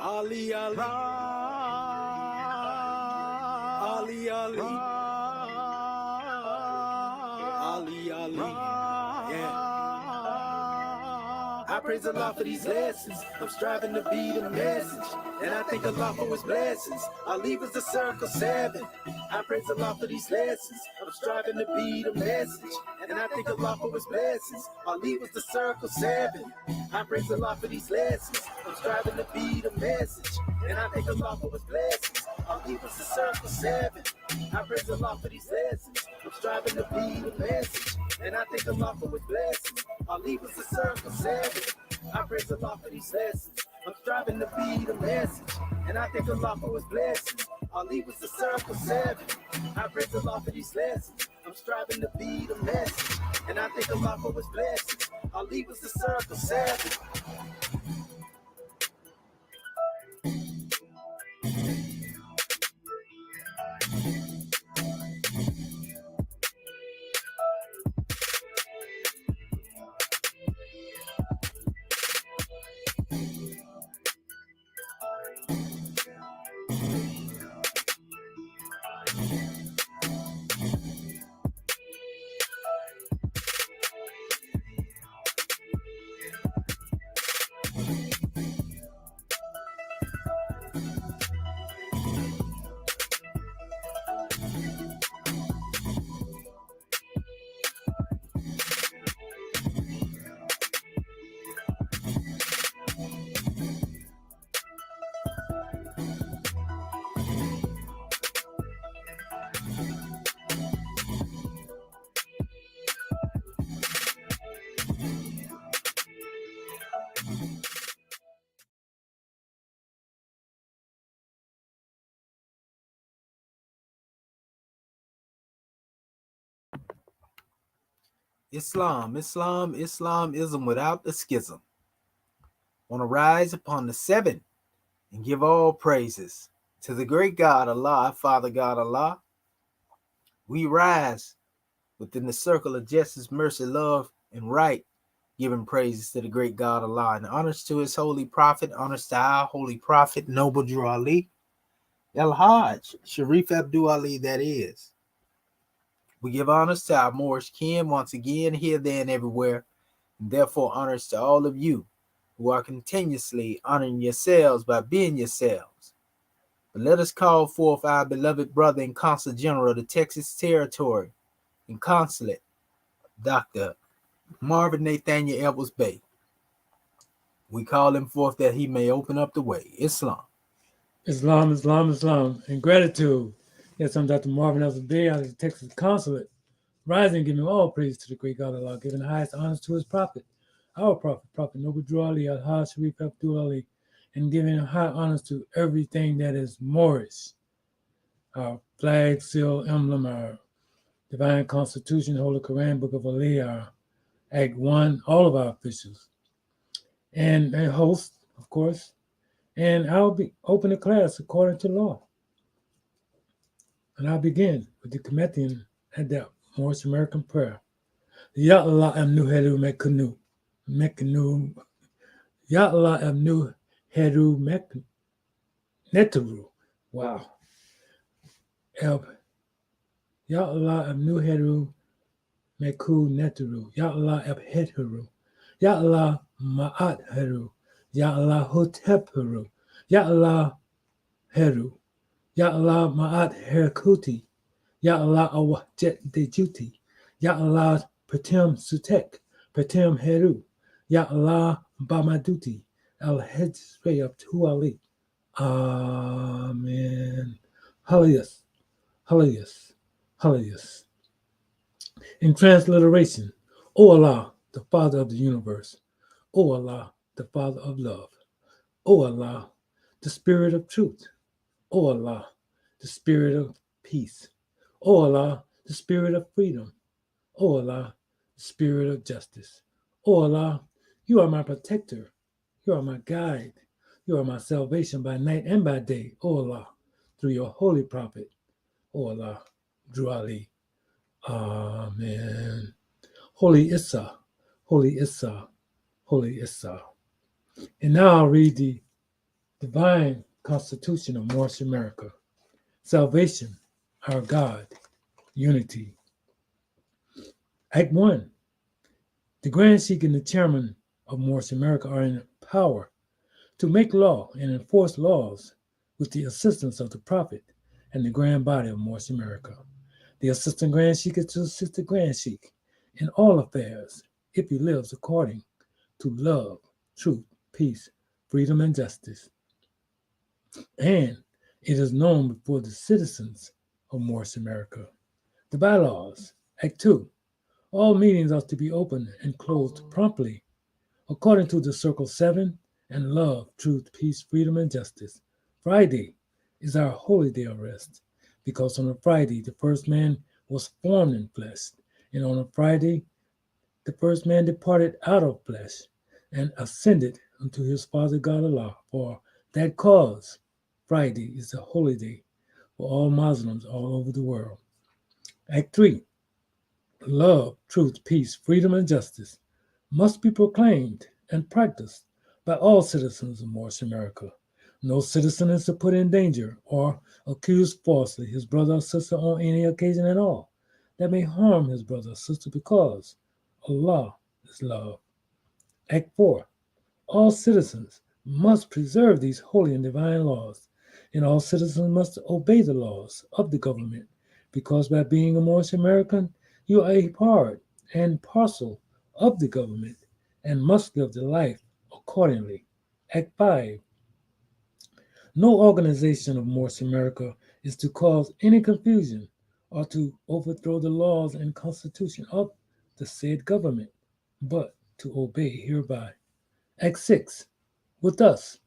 Ali, Ali, Ali, Ali, Ali, Ali, yeah. I praise Allah for these lessons. I'm striving to be the message, and I thank Allah for his blessings. Ali was the circle 7. I praise Allah for these lessons. I'm striving to be the message, and I thank Allah for his blessings. Ali was the circle 7. I praise Allah for these lessons. I'm striving to be the message, and I thank Allah for his blessings. Ali was the circle 7. I praise Allah for these lessons. I'm striving to be the message, and I thank Allah for his blessings. Ali was the circle 7. I praise Allah for these lessons. I'm striving to be the message, and I thank Allah for his blessings. Ali was the circle 7. I praise Allah for these lessons. I'm striving to be the message, and I thank Allah for his blessings. Ali was the circle 7. Islamism without the schism. Want to rise upon the 7 and give all praises to the great God Allah, Father God Allah. We rise within the circle of justice, mercy, love, and right, giving praises to the great God Allah, and honors to his holy prophet, honors to our holy prophet, Noble Drew Ali, El-Hajj, Sharif Abdul Ali, that is. We give honors to our Moorish kin once again, here, there, and everywhere, and therefore honors to all of you who are continuously honoring yourselves by being yourselves. But let us call forth our beloved brother and Consul General of the Texas Territory and Consulate, Dr. Marvin Nathaniel Edwards Bey. We call him forth that he may open up the way. Islam. Islam, Islam, Islam, and gratitude. Yes, I'm Dr. Marvin Edwards Bey out of the Texas Consulate, rising, giving all praise to the great God Allah, giving the highest honors to his prophet, our prophet, Prophet Noble Drew Ali, Al-Hajj Sharif Abdul Ali, and giving high honors to everything that is Moorish, our flag, seal, emblem, our divine constitution, Holy Quran, Book of Ali, our Act 1, all of our officials, and a host, of course. And I'll be open the class according to law. And I'll begin with the Cometian Adept, Moorish American prayer. Ya Allah amnu heru mekanu. Ya Allah amnu heru netaru. Wow. Ya Allah amnu heru meku netaru. Ya Allah abheru. Ya Allah ma'at heru. Ya Allah hotep heru. Ya Allah heru. Ya Allah ma'at herkuti. Ya Allah awjet dejuti. Ya Allah patem sutek. Patem heru. Ya Allah bamaduti. Al hejrey up to Ali. Amen. Hallelujah. Hallelujah. Hallelujah. In transliteration, O Allah, the Father of the universe. O Allah, the Father of love. O Allah, the Spirit of truth. O Allah, the Spirit of peace. O Allah, the Spirit of freedom. O Allah, the Spirit of justice. O Allah, you are my protector. You are my guide. You are my salvation by night and by day. O Allah, through your holy prophet. O Allah, Drew Ali. Amen. Holy Issa, Holy Issa, Holy Issa. And now I'll read the Divine Constitution of Morris America. Salvation, our God, unity. Act 1. The Grand Sheik and the Chairman of Morris America are in power to make law and enforce laws with the assistance of the Prophet and the Grand Body of Morris America. The Assistant Grand Sheik is to assist the Grand Sheik in all affairs if he lives according to love, truth, peace, freedom, and justice. And it is known before the citizens of Morris America. The bylaws. Act 2. All meetings are to be opened and closed promptly according to the Circle 7 and love, truth, peace, freedom, and justice. Friday is our holy day of rest because on a Friday the first man was formed in flesh, and on a Friday the first man departed out of flesh and ascended unto his Father God Allah. For that cause, Friday is a holy day for all Muslims all over the world. Act 3. Love, truth, peace, freedom, and justice must be proclaimed and practiced by all citizens of Morris America. No citizen is to put in danger or accuse falsely his brother or sister on any occasion at all that may harm his brother or sister because Allah is love. Act 4. All citizens must preserve these holy and divine laws, and all citizens must obey the laws of the government because by being a Morris American, you are a part and parcel of the government and must live the life accordingly. Act 5. No organization of Morris America is to cause any confusion or to overthrow the laws and constitution of the said government, but to obey hereby. Act 6. With us,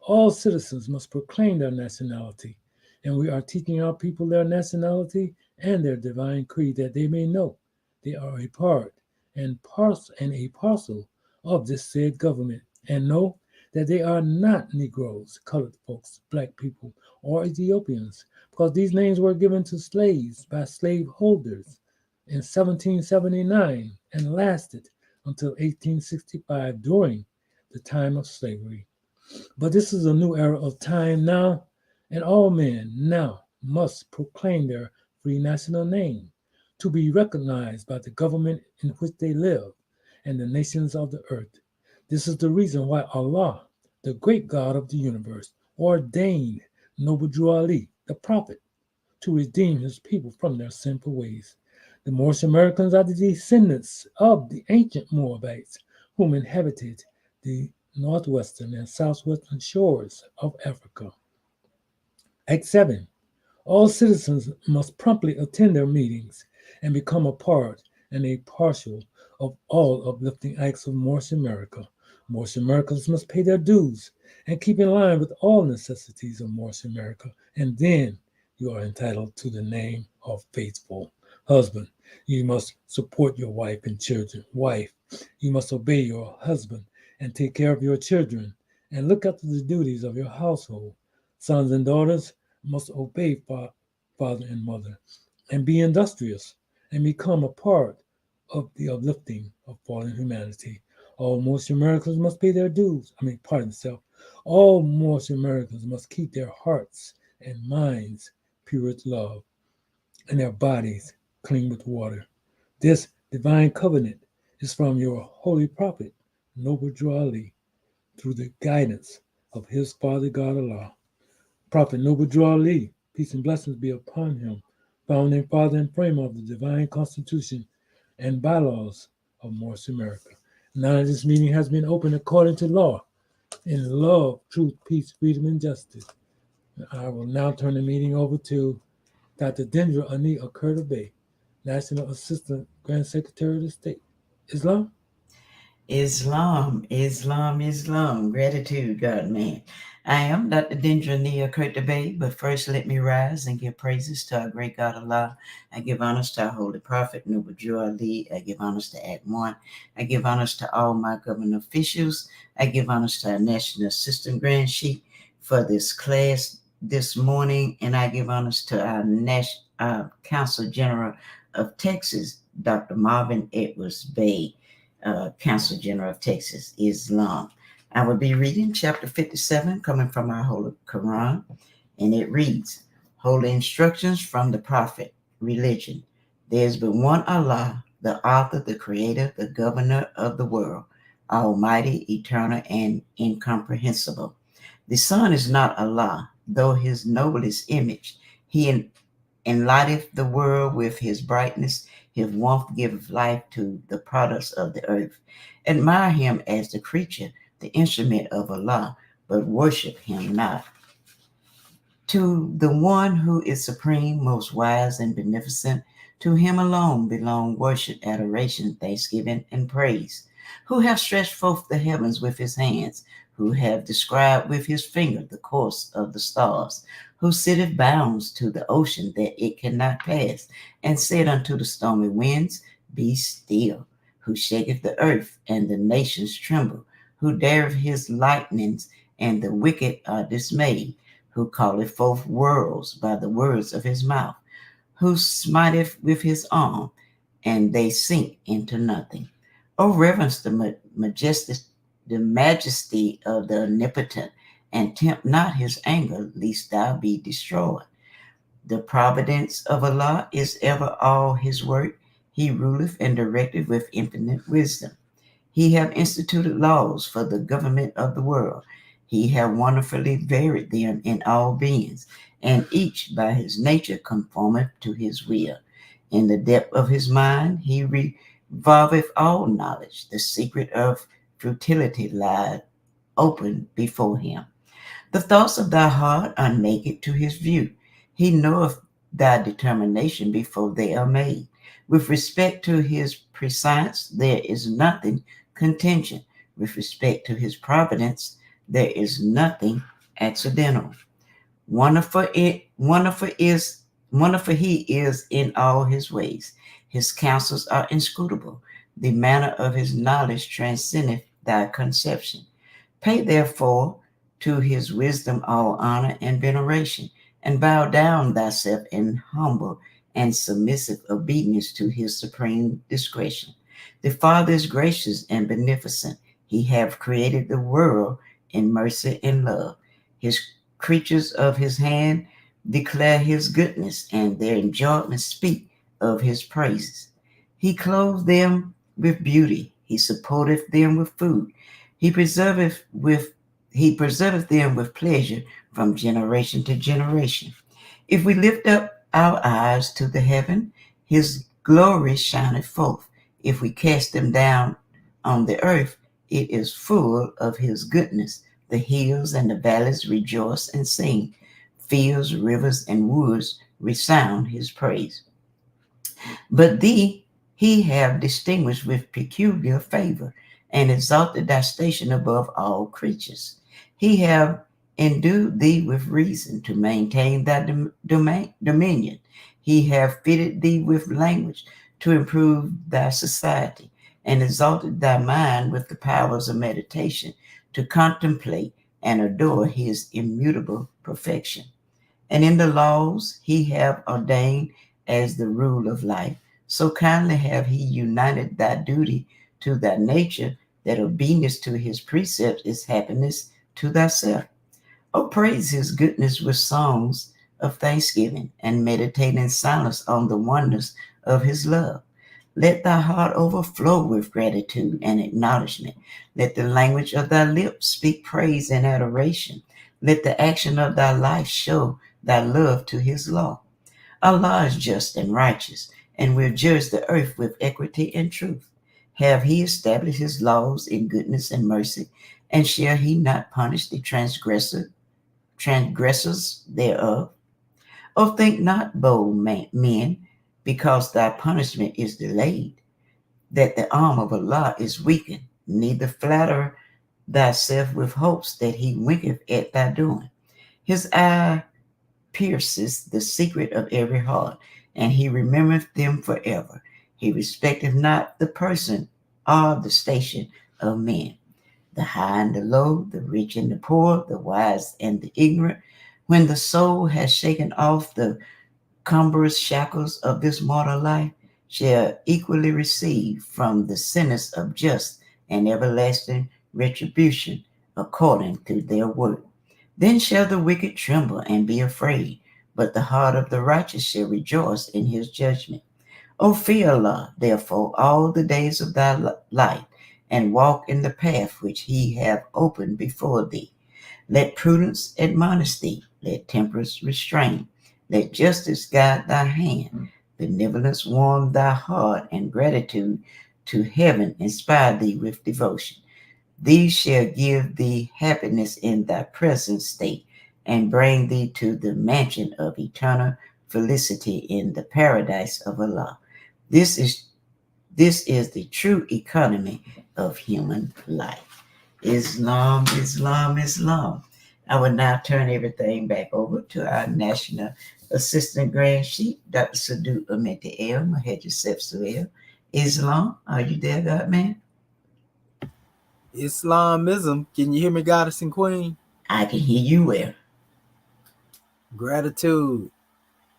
all citizens must proclaim their nationality, and we are teaching our people their nationality and their divine creed that they may know they are a part and a parcel of this said government, and know that they are not Negroes, colored folks, black people, or Ethiopians, because these names were given to slaves by slaveholders in 1779 and lasted until 1865 during the time of slavery. But this is a new era of time now, and all men now must proclaim their free national name to be recognized by the government in which they live and the nations of the earth. This is the reason why Allah, the great God of the universe, ordained Noble Drew Ali, the prophet, to redeem his people from their sinful ways. The Moorish Americans are the descendants of the ancient Moabites whom inhabited the northwestern and southwestern shores of Africa. Act 7. All citizens must promptly attend their meetings and become a part and a partial of all uplifting acts of Moorish America. Moorish Americans must pay their dues and keep in line with all necessities of Moorish America, and then you are entitled to the name of faithful husband. You must support your wife and children. Wife, you must obey your husband and take care of your children and look after the duties of your household. Sons and daughters must obey father and mother and be industrious and become a part of the uplifting of fallen humanity. All Moorish Americans must pay their dues. All Moorish Americans must keep their hearts and minds pure with love and their bodies clean with water. This divine covenant is from your holy prophet, Noble Drew Ali, through the guidance of his Father God Allah. Prophet Noble Drew Ali, peace and blessings be upon him, founding father and framer of the divine constitution and bylaws of Morris America. Now that this meeting has been opened according to law, in love, truth, peace, freedom, and justice, I will now turn the meeting over to Dr. Dendra Ani Akurta Bey, National Assistant Grand Secretary of the State. Islam? Islam. Gratitude, God, man. I am Dr. Dendra Nia Kurta Bey, but first let me rise and give praises to our great God Allah. I give honors to our holy prophet, Noble Drew Ali. I give honors to Act 1. I give honors to all my government officials. I give honors to our National Assistant Grand Sheik for this class this morning, and I give honors to our Council General of Texas, Dr. Marvin Edwards Bey. Council General of Texas, Islam. I will be reading chapter 57 coming from our Holy Quran, and it reads, Holy Instructions from the Prophet, Religion. There is but one Allah, the author, the creator, the governor of the world, almighty, eternal, and incomprehensible. The Son is not Allah, though his noblest image. He enlighteth the world with his brightness. His warmth giveth life to the products of the earth. Admire him as the creature, the instrument of Allah, but worship him not. To the one who is supreme, most wise and beneficent, to him alone belong worship, adoration, thanksgiving, and praise. Who hath stretched forth the heavens with his hands, who hath described with his finger the course of the stars, who sitteth bounds to the ocean that it cannot pass, and said unto the stormy winds, Be still, who shaketh the earth, and the nations tremble, who dareth his lightnings, and the wicked are dismayed, who calleth forth worlds by the words of his mouth, who smiteth with his arm, and they sink into nothing. O reverence the majesty of the omnipotent, and tempt not his anger, lest thou be destroyed. The providence of Allah is ever all his work. He ruleth and directeth with infinite wisdom. He hath instituted laws for the government of the world. He hath wonderfully varied them in all beings, and each by his nature conformeth to his will. In the depth of his mind he revolveth all knowledge. The secret of futility lieth open before him. The thoughts of thy heart are naked to his view. He knoweth thy determination before they are made. With respect to his prescience, there is nothing contingent. With respect to his providence, there is nothing accidental. Wonderful he is in all his ways. His counsels are inscrutable. The manner of his knowledge transcendeth thy conception. Pay therefore to his wisdom all honor and veneration, and bow down thyself in humble and submissive obedience to his supreme discretion. The Father is gracious and beneficent. He hath created the world in mercy and love. His creatures of his hand declare his goodness, and their enjoyment speak of his praises. He clothes them with beauty. He supporteth them with food. He preserveth them with pleasure from generation to generation. If we lift up our eyes to the heaven, his glory shineth forth. If we cast them down on the earth, it is full of his goodness. The hills and the valleys rejoice and sing. Fields, rivers, and woods resound his praise. But thee he have distinguished with peculiar favor, and exalted thy station above all creatures. He have endued thee with reason to maintain thy dominion. He have fitted thee with language to improve thy society, and exalted thy mind with the powers of meditation to contemplate and adore his immutable perfection. And in the laws he have ordained as the rule of life, so kindly have he united thy duty to thy nature, that obedience to his precepts is happiness to thyself. O praise his goodness with songs of thanksgiving, and meditate in silence on the wonders of his love. Let thy heart overflow with gratitude and acknowledgement. Let the language of thy lips speak praise and adoration. Let the action of thy life show thy love to his law. Allah is just and righteous, and will judge the earth with equity and truth. Have he established his laws in goodness and mercy, and shall he not punish the transgressors thereof? O think not, bold men, because thy punishment is delayed, that the arm of Allah is weakened. Neither flatter thyself with hopes that he winketh at thy doing. His eye pierces the secret of every heart, and he remembereth them forever. He respecteth not the person or the station of men, the high and the low, the rich and the poor, the wise and the ignorant. When the soul has shaken off the cumbrous shackles of this mortal life, shall equally receive from the sentence of just and everlasting retribution according to their work. Then shall the wicked tremble and be afraid, but the heart of the righteous shall rejoice in his judgment. O fear Allah, therefore, all the days of thy life, and walk in the path which he hath opened before thee. Let prudence admonish thee, let temperance restrain, let justice guide thy hand, benevolence warm thy heart, and gratitude to heaven inspire thee with devotion. These shall give thee happiness in thy present state, and bring thee to the mansion of eternal felicity in the paradise of Allah. This is the true economy of human life. Islam, Islam, Islam. I will now turn everything back over to our National Assistant Grand Chief, Dr. Sadu Amenti El Maheja Sepsuel. Islam, are you there, God man? Islamism, can you hear me, Goddess and Queen? I can hear you well. Gratitude.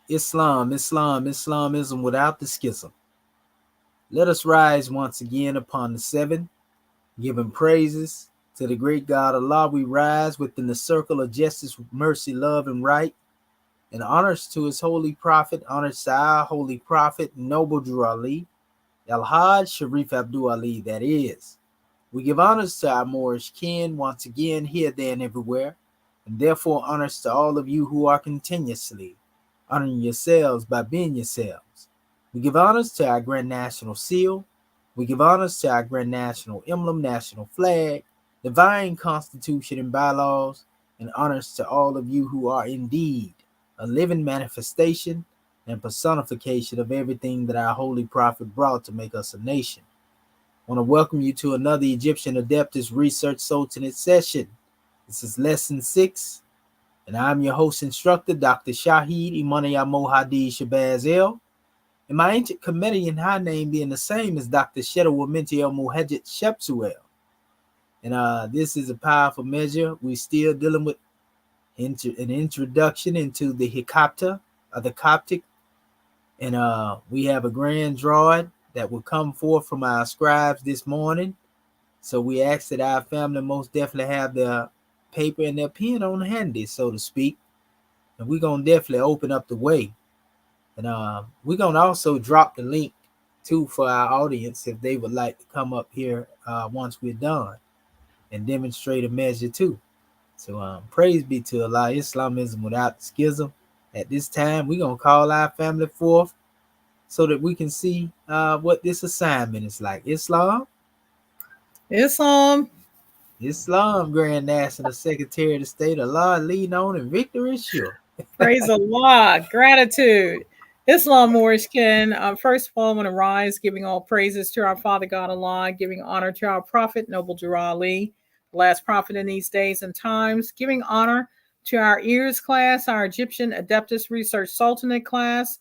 Islam, Islam, Islamism without the schism. Let us rise once again upon the seven, giving praises to the great God Allah. We rise within the circle of justice, mercy, love, and right, and honors to his holy prophet, honors to our holy prophet, Noble Drew Ali, Al-Hajj Sharif Abdul Ali, that is. We give honors to our Moorish kin once again, here, there, and everywhere, and therefore honors to all of you who are continuously honoring yourselves by being yourselves. We give honors to our Grand National Seal. We give honors to our Grand National Emblem, National Flag, Divine Constitution and bylaws, and honors to all of you who are indeed a living manifestation and personification of everything that our Holy Prophet brought to make us a nation. I want to welcome you to another Egyptian ADEPTUS Research Sultanate session. This is Lesson 6, and I'm your host instructor, Dr. Shahid Imaniya Mohadi Shabazz El, and my ancient Comedian high name being the same as Dr. Shedawamenti El Muhajjid Shepsuel. And this is a powerful measure. We're still dealing with an introduction into the Heka-Ptah of the Coptic, and we have a grand drawing that will come forth from our scribes this morning. So we ask that our family most definitely have their paper and their pen on handy, so to speak. And we're going to definitely open up the way. And we're going to also drop the link, too, for our audience if they would like to come up here once we're done and demonstrate a measure, too. So praise be to Allah, Islamism without schism. At this time, we're going to call our family forth so that we can see what this assignment is like. Islam, Grand National Secretary of the State, Allah lead on and victory is sure. Praise Allah. Gratitude. Islam Moorishkin. First of all, I want to rise, giving all praises to our Father God Allah, giving honor to our Prophet, Noble Drew Ali, the last prophet in these days and times, giving honor to our E.A.R.S class, our Egyptian ADEPTUS Research Sultanate class,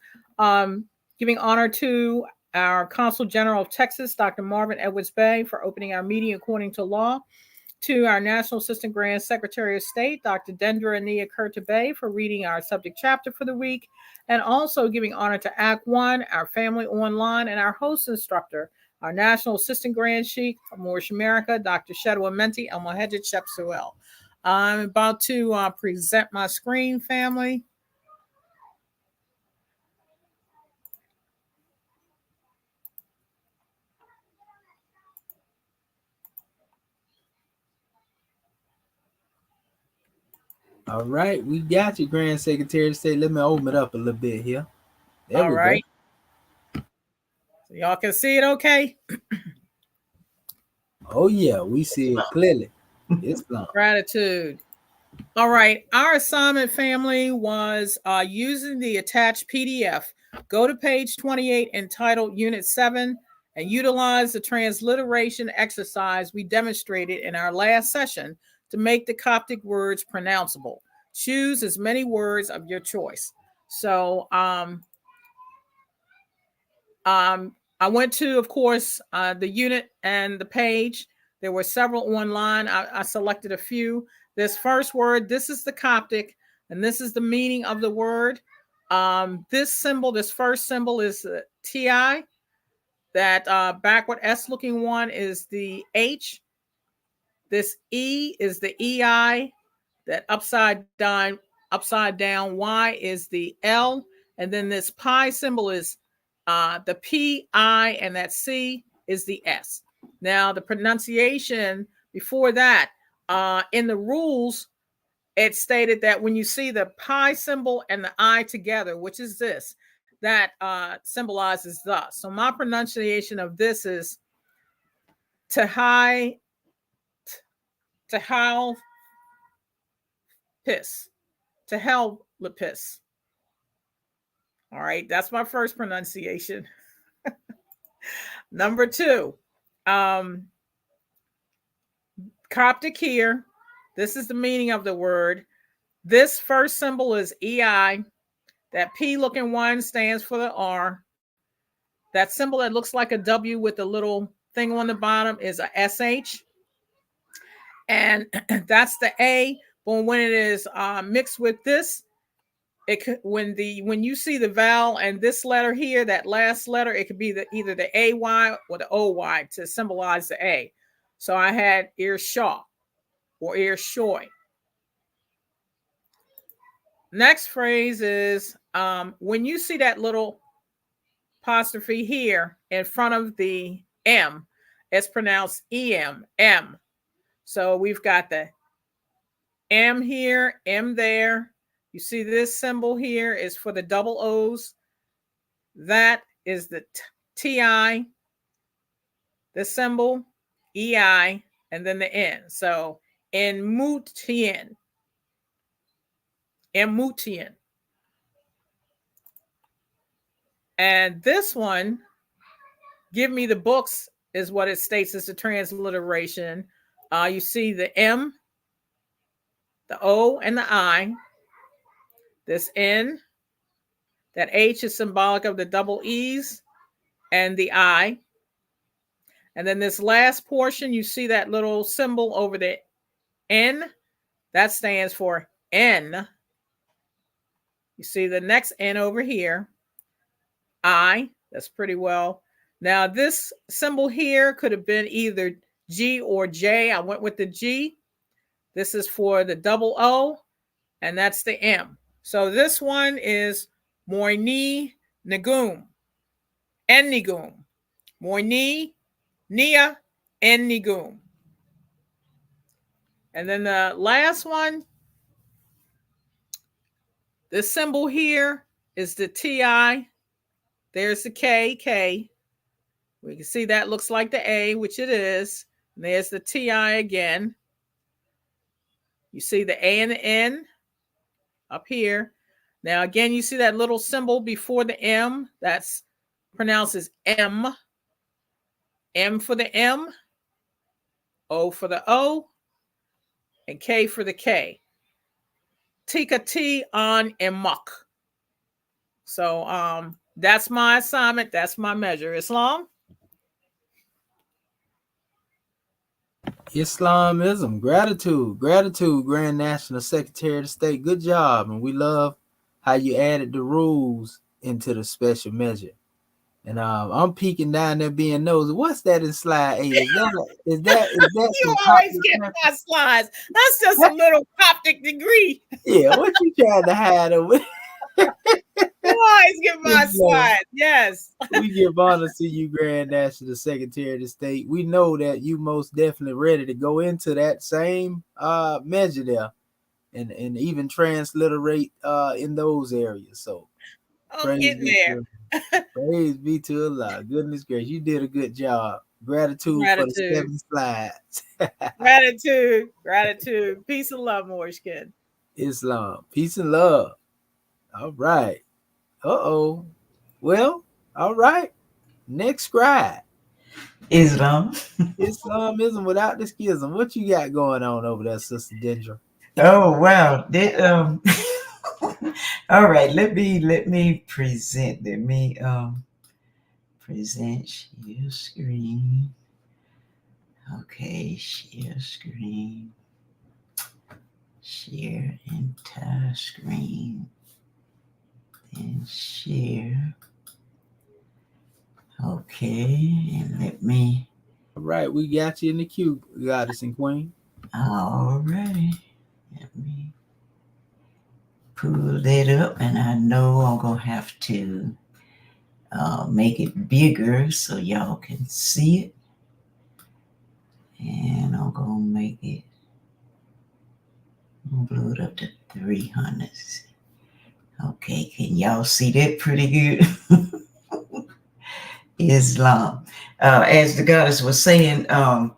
giving honor to our Consul General of Texas, Dr. Marvin Edwards Bay, for opening our meeting according to law, to our National Assistant Grand Secretary of State, Dr. Dendra Ania Kurtabay, for reading our subject chapter for the week, and also giving honor to Act One, our family online, and our host instructor, our National Assistant Grand Chief of Moorish America, Dr. Shedawamenti El Mohajjid Shepsuel. I'm about to present my screen, family. All right, we got you, Grand Secretary of State. Let me open it up a little bit here. There All we right. go. So y'all can see it okay? Oh, yeah, we see it clearly. Islam. Gratitude. All right. Our assignment, family, was using the attached PDF. Go to page 28 entitled Unit 7 and utilize the transliteration exercise we demonstrated in our last session to make the Coptic words pronounceable. Choose as many words of your choice. So I went to, of course, the unit and the page. There were several online. I selected a few. This first word, this is the Coptic, and this is the meaning of the word. This symbol, this first symbol is TI. That backward S-looking one is the H. This E is the EI, that upside down Y is the L, and then this pi symbol is the P, I, and that C is the S. Now, the pronunciation before that, in the rules, it stated that when you see the pi symbol and the I together, which is this, that symbolizes the. So my pronunciation of this is Tehai Piss. Tehelpis. All right, that's my first pronunciation. Number 2, Coptic here. This is the meaning of the word. This first symbol is EI. That P looking one stands for the R. That symbol that looks like a W with a little thing on the bottom is a SH. And that's the A. But when it is mixed with this, when you see the vowel and this letter here, that last letter, it could be either the AY or the OY to symbolize the A. So I had Ear-Shaw or Ear-Shoy. Next phrase is when you see that little apostrophe here in front of the M, it's pronounced EM, M. So we've got the M here, M there. You see this symbol here is for the double O's. That is the TI, the symbol, EI, and then the N. So Enmutien. Enmutien. And this one, give me the books, is what it states as the transliteration. You see the M, the O, and the I. This N, that H is symbolic of the double E's and the I. And then this last portion, you see that little symbol over the N, that stands for N. You see the next N over here, I, that's pretty well. Now this symbol here could have been either G or J. I went with the G. This is for the double O, and that's the M. So this one is Moini Nagum, Enigum, Moini Nia Enigum. And then the last one, the symbol here is the TI. There's the K. We can see that looks like the A, which it is. And there's the TI again. You see the A and the N up here. Now, again, you see that little symbol before the M. That's pronounced as M. M for the M, O for the O, and K for the K. Tika T on Emok. So that's my assignment. That's my measure. Islam? Islamism, gratitude, Grand National Secretary of the State. Good job, and we love how you added the rules into the special measure. And I'm peeking down there being nosy. What's that in slide 8? Is that You always get my slides. That's just a little Coptic degree. Yeah, what you trying to hide over? You always get my slides. Yes. We give honor to you, Grand National Secretary of the State. We know that you most definitely ready to go into that same measure there and even transliterate in those areas. So I'm getting there. Praise be to Allah. Goodness gracious, you did a good job. Gratitude. For the 7 slides. Gratitude. Peace and love, Morishkin. Islam. Peace and love. All right. Well, all right. Next scribe. Islam. Islamism without the schism. What you got going on over there, Sister Dendra? Oh wow. All right, let me present. Let me present share screen. Okay, share screen. Share entire screen. Then share. Okay, and let me. All right, we got you in the queue, Goddess and Queen. Alrighty. Let me pull that up, and I know I'm gonna have to make it bigger so y'all can see it. And I'm gonna make it, blow it up to 300. Okay, can y'all see that pretty good? Islam. As the goddess was saying, our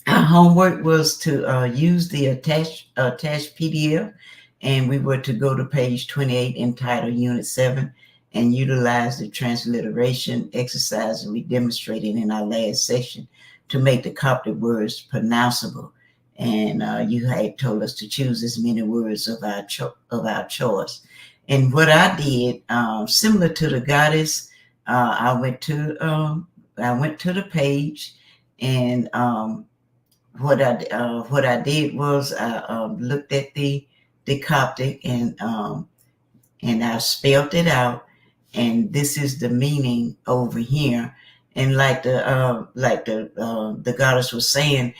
homework was to use the attached PDF, and we were to go to page 28 entitled Unit 7 and utilize the transliteration exercise we demonstrated in our last session to make the Coptic words pronounceable. And you had told us to choose as many words of our choice. And what I did, similar to the goddess, I went to the page, and what I did was I looked at the Coptic, and I spelled it out, and this is the meaning over here. And like the goddess was saying,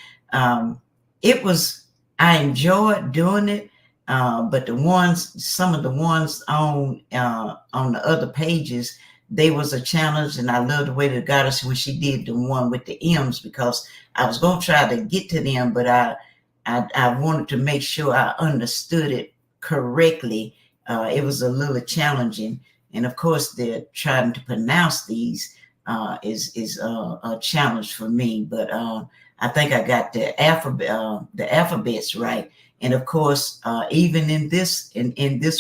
it was, I enjoyed doing it, but some of the ones on the other pages, they was a challenge. And I love the way the goddess, when she did the one with the M's, because I was going to try to get to them, but I wanted to make sure I understood it correctly. It was a little challenging, and of course, they're trying to pronounce these is a challenge for me. But I think I got the alphabets right, and of course, even in this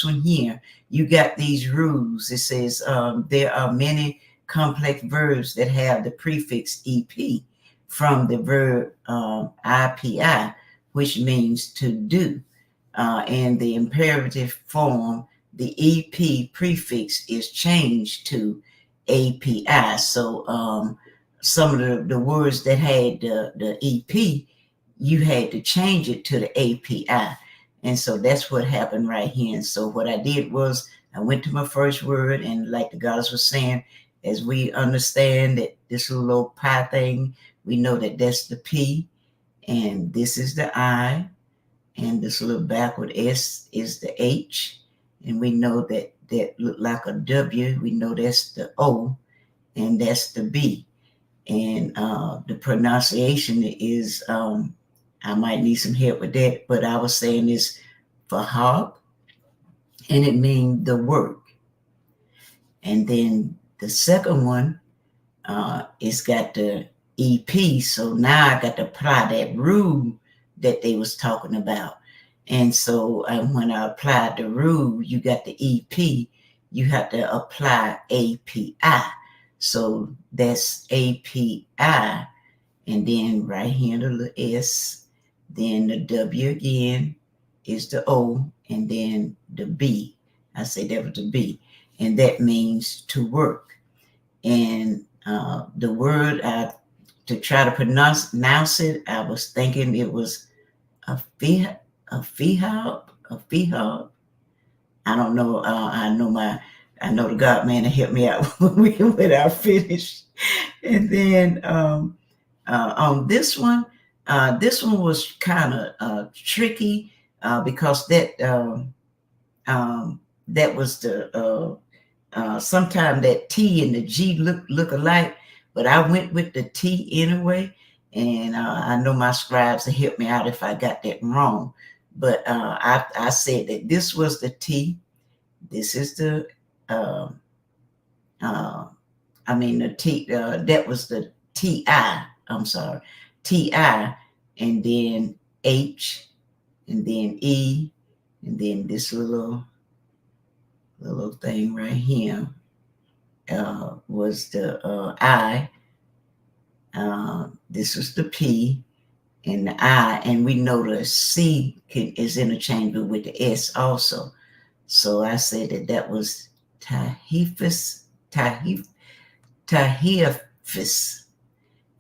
one here, you got these rules. It says there are many complex verbs that have the prefix ep from the verb ipi, which means to do. In the imperative form, the EP prefix is changed to API. So some of the words that had the EP, you had to change it to the API. And so that's what happened right here. And so what I did was I went to my first word, and like the goddess was saying, as we understand that this little pi thing, we know that that's the P, and this is the I, and this little backward S is the H, and we know that look like a W. We know that's the O, and that's the B. And the pronunciation is, I might need some help with that, but I was saying is Fahab, and it means the work. And then the second one, it's got the EP. So now I got to apply that rule that they was talking about. And so when I applied the rule, you got the EP, you have to apply API. So that's API. And then right here, the little S, then the W again is the O, and then the B. I say that was the B. And that means to work. And the word, to try to pronounce it, I was thinking it was a fihab. I don't know. I know the God man to help me out when I finish. And then on this one was kind of tricky because that was the sometimes that T and the G look alike, but I went with the T anyway. And I know my scribes will help me out if I got that wrong. But I said that this was the T. This is the, the T, that was the TI. I'm sorry, TI, and then H, and then E, and then this little thing right here was the I. This was the P and the I, and we know the C is interchangeable with the S also. So I said that was Tahifus,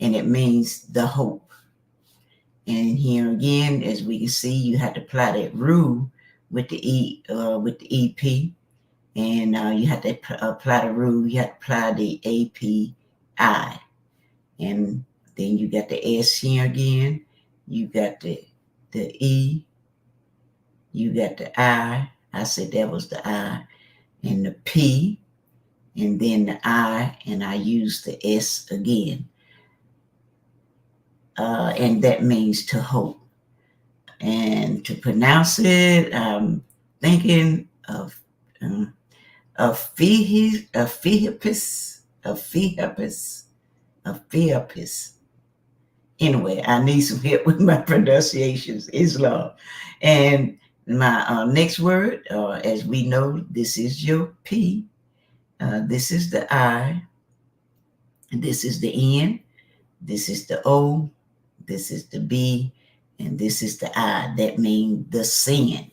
and it means the hope. And here again, as we can see, you had to apply that rule with the EP, and you had to apply the rule. You had to apply the API, and then you got the S here again. you got the E, you got the I. I said that was the I, and the P, and then the I, and I use the S again. And that means to hope. And to pronounce it, I'm thinking of Aphiapis. Anyway, I need some help with my pronunciations. Islam. And my next word, as we know, this is your P. This is the I. This is the N. This is the O. This is the B. And this is the I. That means the sin.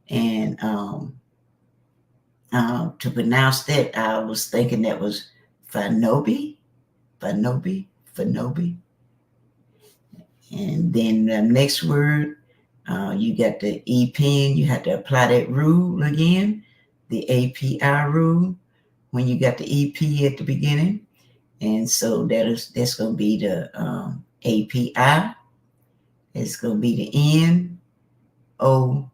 And to pronounce that, I was thinking that was Fanobi. And then the next word, you got the E pen. You have to apply that rule again, the API rule, when you got the EP at the beginning. And so that's going to be the API. It's going to be the NOBI.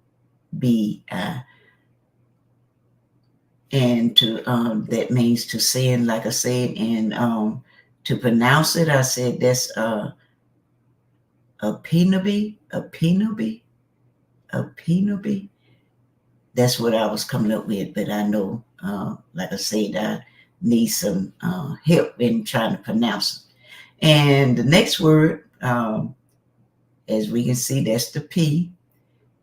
And to that means to sin, like I said, and to pronounce it, I said that's a penobi. That's what I was coming up with, but I know, like I said, I need some help in trying to pronounce it. And the next word, as we can see, that's the P,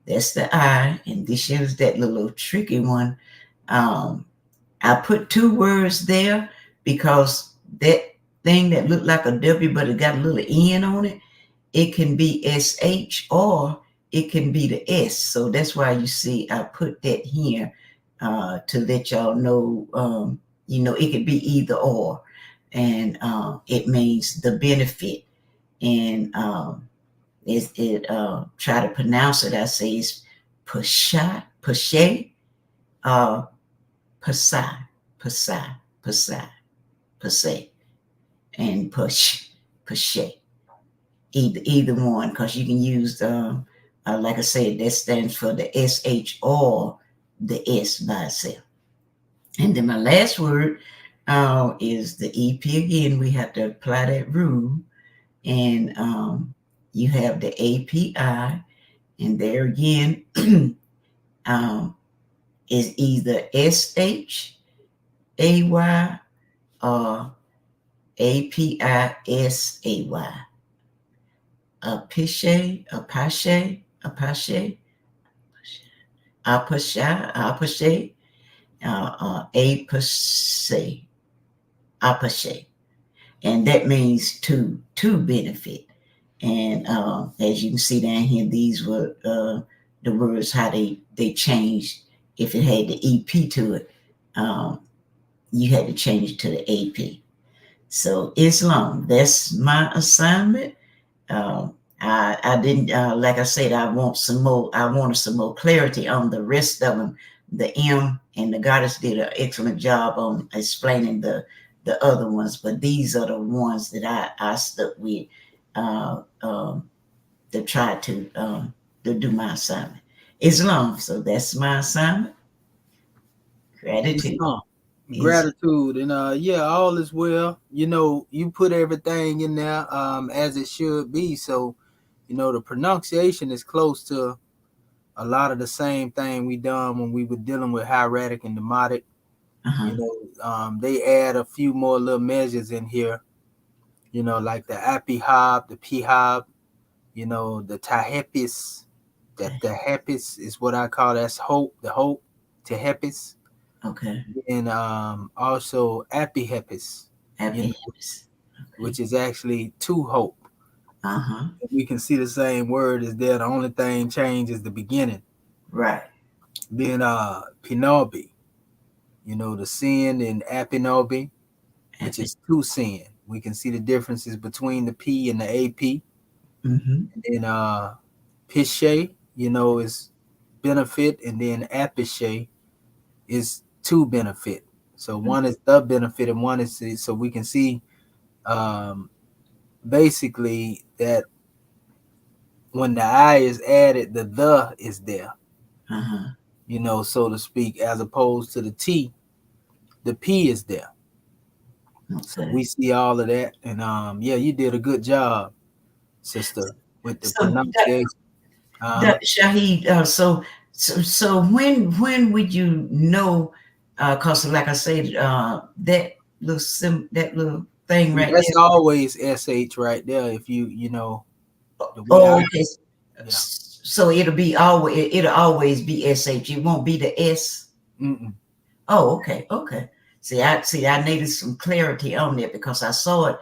that's the I, and this is that little tricky one. I put two words there because that thing that looked like a W, but it got a little N on it, it can be SH or it can be the S. So that's why you see I put that here to let y'all know, it could be either or. And it means the benefit. And try to pronounce it, I say it's Pasha, Pashay, Pasai, and Pashay. Either one, because you can use like I said, that stands for the SH or the S by itself. And then my last word is the EP again. We have to apply that rule, and you have the API, and there again is either SHAY or APISAY. Apache, Apashe, Apashe. And that means to benefit. And as you can see down here, these were the words, how they changed. If it had the EP to it, you had to change it to the AP. So Islam, that's my assignment. I didn't, like I said, I wanted some more clarity on the rest of them. The M and the goddess did an excellent job on explaining the other ones, but these are the ones that I stuck with to try to do my assignment. Islam, so that's my assignment. Gratitude. Gratitude, and all is well. You put everything in there as it should be. So, the pronunciation is close to a lot of the same thing we done when we were dealing with hieratic and demotic. They add a few more little measures in here. Like the apihab, the pihab, the tahepis. That the hepis is what I call that's hope. The hope, tahepis. Okay. And also apihepis, which is actually to hope. We can see the same word is there. The only thing changed is the beginning. Right. Then pinobi, the sin in apinobi, which is to sin. We can see the differences between the P and the AP. And then pishe, is benefit, and then apishe is to benefit. So one is the benefit and one is so we can see basically that when the I is added, the is there, Uh-huh. so to speak, as opposed to the T, the P is there. So Okay. we see all of that. And yeah, you did a good job, sister, with the So, pronunciation. Dr. Shahid, so when would you know? Cause like I said, that little thing right That's there. always SH right there. If the way I, Oh, okay. yeah. So it'll always be sh. It won't be the s. Mm-mm. Oh, okay, okay. I needed some clarity on that because I saw it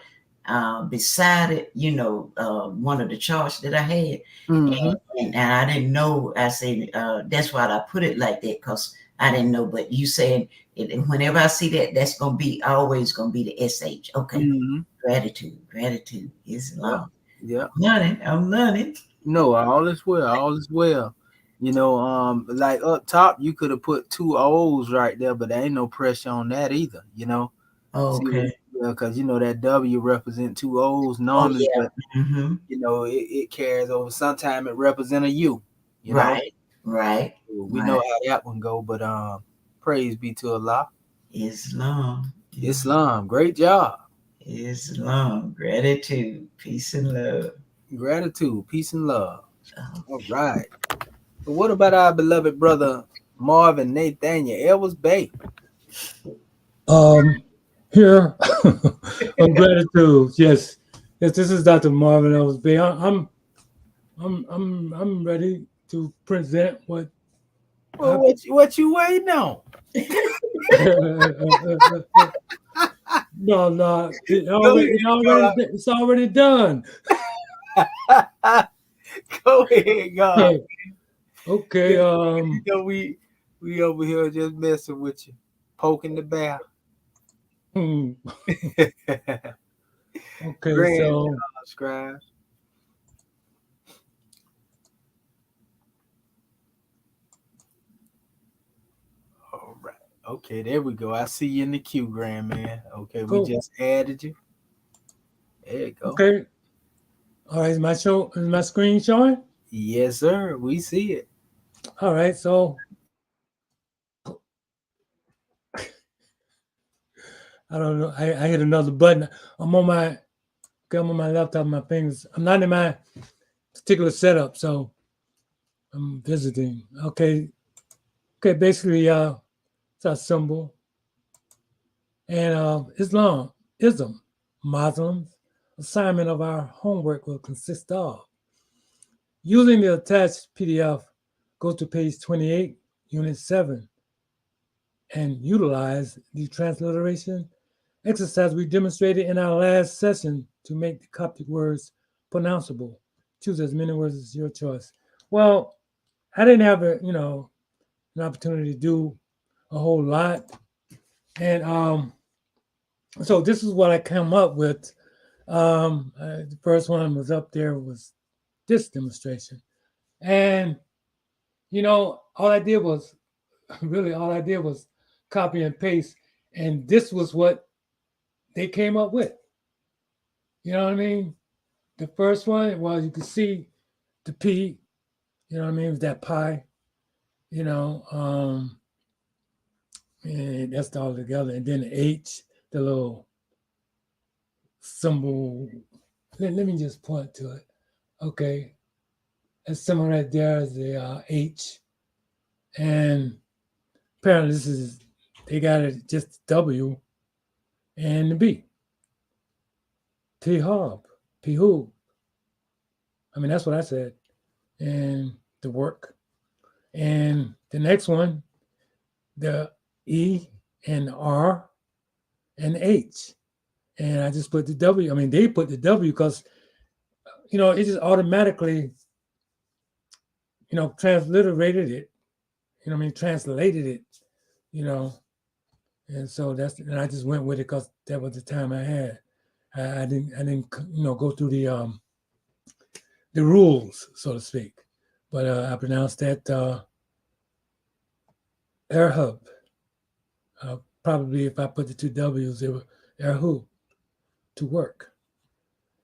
beside it, one of the charts that I had, Mm-hmm. and I didn't know. I said that's why I put it like that because I didn't know. But you said it, and whenever I see that, that's gonna be always gonna be the sh. Okay, Mm-hmm. gratitude is Yep. long. Yep. I'm learning. No, all is well. All is well. Like up top, you could have put two O's right there, but there ain't no pressure on that either. See, Okay. because that W represent two O's Oh normally, yeah. but Mm-hmm. it carries over. Sometimes it represent a U. You know, Right. Right. we know Right. how that one go, but praise be to Allah. Islam. Islam, great job. Islam. Gratitude. Peace and love. Gratitude, peace and love. Oh, All right. But what about our beloved brother Marvin Nathaniel Edwards Bay? Here on gratitude. Yes. Yes, this is Dr. Marvin Ellis Bay. I'm ready to present what Well, what you waiting on? no, Go ahead, it's already done. God. Go ahead, God. Okay, We over here just messing with you, poking the bear. hmm, okay, Grand so job, scribe. All right. Okay, there we go. I see you in the queue, Grand Man. Okay, we go. just added you. There you go. Okay, all right. Is my screen showing? Yes, sir. We see it. All right, so I don't know. I hit another button. I'm on my I'm on my laptop. My fingers. I'm not in my particular setup, so I'm visiting. Okay, okay. Basically, it's our symbol, and Islam, Muslims. Assignment of our homework will consist of using the attached PDF. Go to page 28, Unit 7, and utilize the transliteration exercise we demonstrated in our last session to make the Coptic words pronounceable. Choose as many words as your choice. Well, I didn't have an opportunity to do a whole lot, and so this is what I came up with. The first one was up there was this demonstration, and all I did was all I did was copy and paste, and this was what they came up with. You know what I mean? The first one, well, you can see the P, you know what I mean, with that pi, you know, and that's all together. And then the H, the little symbol. Let me just point to it. Okay. That symbol right there is the H. And apparently they got it just W and the B. P-hub, P-hub. I mean, that's what I said. And the work. And the next one, the E and the R and the H. And I just put the W. I mean, they put the W because, it just automatically, transliterated it. Translated it, you know. And so and I just went with it because that was the time I had. I didn't, go through the rules, so to speak. But I pronounced that Erhub. Probably if I put the two W's, it was Erhu, to work.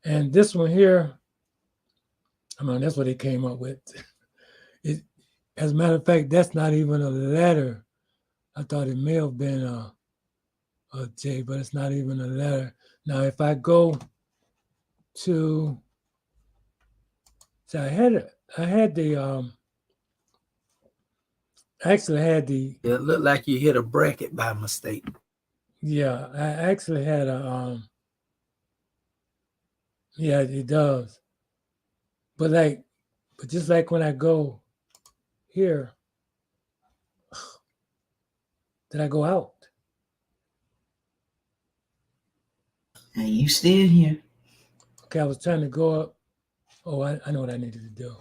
And this one here, I mean, that's what they came up with. It, as a matter of fact, that's not even a letter. I thought it may have been a J, but it's not even a letter. Now, if I go to, so I had the, actually had the, It looked like you hit a bracket by mistake. yeah, I actually had yeah, it does. But just like when I go here, did I go out? And you still here? Okay, I was trying to go up. Oh, I know what I needed to do.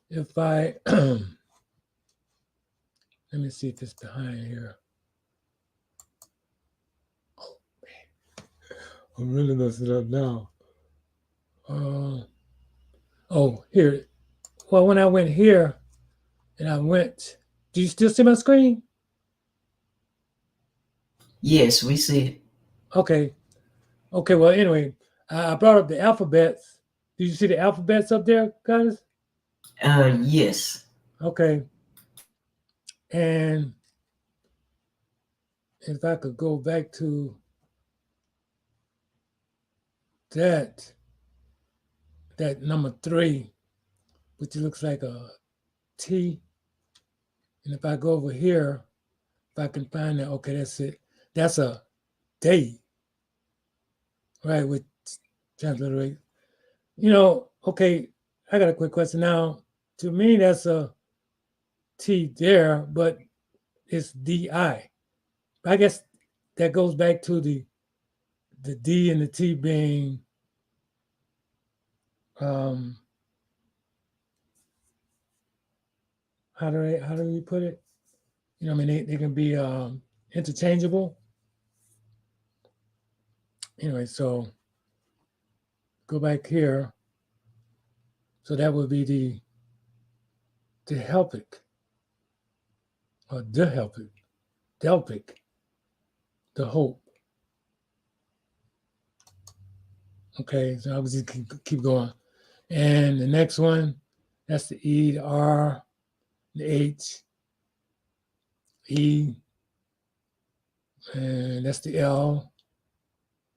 If I, let me see if it's behind here. Oh, man. I'm really messing up now. Oh, here. Well, when I went here and I went, do you still see my screen? Yes, we see it. Okay. Okay, well, anyway, I brought up the alphabets. Did you see the alphabets up there, guys? Yes. Okay. And if I could go back to that, that number 3, which looks like a T. And if I go over here, if I can find that, okay, that's it. That's a day, right? With transliterate. Okay, I got a quick question now. To me, that's a T there, but it's DI. I guess that goes back to the D and the T being um, how do we put it? I mean they can be interchangeable. Anyway, so go back here. So that would be the Helpic or the Helpic, Delpic, the hope. Okay, so I was just keep going. And the next one, that's the E, the R, the H, E, and that's the L,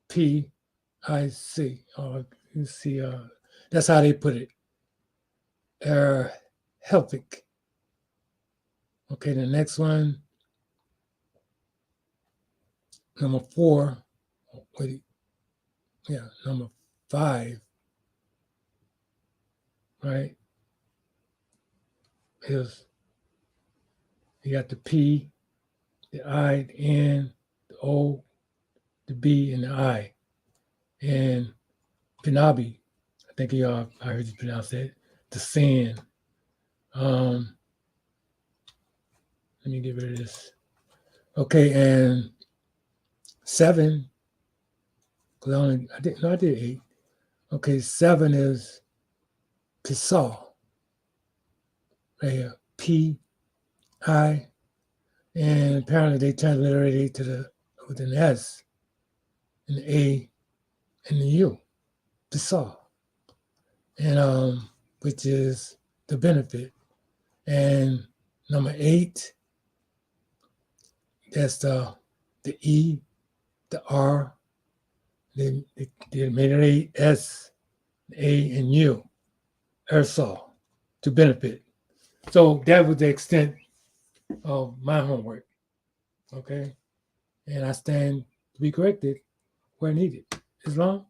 P, I, C. Oh, you see, that's how they put it. Helpic. Okay, the next one, number 4. Wait, yeah, number 5, right? Is you got the P, the I, the N, the O, the B, and the I. And Pinabi, I think I heard you pronounce that. The sand. Let me get rid of this. Okay, and 7, because I did 8. Okay, 7 is Pisal. Right here. P, I, and apparently they transliterated it with an S, an A, and the U. Pisal. And which is the benefit. And number 8, that's the E, the R, they made it A, S, A, and U, ERSAL, to benefit. So that was the extent of my homework. Okay. And I stand to be corrected where needed. Islam?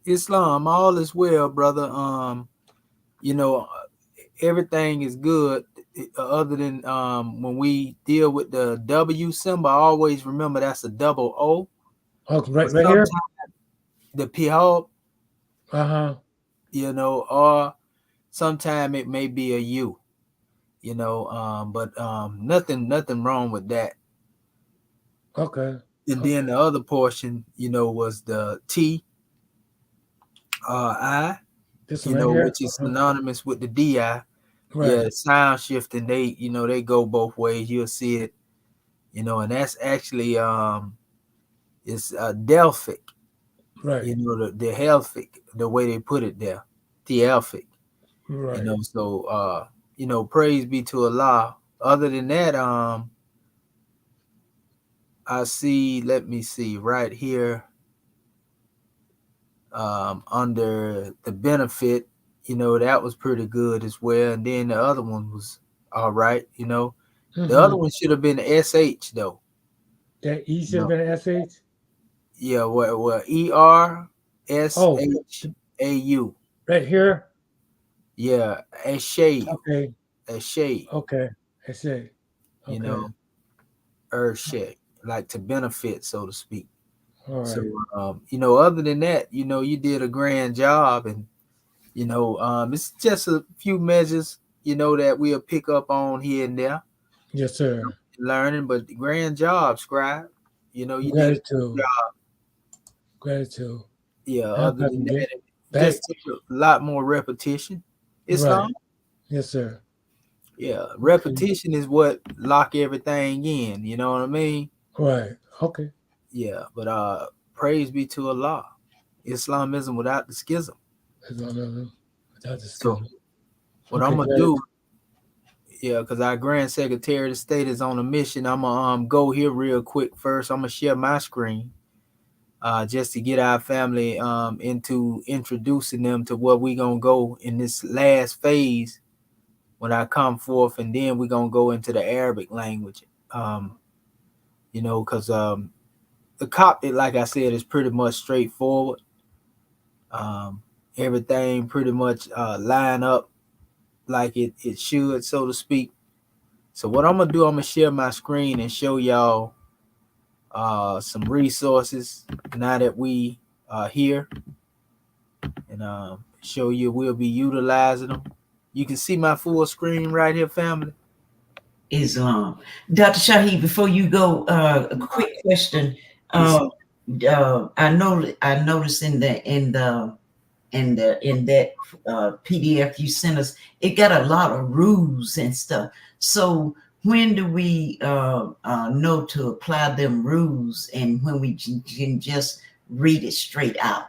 Islam, all is well, brother. You know, everything is good. Other than when we deal with the W symbol, I always remember that's a double O. Oh, right here? The P-Hop, Uh-huh. or sometime it may be a U, but nothing wrong with that. Okay. And then the other portion, was the T, I, This one right here? which is synonymous with the DI. Right. Yeah, sound shifting, they go both ways. You'll see it, and that's actually it's Delphic. Right. The healthic, the way they put it there, thealfic. Right. So praise be to Allah. Other than that, I see, let me see right here, under the benefit, that was pretty good as well. And then the other one was all right. The other one should have been SH though. That E You should have know, been SH. yeah, what ERSHAU. Oh, right here. Yeah, a shade, Okay. a shade, Okay. SH. you Okay. know, shade, like to benefit, so to speak. All So, right. other than that, you did a grand job, and it's just a few measures, that we'll pick up on here and there, Yes, sir. learning. But grand job, scribe. You did a good Gratitude. job. Gratitude. Yeah. I hope Other I than can that, get it back. just took a lot more repetition. Right. Islam. Yes, sir. Yeah, Okay. repetition is what lock everything in. You know what I mean? Right. Okay. Yeah, but praise be to Allah. Islamism without the schism. That's all of them. Without the So schism. what I'm Okay. gonna Gratitude. do, yeah, because our Grand Secretary of State is on a mission. I'm gonna go here real quick first. I'm gonna share my screen, just to get our family into introducing them to what we gonna go in this last phase when I come forth, and then we're gonna go into the Arabic language. Because the Coptic, like I said, is pretty much straightforward. Um, Everything pretty much line up like it should, so to speak. So what I'm gonna do, I'm gonna share my screen and show y'all some resources now that we are here, and show you we'll be utilizing them. You can see my full screen right here, family. Islam. Dr. Shahi, before you go, a quick question. Yes, Uh, I noticed in that PDF you sent us, it got a lot of rules and stuff. So when do we know to apply them rules, and when we can just read it straight out?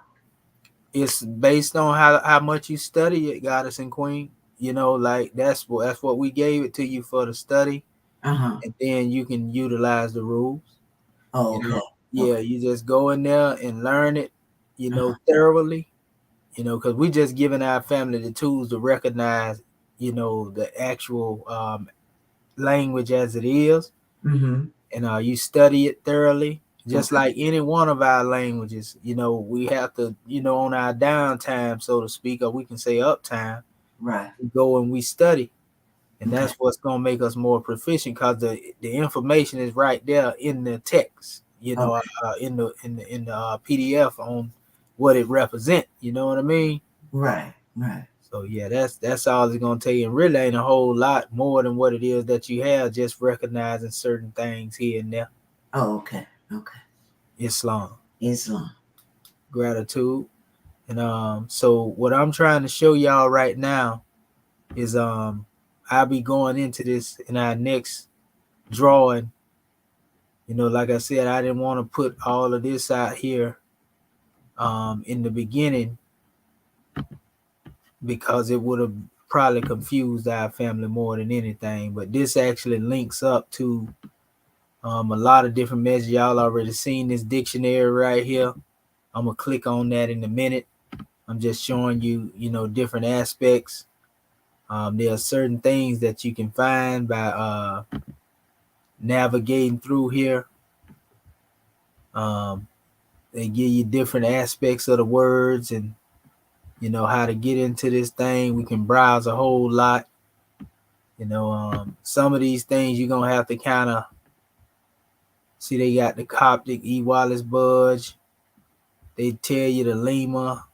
it's based on how much you study it, goddess and queen. Like that's what we gave it to you for the study, Uh-huh. and then you can utilize the rules. Oh, You okay. know, yeah, Okay. you just go in there and learn it, Uh-huh. thoroughly. Because we just giving our family the tools to recognize, the actual language as it is, Mm-hmm. and you study it thoroughly, just Okay. like any one of our languages. We have to, on our downtime, so to speak, or we can say uptime, Right. we go and we study, and Okay. that's what's gonna make us more proficient because the information is right there in the text, Okay. in the PDF on what it represents. You know what I mean? Right. Right. So yeah, that's all it's gonna take, and really ain't a whole lot more than what it is that you have, just recognizing certain things here and there. Oh, okay. Okay. Islam, Islam. gratitude, and so what I'm trying to show y'all right now is I'll be going into this in our next drawing. Like I said, I didn't want to put all of this out here in the beginning because it would have probably confused our family more than anything. But this actually links up to a lot of different measures. Y'all already seen this dictionary right here. I'm gonna click on that in a minute. I'm just showing you, different aspects. There are certain things that you can find by navigating through here. Um, they give you different aspects of the words and how to get into this thing. We can browse a whole lot. Some of these things you're gonna have to kind of see. They got the Coptic E.A.R.S budge. They tell you the Lima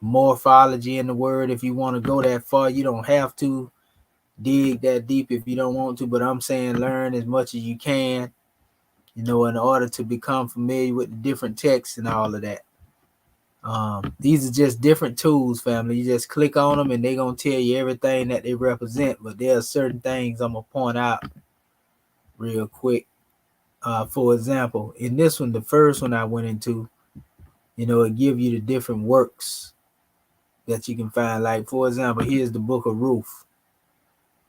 morphology in the word. If you want to go that far, you don't have to dig that deep if you don't want to. But I'm saying learn as much as you can, in order to become familiar with the different texts and all of that. These are just different tools, family. You just click on them and they're gonna tell you everything that they represent. But there are certain things I'm gonna point out real quick. For example, in this one, the first one I went into, It give you the different works that you can find. Like, for example, here's the book of Ruth.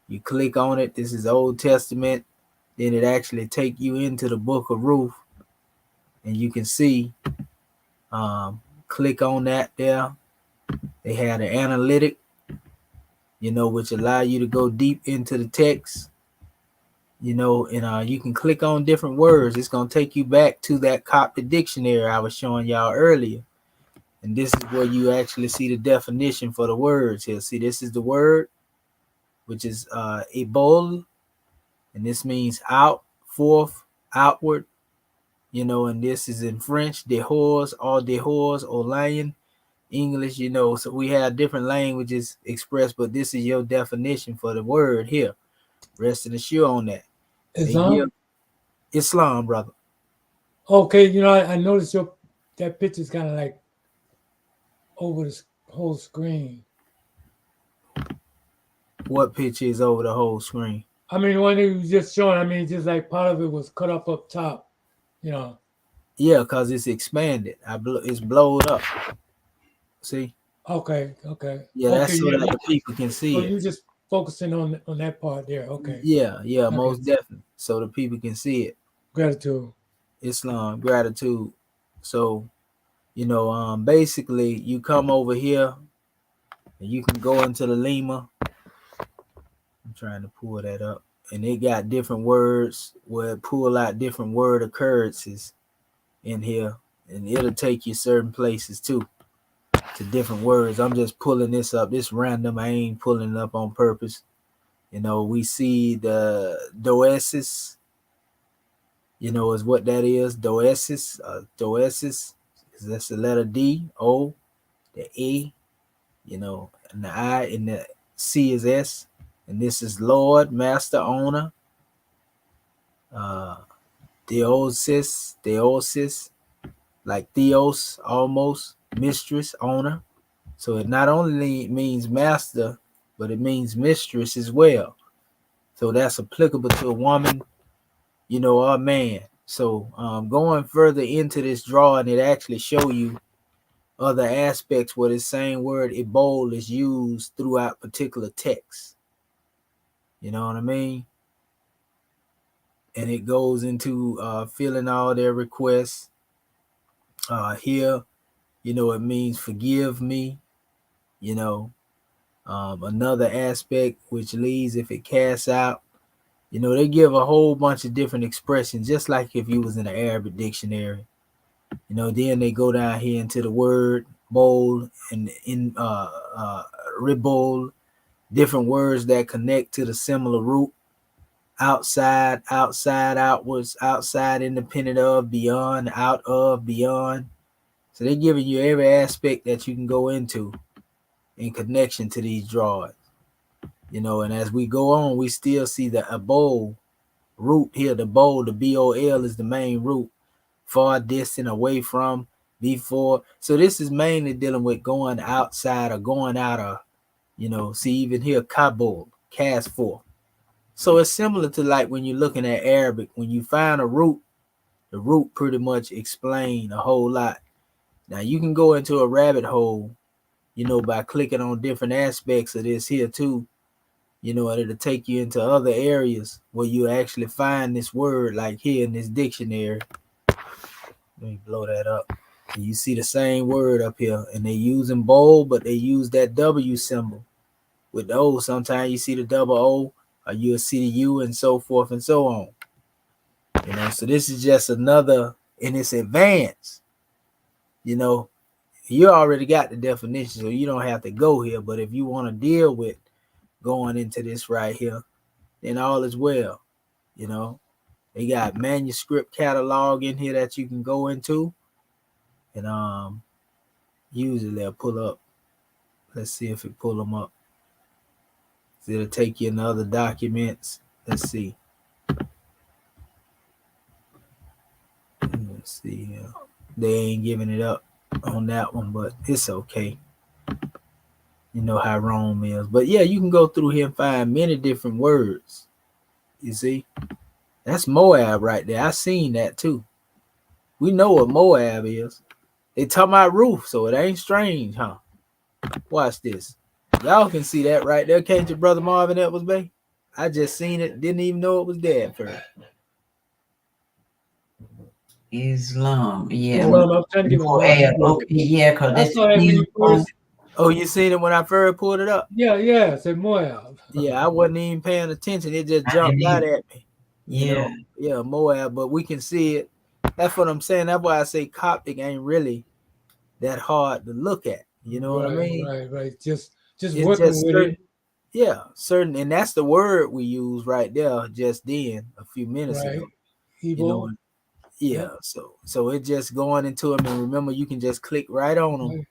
You click on it. This is Old Testament. Then it actually take you into the book of Ruth, and you can see, click on that there. They had an analytic, which allow you to go deep into the text, and you can click on different words. It's going to take you back to that Coptic dictionary I was showing y'all earlier. And this is where you actually see the definition for the words here. See, this is the word, which is ebol, and this means out, forth, outward, and this is in French, dehors, or lion, English, so we have different languages expressed, but this is your definition for the word here. Rest assured on that. Islam? Islam, brother. Okay, I noticed that picture's kind of like over the whole screen. What picture is over the whole screen? I mean, when it was just showing, just like part of it was cut up top, Yeah, because it's expanded. It's blowed up. See? Okay. Yeah, that's so that the people can see so it. you're just focusing on that part there. Okay. Yeah, most definitely. So the people can see it. Gratitude. Islam, gratitude. So, basically you come over here and you can go into the Lima. I'm trying to pull that up. And it got different words where it pull out different word occurrences in here. And it'll take you certain places too, to different words. I'm just pulling this up. This random. I ain't pulling it up on purpose. We see the doesis, is what that is. Doesis. That's the letter D, O, the A, and the I, and the C is S. And this is Lord, Master, Owner. Theosis, like Theos, almost, mistress, owner. So it not only means master, but it means mistress as well. So that's applicable to a woman, or a man. So going further into this drawing, it actually show you other aspects where the same word ebol is used throughout particular texts. You know what I mean? And it goes into filling all their requests. Here, it means forgive me. Another aspect which leads if it casts out. They give a whole bunch of different expressions, just like if you was in an Arabic dictionary. Then they go down here into the word bowl and in ribol, different words that connect to the similar root. Outside, outwards, outside, independent of, beyond, out of, beyond. So they're giving you every aspect that you can go into in connection to these drawings. And as we go on, we still see the abol root here. The bol, the B-O-L is the main root. Far, distant, away from, before. So this is mainly dealing with going outside or going out of, see even here, Kabul, cast forth. So it's similar to like when you're looking at Arabic, when you find a root, the root pretty much explain a whole lot. Now you can go into a rabbit hole, by clicking on different aspects of this here too, and it'll take you into other areas where you actually find this word, like here in this dictionary. Let me blow that up. And you see the same word up here, and they using bold, but they use that W symbol with the O. Sometimes you see the double O, or you'll see the U, and so forth and so on. So this is just another, and it's advanced. You already got the definition, so you don't have to go here. But if you want to deal with going into this right here, then all is well. They got manuscript catalog in here that you can go into, and usually they'll pull up. Let's see if it pull them up. So it'll take you into other documents. Let's see. They ain't giving it up on that one, but it's okay. You know how Rome is. But yeah, you can go through here and find many different words. You see? That's Moab right there. I seen that too. We know what Moab is. They talking about roof, so it ain't strange, huh? Watch this. Y'all can see that right there, can't you, Brother Marvin Edwards Bay? I just seen it, didn't even know it was there at first. Islam, yeah. Islam, I'm trying to give it more. Okay, yeah, because I that's saw that when you first. Oh, you seen it when I first pulled it up? Yeah, say Moab. Yeah, I wasn't even paying attention. It just I jumped didn't out either. at me. You Yeah. know, yeah, Moab, but we can see it. That's what I'm saying. That's why I say Coptic ain't really that hard to look at. You know what I mean? Right. Just It's working just with certain, it. yeah, certain, and that's the word we use right there just then a few minutes Right. ago. Evil. You know, yeah. So it just going into them, and remember, you can just click right on them,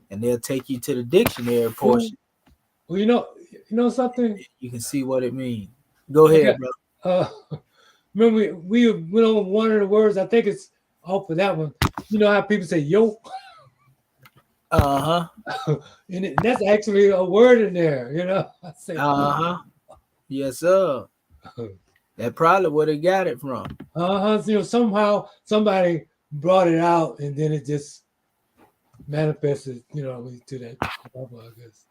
and they'll take you to the dictionary portion. Well, you know something. You can see what it means. Go ahead, bro. Remember we went on one of the words. I think it's off of that one. You know how people say "yo." And that's actually a word in there. You know. I say. Yes, sir. That probably where they got it from. You know, somehow somebody brought it out, and then it just manifested. You know, to that level, I guess.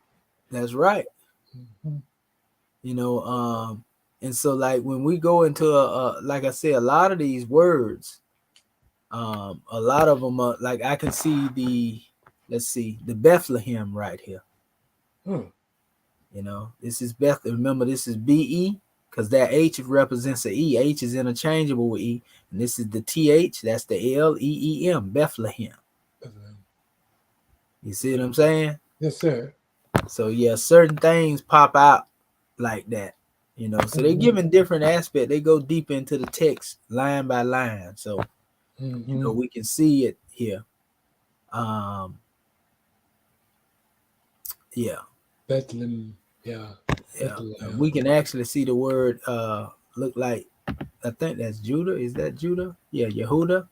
That's right. Mm-hmm. You know, and so like when we go into like I said, a lot of these words, a lot of them are like I can see the Bethlehem right here. You know, this is Bethlehem. Remember, this is BE because that H represents a E. H is interchangeable with E, and this is the TH. That's the LEEM, Bethlehem. You see what I'm saying? Yes, sir. So yeah, certain things pop out like that. You know, so they're giving different aspects. They go deep into the text line by line. So you know, we can see it here. Yeah. Bethlehem. Yeah. Bethlehem. We can actually see the word look like, I think that's Judah. Is that Judah? Yeah, Yehuda.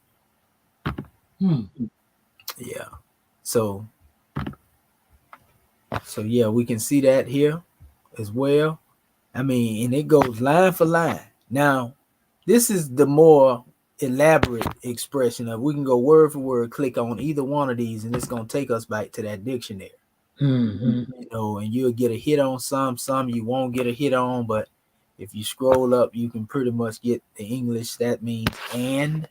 Yeah. So yeah, we can see that here as well. I mean, and it goes line for line. Now, this is the more elaborate expression of, we can go word for word, click on either one of these, and it's going to take us back to that dictionary. You know, and you'll get a hit on some you won't get a hit on, but if you scroll up, you can pretty much get the English. That means and,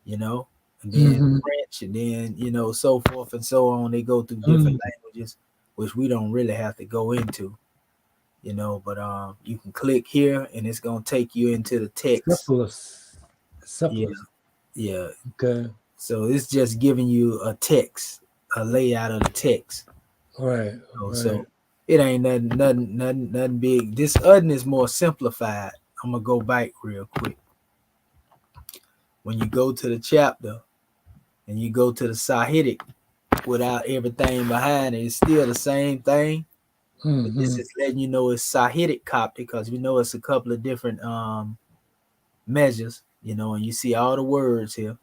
you know, and then French, and then, you know, so forth and so on. They go through different languages, which we don't really have to go into. You know, but you can click here and it's gonna take you into the text. Yeah. Okay. So it's just giving you a text, a layout of the text. Right. So it ain't nothing big. This other is more simplified. I'm gonna go back real quick. When you go to the chapter and you go to the Sahidic without everything behind it, it's still the same thing. But this is letting you know it's Sahidic Coptic, because we know it's a couple of different measures, you know, and you see all the words here.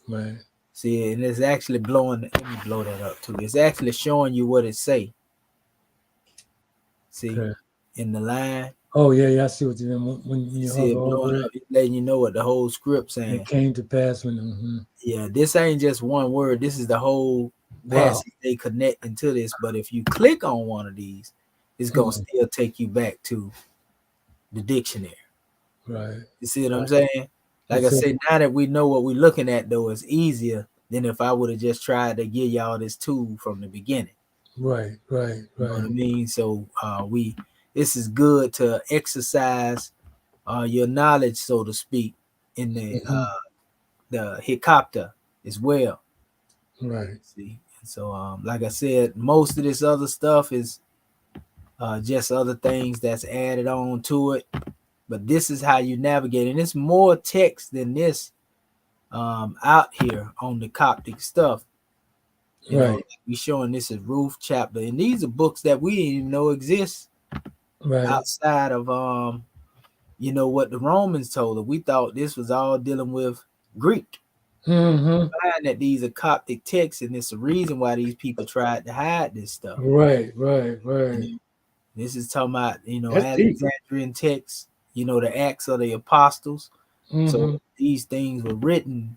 Right. See, and it's actually blowing. Let me blow that up too. It's actually showing you what it say. See, in the line. Oh yeah, I see what you mean. When you see it blowing up, it's letting you know what the whole script saying. It came to pass when. Yeah, this ain't just one word. This is the whole passage they connecting to this. But if you click on one of these, it's gonna still take you back to the dictionary. Right. You see what I'm saying? Like I said, now that we know what we're looking at, though, it's easier than if I would have just tried to give y'all this tool from the beginning. Right. You know what I mean? So this is good to exercise your knowledge, so to speak, in the Heka-Ptah as well. Right. See, so like I said, most of this other stuff is just other things that's added on to it. But this is how you navigate, and it's more text than this out here on the Coptic stuff. You know, we showing this as Ruth chapter, and these are books that we didn't even know exist outside of you know, what the Romans told us. We thought this was all dealing with Greek. Find that these are Coptic texts, and it's a reason why these people tried to hide this stuff. Right. You know, this is talking about, you know, Alexandrian texts, you know, the Acts of the Apostles. So these things were written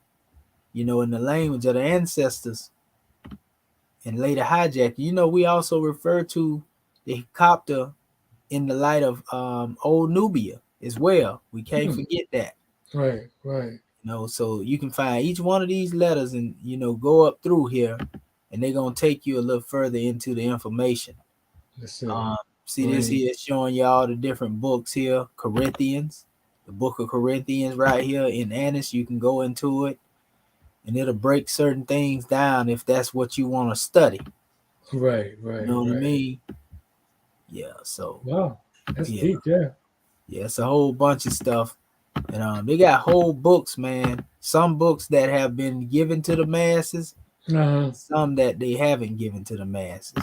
you know, in the language of the ancestors and later hijack. You know, we also refer to the Heka-Ptah in the light of old Nubia as well. We can't forget that. Right, right. You know, so you can find each one of these letters and, you know, go up through here and they're going to take you a little further into the information. Yes, sir. See this here showing y'all the different books here. Corinthians, the book of Corinthians right here in Annis. You can go into it and it'll break certain things down if that's what you want to study. Right, You know what I mean? Yeah, so. Wow, that's deep, yeah. Yeah, it's a whole bunch of stuff. And they got whole books, man. Some books that have been given to the masses, some that they haven't given to the masses.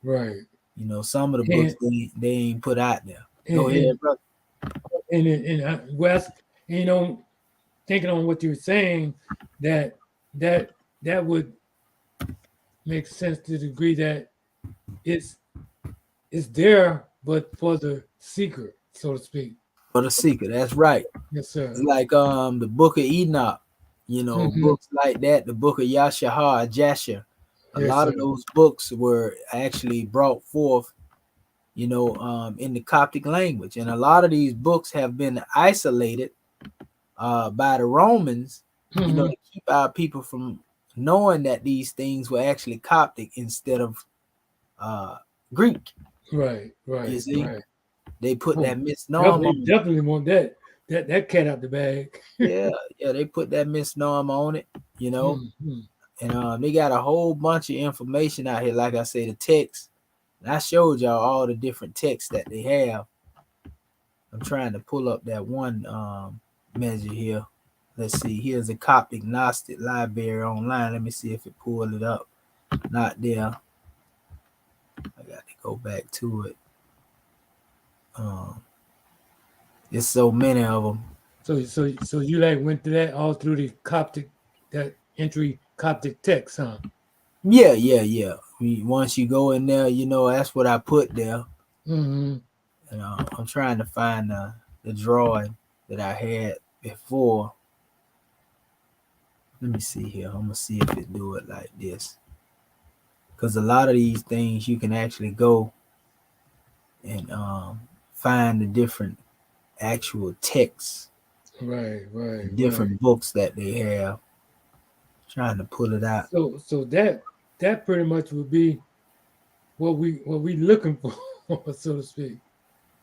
Right. You know, some of the books they ain't put out there. Go ahead, brother. And Wes, you know, thinking on what you were saying, that would make sense to the degree that it's there, but for the seeker, so to speak. For the seeker, that's right. Yes, sir. It's like the book of Enoch, you know, books like that, the book of Yashahar, Jasher. A lot of those books were actually brought forth, you know, in the Coptic language. And a lot of these books have been isolated by the Romans, you know, to keep our people from knowing that these things were actually Coptic instead of Greek. Right, right. You see? Right. They put that misnomer. Definitely want that cat out the bag. yeah, they put that misnomer on it, you know. And they got a whole bunch of information out here. Like I say, the text. And I showed y'all all the different texts that they have. I'm trying to pull up that one measure here. Let's see. Here's a Coptic Gnostic library online. Let me see if it pulled it up. Not there. I got to go back to it. There's so many of them. So you like went through that all through the Coptic, that entry Coptic text, huh? Yeah. Once you go in there, you know, that's what I put there. And I'm trying to find the drawing that I had before. Let me see here. I'm gonna see if it do it like this. Because a lot of these things you can actually go and find the different actual texts. Right. Different books that they have. Trying to pull it out. So that pretty much would be what we looking for, so to speak.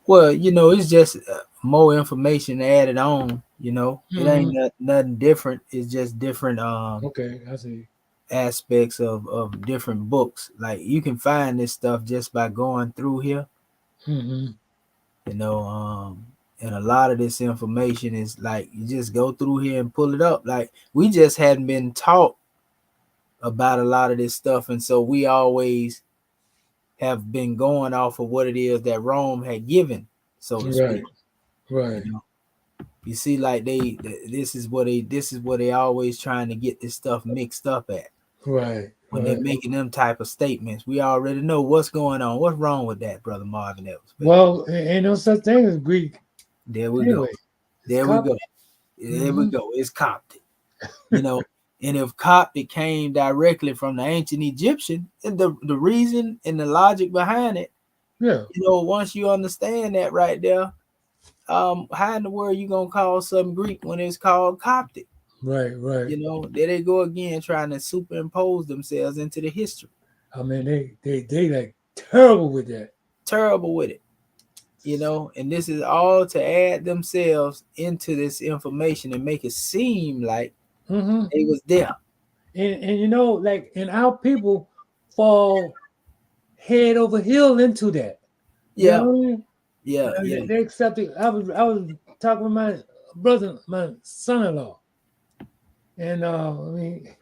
Well, you know, it's just more information added on. You know, it ain't nothing different. It's just different. Okay, I see. Aspects of different books. Like you can find this stuff just by going through here. You know, and a lot of this information is like you just go through here and pull it up. Like we just hadn't been taught about a lot of this stuff, and so we always have been going off of what it is that Rome had given, so to speak. Right. You know? You see, like this is what they always trying to get this stuff mixed up at. Right. When they're making them type of statements, we already know what's going on. What's wrong with that, Brother Marvin Evans? Well, ain't no such thing as Greek. There we go. There we go. There we go. It's Coptic. You know, and if Coptic came directly from the ancient Egyptian, the reason and the logic behind it, you know, once you understand that right there, how in the world you gonna call something Greek when it's called Coptic? Right. You know, there they go again trying to superimpose themselves into the history. I mean, they like terrible with that. Terrible with it. You know, and this is all to add themselves into this information and make it seem like it was there. And you know, like, and our people fall head over heel into that. Yeah. You know what I mean? Yeah. They accept it. I was talking with my brother, my son-in-law. And I mean,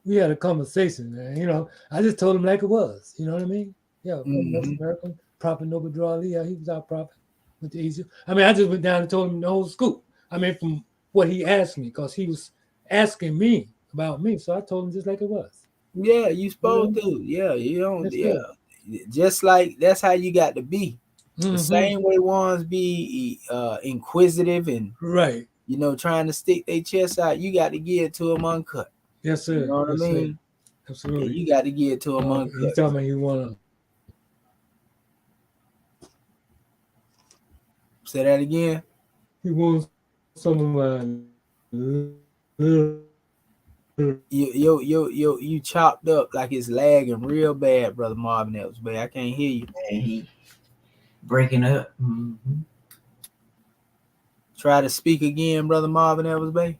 we had a conversation, man. You know, I just told him like it was. You know what I mean? Yeah, North American prophet Noble Drew Ali. Yeah, he was our prophet. Went to Egypt. I mean, I just went down and told him the whole scoop. I mean, from what he asked me, because he was asking me about me, so I told him just like it was. Yeah, you supposed to. Yeah, you don't. Just like that's how you got to be. The same way ones be inquisitive and right. You know, trying to stick their chest out, you got to give it to them uncut. Yes, You sir. know what I Yes, sir. mean? Yeah, Absolutely. you got to get it to them He uncut. told me you want Say that again. he wants some of my little. You chopped up like it's lagging real bad, brother Marvin Epps, but I can't hear you. And he breaking up. Try to speak again, brother Marvin Epps, Bay.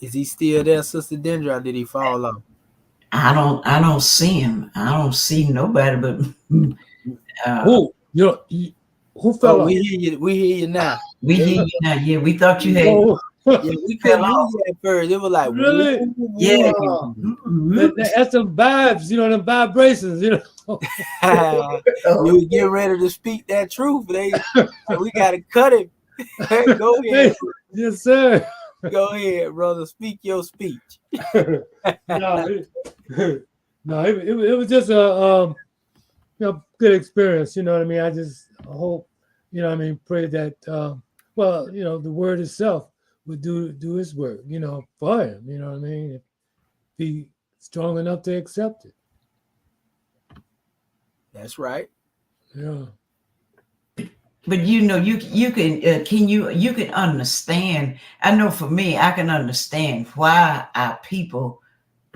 Is he still there, Sister Dendra, or did he fall off? I don't see him. I don't see nobody but Who? Who fell Oh, off? we hear you. We hear you now. we hear you now. Yeah, we thought you had Oh, Yeah, we couldn't fell hear off. you at first. It was like, really? Yeah. Wow. Mhm. That's some vibes, them vibrations, you was getting ready to speak that truth. We gotta cut him. Go ahead. Yes, sir. Go ahead, brother. Speak your speech. No, it was just a good experience. You know what I mean? I just hope, pray that the word itself would do his work, for him. You know what I mean? Be strong enough to accept it. That's right. Yeah. But you can understand. I know for me, I can understand why our people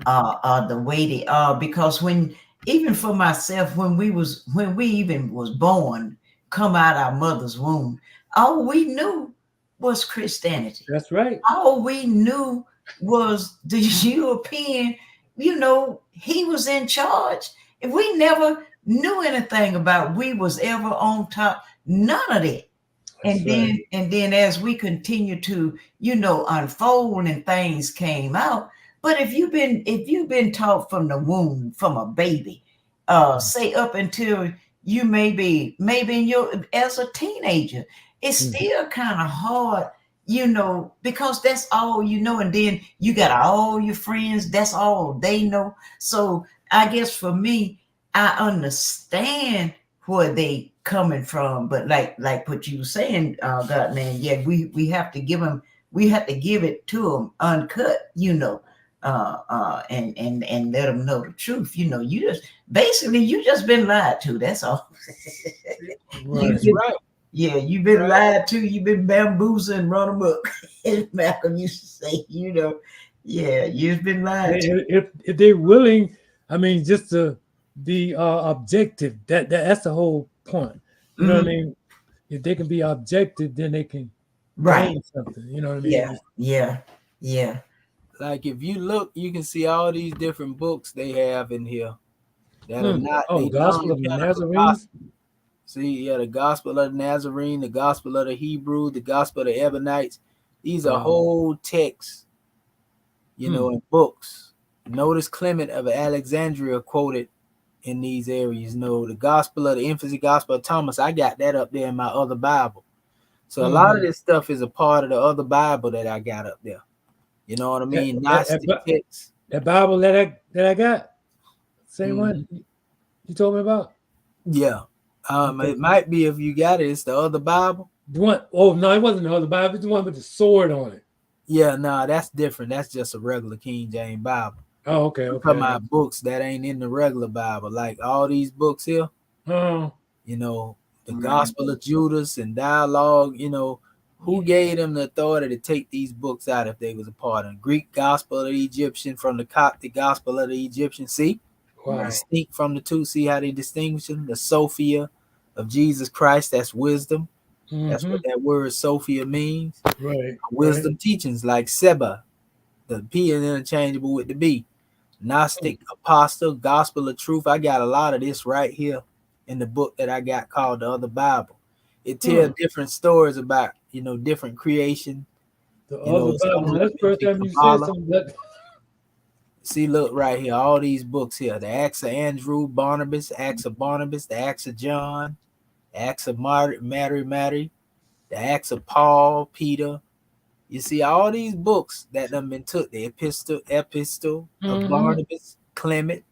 are the way they are, because when even for myself, when we even was born, come out our mother's womb, all we knew was Christianity. That's right. All we knew was the European, he was in charge. If we never knew anything about we was ever on top, none of that. And then as we continue to, unfold and things came out. But if you've been taught from the womb, from a baby, say up until you maybe in your as a teenager, it's still kind of hard, because that's all you know, and then you got all your friends, that's all they know. So I guess for me, I understand where they coming from, but like what you were saying, God man, yeah, we have to give them, we have to give it to them uncut, and let them know the truth. You just been lied to. That's all. Right. Right. Yeah, you've been lied to. You've been bamboozled and run amok. As Malcolm used to say, yeah, you've been lied to. If they're willing, just to be objective, that's the whole point. You know what I mean? If they can be objective, then they can Right. gain something. You know what I mean? Yeah. Like if you look, you can see all these different books they have in here that are not. Oh, They Gospel of the non-canonical Nazarenes. See, the Gospel of the Nazarene, the Gospel of the Hebrew, the Gospel of the Ebionites. These are whole texts, in books. Notice Clement of Alexandria quoted in these areas. The Gospel of the Infancy, Gospel of Thomas. I got that up there in my other Bible. So a lot of this stuff is a part of the other Bible that I got up there. You know what I mean? Gnostic texts. That Bible that I got, same one you told me about. Yeah. It might be if you got it. It's the other Bible. The one, oh no, it wasn't the other Bible. It's the one with the sword on it. Yeah, no, that's different. That's just a regular King James Bible. Oh, okay. I'm talking about books that ain't in the regular Bible, like all these books here. Oh. The Gospel of Judas and Dialogue. Who gave them the authority to take these books out if they was a part of the Greek Gospel of the Egyptian from the Coptic Gospel of the Egyptian? See? Wow. Distinct from the two. See how they distinguish them? The Sophia of Jesus Christ, that's wisdom. That's what that word Sophia means. Right. Wisdom teachings like Seba, the P is interchangeable with the B. Gnostic Apostle, Gospel of Truth. I got a lot of this right here in the book that I got called the Other Bible. It tells different stories about, different creation. The Other Bible. That's the first time you said something that. See, look right here. All these books here. The Acts of Andrew, Barnabas, Acts of Barnabas, the Acts of John, the Acts of Mary, the Acts of Paul, Peter. You see all these books that done been took. The epistle of Barnabas, Clement.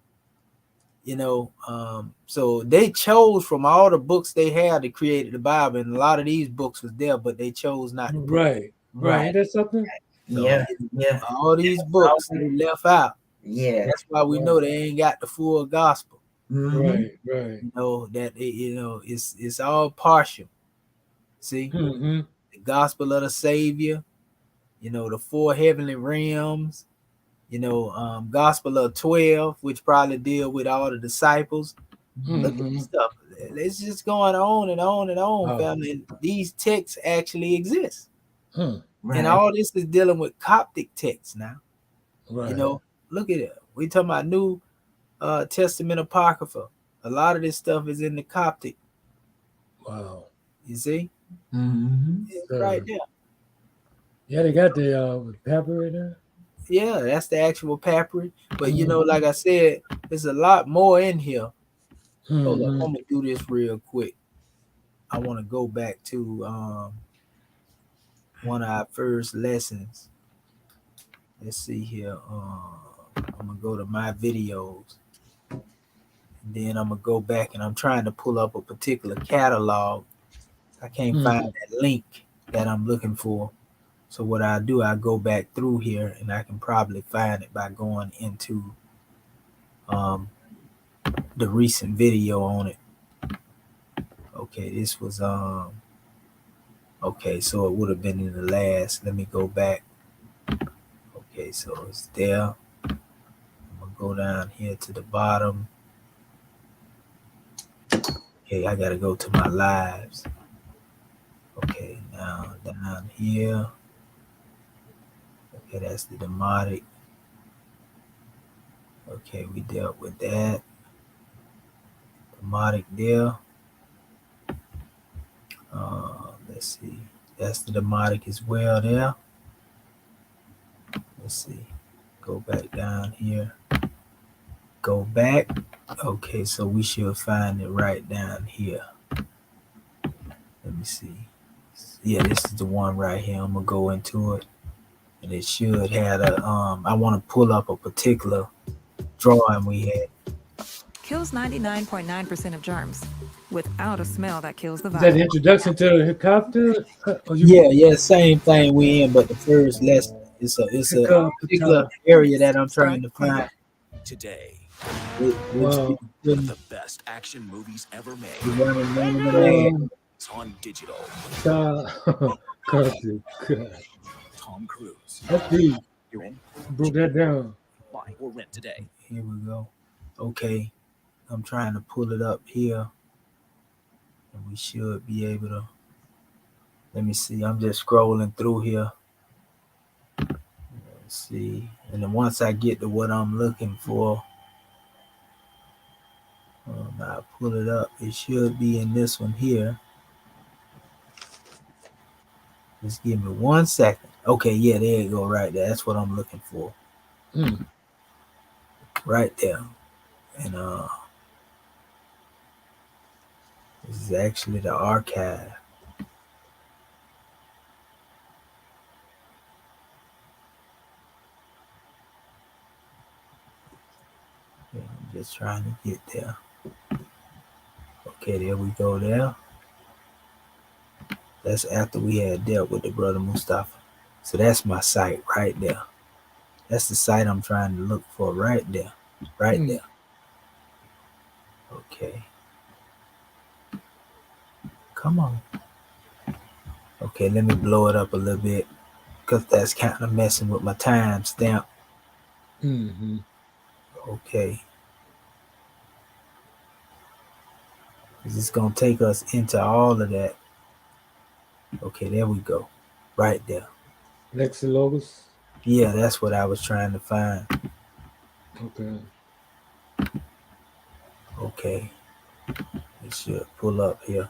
So they chose from all the books they had to create the Bible, and a lot of these books was there, but they chose not to put Right. Right. Ain't that something? so Yeah. Yeah. all these books they left out. Yeah. That's why we know they ain't got the full gospel. Mhm. Right. Right. That it's all partial. See, Mm-hmm. the gospel of the Savior, the four heavenly realms, gospel of 12, which probably deal with all the disciples. Look at Mm-hmm. this stuff. It's just going on and on and on, Wow. family. And these texts actually exist. Mm. And Right. all this is dealing with Coptic texts now. Right. Look at it. We talking about New Testament Apocrypha. A lot of this stuff is in the Coptic. Wow. You see? Mhm. It's Sure. right there. Yeah, they got the pepper right there. Yeah, that's the actual papyrus. But Mhm. like I said, there's a lot more in here. Hold up, Mm-hmm. I'm gonna do this real quick. I want to go back to one of our first lessons. Let's see here. I'm gonna go to my videos, and then I'm gonna go back, and I'm trying to pull up a particular catalog. I can't find that link that I'm looking for. So what I do, I go back through here, and I can probably find it by going into um, the recent video on it. Okay, this was okay, so it would have been in the last. Let me go back. Okay, so it's there. I'm gonna go down here to the bottom. Okay, I gotta go to my lives. Okay, now down here. Okay, that's the demotic. Okay, we dealt with that. Demotic there. Let's see. That's the demotic as well there. Let's see. Go back down here. Go back. Okay, so we should find it right down here. Let me see. Yeah, this is the one right here. I'm gonna go into it, and it should have a. I want to pull up a particular drawing we had. Kills 99.9% of germs without a smell that kills the Is that the virus. introduction to Heka-Ptah? Or Yeah, same thing we in, but the first lesson. It's a particular Heka-Ptah. area that I'm trying to find. Today, Which Wow. one of the best action movies ever made. running man. It's on digital. Coptic. Tom Cruise. That's deep. You're in? Broke that down. Buy or rent today. Here we go. Okay, I'm trying to pull it up here, and we should be able to. Let me see. I'm just scrolling through here. Let's see, and then once I get to what I'm looking for, I pull it up. It should be in this one here. Just give me 1 second. Okay, yeah, there you go, right there. That's what I'm looking for. Mm. Right there. And this is actually the archive. Yeah, I'm just trying to get there. Okay, there we go there. That's after we had dealt with the brother Mustafa. So that's my site right there. That's the site I'm trying to look for right there. Right there. Okay. Come on. Okay, let me blow it up a little bit because that's kind of messing with my time stamp. Mm-hmm. Okay. It's going to take us into all of that. Okay, there we go. Right there. Lexilogos. Yeah, that's what I was trying to find. Okay. Okay. It should pull up here.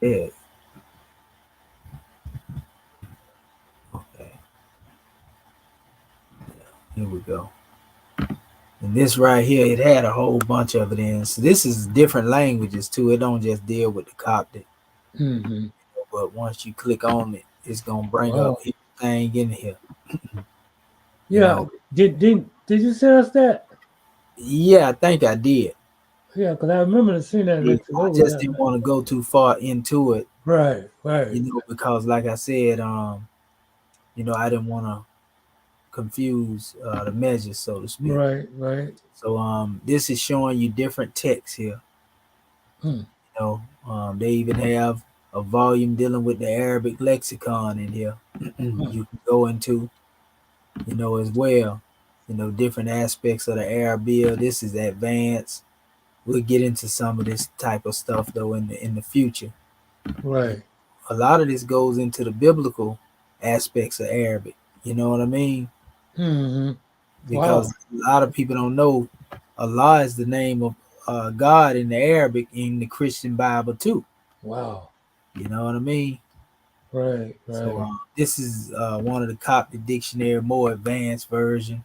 Yeah. Okay. Here we go. And this right here, it had a whole bunch of it in. So this is different languages too. It don't just deal with the Coptic. Mm-hmm. But once you click on it, it's gonna bring Wow. up everything in here. Yeah. Did you send us that? Yeah, I think I did. Yeah, because I remember seeing that Yeah, lecture I over just there. didn't want to go too far into it, Right, right, because like I said, I didn't want to confuse the measures, so to speak. right, right. So this is showing you different texts here. Hmm. They even have a volume dealing with the Arabic lexicon in here. Hmm. You can go into, as well. Different aspects of the Arabic. This is advanced. We'll get into some of this type of stuff though in the future. Right. A lot of this goes into the biblical aspects of Arabic. You know what I mean? Hmm. Because Wow. a lot of people don't know Allah is the name of God in the Arabic in the Christian Bible too. Wow. You know what I mean? Right, So right. this is one of the Coptic dictionary, more advanced version.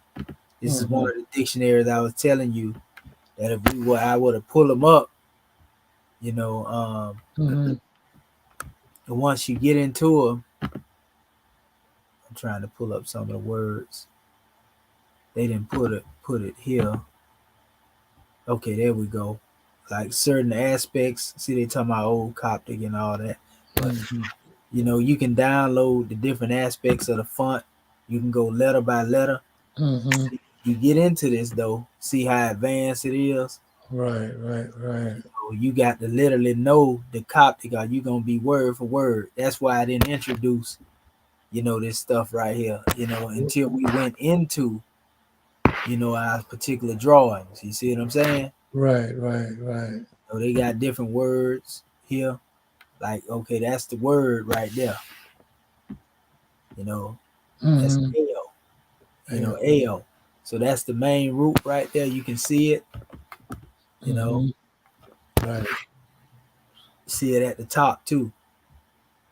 This is Hmm. one of the dictionaries I was telling you that if I would have pulled them up, you know, Hmm. and once you get into them, I'm trying to pull up some of the words. They didn't put it here. Okay, there we go. Like certain aspects. See, they talking about old Coptic and all that, but Hmm. you can download the different aspects of the font. You can go letter by letter. Hmm. You get into this though, see how advanced it is. Right, right, right. You got to literally know the Coptic, or you gonna be word for word. That's why I didn't introduce, this stuff right here, until we went into, our particular drawings. You see what I'm saying? Right, right, right. So they got different words here. Like, okay, that's the word right there. You know, that's Hmm. L. Yeah. L. So that's the main root right there. You can see it. You know, Hmm. Right. see it at the top too.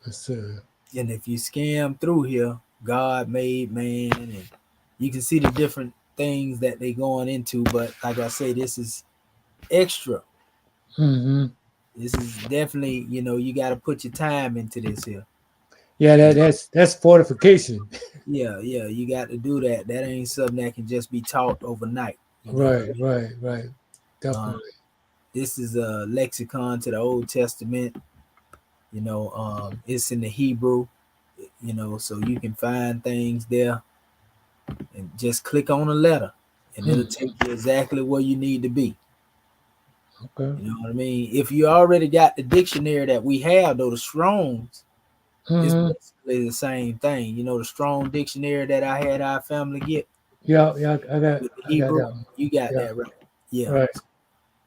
That's And if you scan through here, God made man, and you can see the different things that they going into. But like I say, this is extra. hmm. This is definitely, you got to put your time into this here. Yeah, You know, that's fortification. yeah, you got to do that. That ain't something that can just be taught overnight. You know what I Right, mean? right, right. Um, Definitely. this is a lexicon to the Old Testament. It's in the Hebrew. So you can find things there and just click on a letter, and it'll Hmm. take you exactly where you need to be. Okay. You know what I mean? If you already got the dictionary that we have, though, the Strongs, it's Hmm. basically the same thing. The Strong dictionary that I had our family get Yeah, yeah. with the I got Hebrew, that one. you got Yeah. that right. Yeah. Right.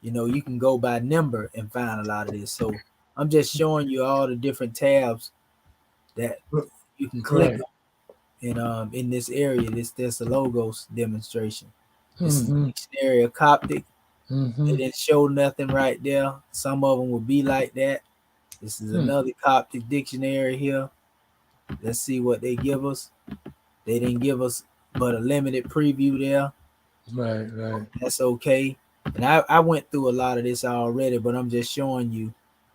You can go by number and find a lot of this. So I'm just showing you all the different tabs that you can click Right. on in this area. This the logos demonstration. This is Hmm. the dictionary of Coptic. They Hmm. didn't show nothing right there. Some of them will be like that. This is Hmm. another Coptic dictionary here. Let's see what they give us. They didn't give us but a limited preview there. Right, right. That's okay. And I went through a lot of this already, but I'm just showing you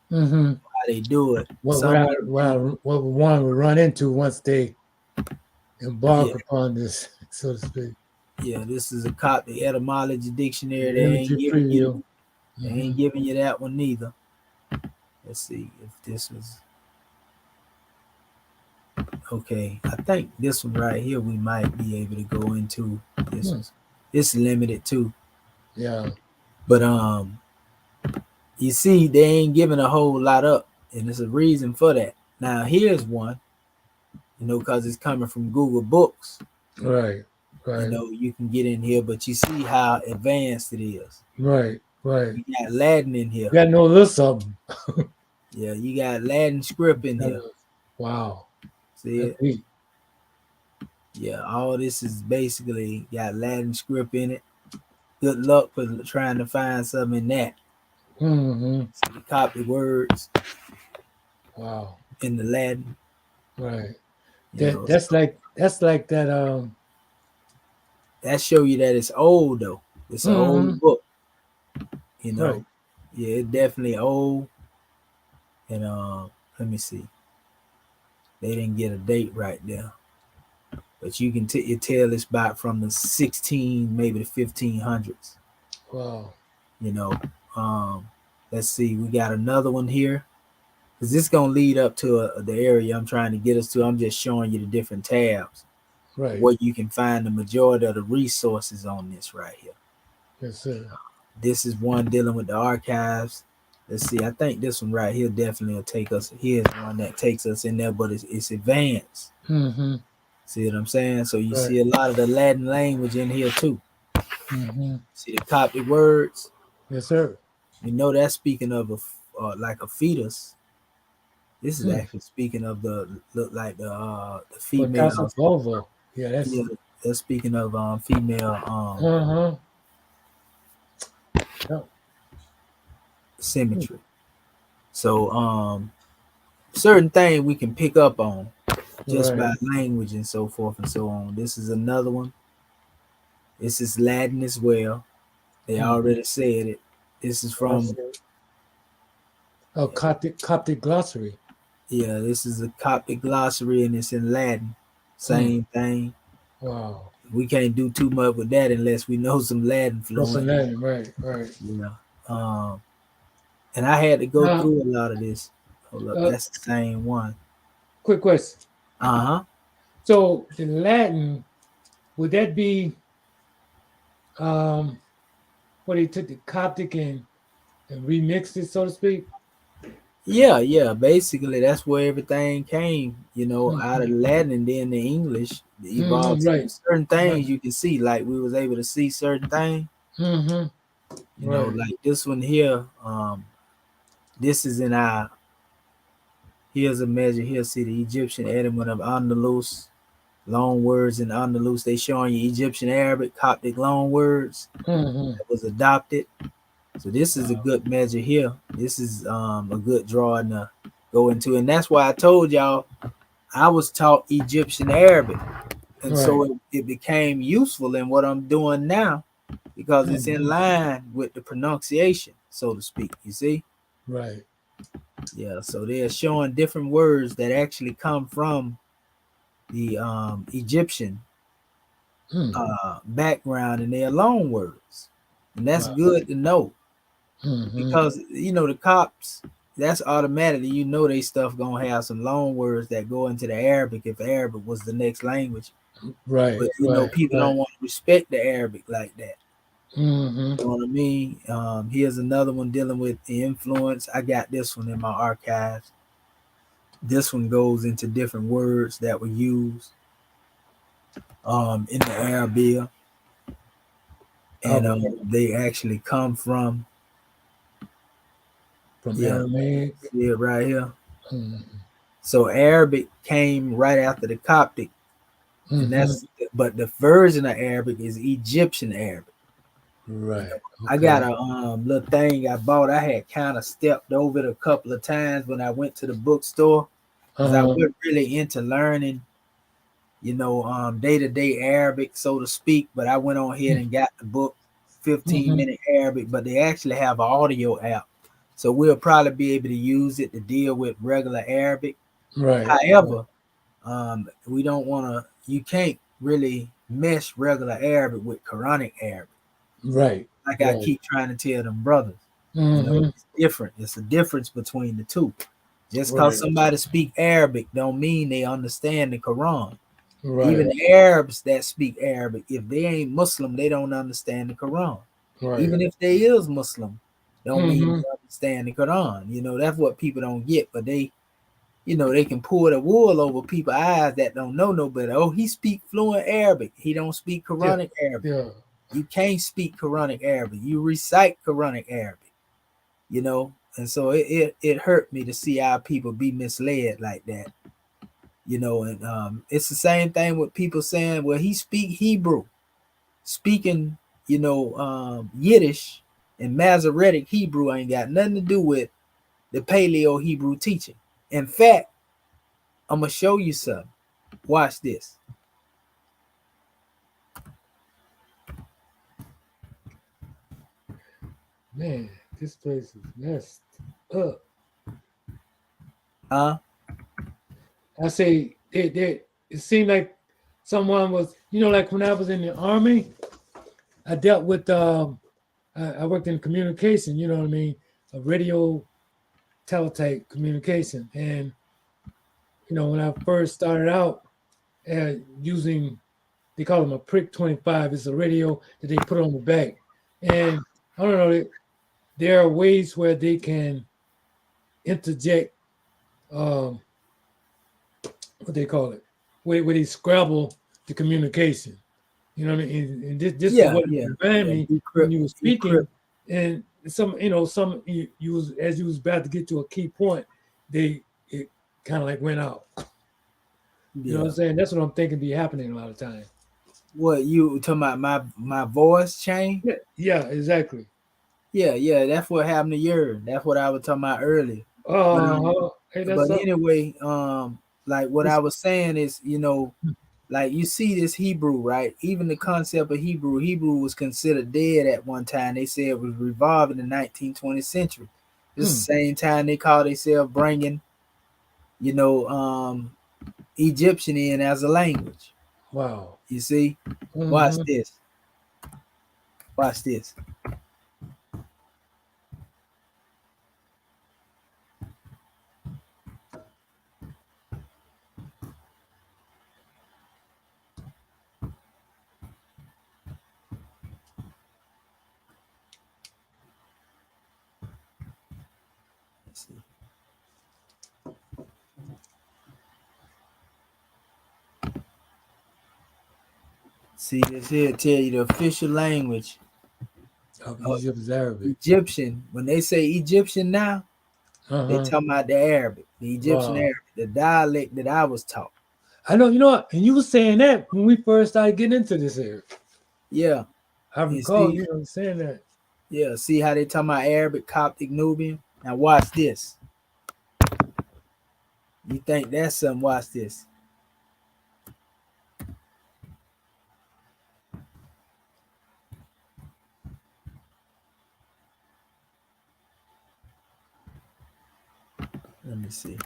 Hmm. how they do it. What Some what of I these what I, things, what one would run into once they yeah, embark upon this, so to speak. yeah. This is a Coptic etymology dictionary. They ain't Limited giving you preview. they Hmm. ain't giving you that one neither. Let's see if this was okay. I think this one right here we might be able to go into. This Hmm. was it's limited too. Yeah. But you see, they ain't giving a whole lot up, and there's a reason for that. Now here's one, because it's coming from Google Books. Right. Right. You can get in here, but you see how advanced it is. Right. Right. You got Latin in here. You got to know a little something. Yeah, you got Latin script in here. Wow. See That's it? deep. Yeah, all this is basically got Latin script in it. Good luck for trying to find something in that. Hmm. So you copy words Wow. in the Latin, Right. you That know. that's So like that's like that. that show you that it's old though. It's an Hmm. old book, you Right. know. Yeah, it's definitely old. And let me see. They didn't get a date right there, but you can you tell it's about from the 16, maybe the 1500s. Wow. You know, let's see, we got another one here. Because this is going to lead up to the area I'm trying to get us to. I'm just showing you the different tabs Right. where you can find the majority of the resources on this right here. Yes, sir. This is one dealing with the archives. Let's see. I think this one right here definitely will take us. Here's one that takes us in there, but it's advanced. Mm-hmm. See what I'm saying? So you Right. see a lot of the Latin language in here too. Mm-hmm. See the Coptic words. Yes, sir. You know that's speaking of like a fetus. This is Hmm. actually speaking of the look like the But female. that's a Volvo. Yeah, that's. Yeah, they're speaking of female Uh-huh. Yep. symmetry. So certain thing we can pick up on just Right. by language and so forth and so on. This is another one. This is Latin as well. They already said it. This is from Oh, Coptic glossary. yeah, this is a Coptic glossary and it's in Latin. Same thing. Wow. We can't do too much with that unless we know some Latin What's the fluent. name? Right, right. Yeah. And I had to go Now, through a lot of this. Hold up, that's the same one. quick question. Uh-huh. So the Latin, would that be what he took the Coptic and remixed it, so to speak? Yeah. Basically, that's where everything came, out of Mhm. Latin and then the English evolved. Right, Certain right. things you can see, like we was able to see certain things, Mm-hmm. Right. like this one here. This is in our. Here's a measure. Here, see the Egyptian element of Andalus. Loan words in Andalus. They showing you Egyptian Arabic, Coptic loan words Mm-hmm. that was adopted. So this is a good measure here. This is a good drawing to go into, and that's why I told y'all I was taught Egyptian Arabic, and Right. so it became useful in what I'm doing now because it's in Mhm. line with the pronunciation, so to speak. You see, Right. yeah. So they're showing different words that actually come from the Egyptian Mm. background, and they're loan words, and that's Wow. good to know. Mm-hmm. Because the cops, that's automatically they stuff gonna have some loan words that go into the Arabic if Arabic was the next language. Right. But Right. people Right. don't want to respect the Arabic like that. Mm-hmm. You know what I mean? Here's another one dealing with the influence. I got this one in my archives. This one goes into different words that were used in the Arabic, and Okay. they actually come from From yeah, Aramaic. see it right here. Mm-hmm. So Arabic came right after the Coptic, and Mm-hmm. but the version of Arabic is Egyptian Arabic. Right. I Okay. got a little thing I bought. I had kind of stepped over it a couple of times when I went to the bookstore because I wasn't really into learning, day-to-day Arabic, so to speak. But I went on ahead and got the book, 15 Mm-hmm. minute Arabic, but they actually have an audio app. So we'll probably be able to use it to deal with regular Arabic. Right. However, we don't want to, you can't really mesh regular Arabic with Quranic Arabic. Right. Like I keep trying to tell them brothers, Mm-hmm. it's different. It's a difference between the two. Just because Right. somebody speak Arabic don't mean they understand the Quran. Even Right. the Arabs that speak Arabic, if they ain't Muslim, they don't understand the Quran. Right. Even if they is Muslim, don't mean Mm-hmm. they understand the Quran. That's what people don't get, but they can pull the wool over people's eyes that don't know no better. Oh, he speak fluent Arabic. He don't speak Yeah. Quranic Arabic. Yeah. You can't speak Quranic Arabic. You recite Quranic Arabic, And so it hurt me to see our people be misled like that, And it's the same thing with people saying, well, he speak Hebrew. Speaking, Yiddish and Masoretic Hebrew ain't got nothing to do with the Paleo Hebrew teaching. In fact, I'm going to show you something. Watch this. Man, this place is messed up. I say it seemed like someone was, like when I was in the army, I dealt with I worked in communication, you know what I mean, a radio teletype communication. And, you know, when I first started out using, they call them a prick 25. It's a radio that they put on the back. And I don't know, there are ways where they can interject, what they call it, where they scrabble the communication. You know what I mean? And this is Yeah, what yeah, reminded yeah. me Decrypt, when you were speaking, decrypt. and some, you know, some you was, as you was about to get to a key point, it kind of like went out. You know what Yeah. I'm saying? That's what I'm thinking be happening a lot of times. What you talking about? My voice change? Yeah, exactly. Yeah, yeah. That's what happened to yours. That's what I was talking about earlier. But Hey, that's but something. anyway, like what I It's- was saying is, you know, like you see this Hebrew, right? Even the concept of Hebrew was considered dead at one time. They said it was revived in the 19th, 20th century. It's the same time they call themselves bringing, you know, Egyptian in as a language. Wow. You see? Watch Mhm. this. Watch this. Let's see. See this here tell you the official language Of of Egypt is Arabic. Egyptian. When they say Egyptian now, they talking about the Arabic, the Egyptian Wow. Arabic, the dialect that I was taught. I know, you know what? And you were saying that when we first started getting into this area. Yeah. I You recall see, you know saying that. yeah, see how they talking about Arabic, Coptic, Nubian. Now watch this. You think that's something? Watch this. Let me see.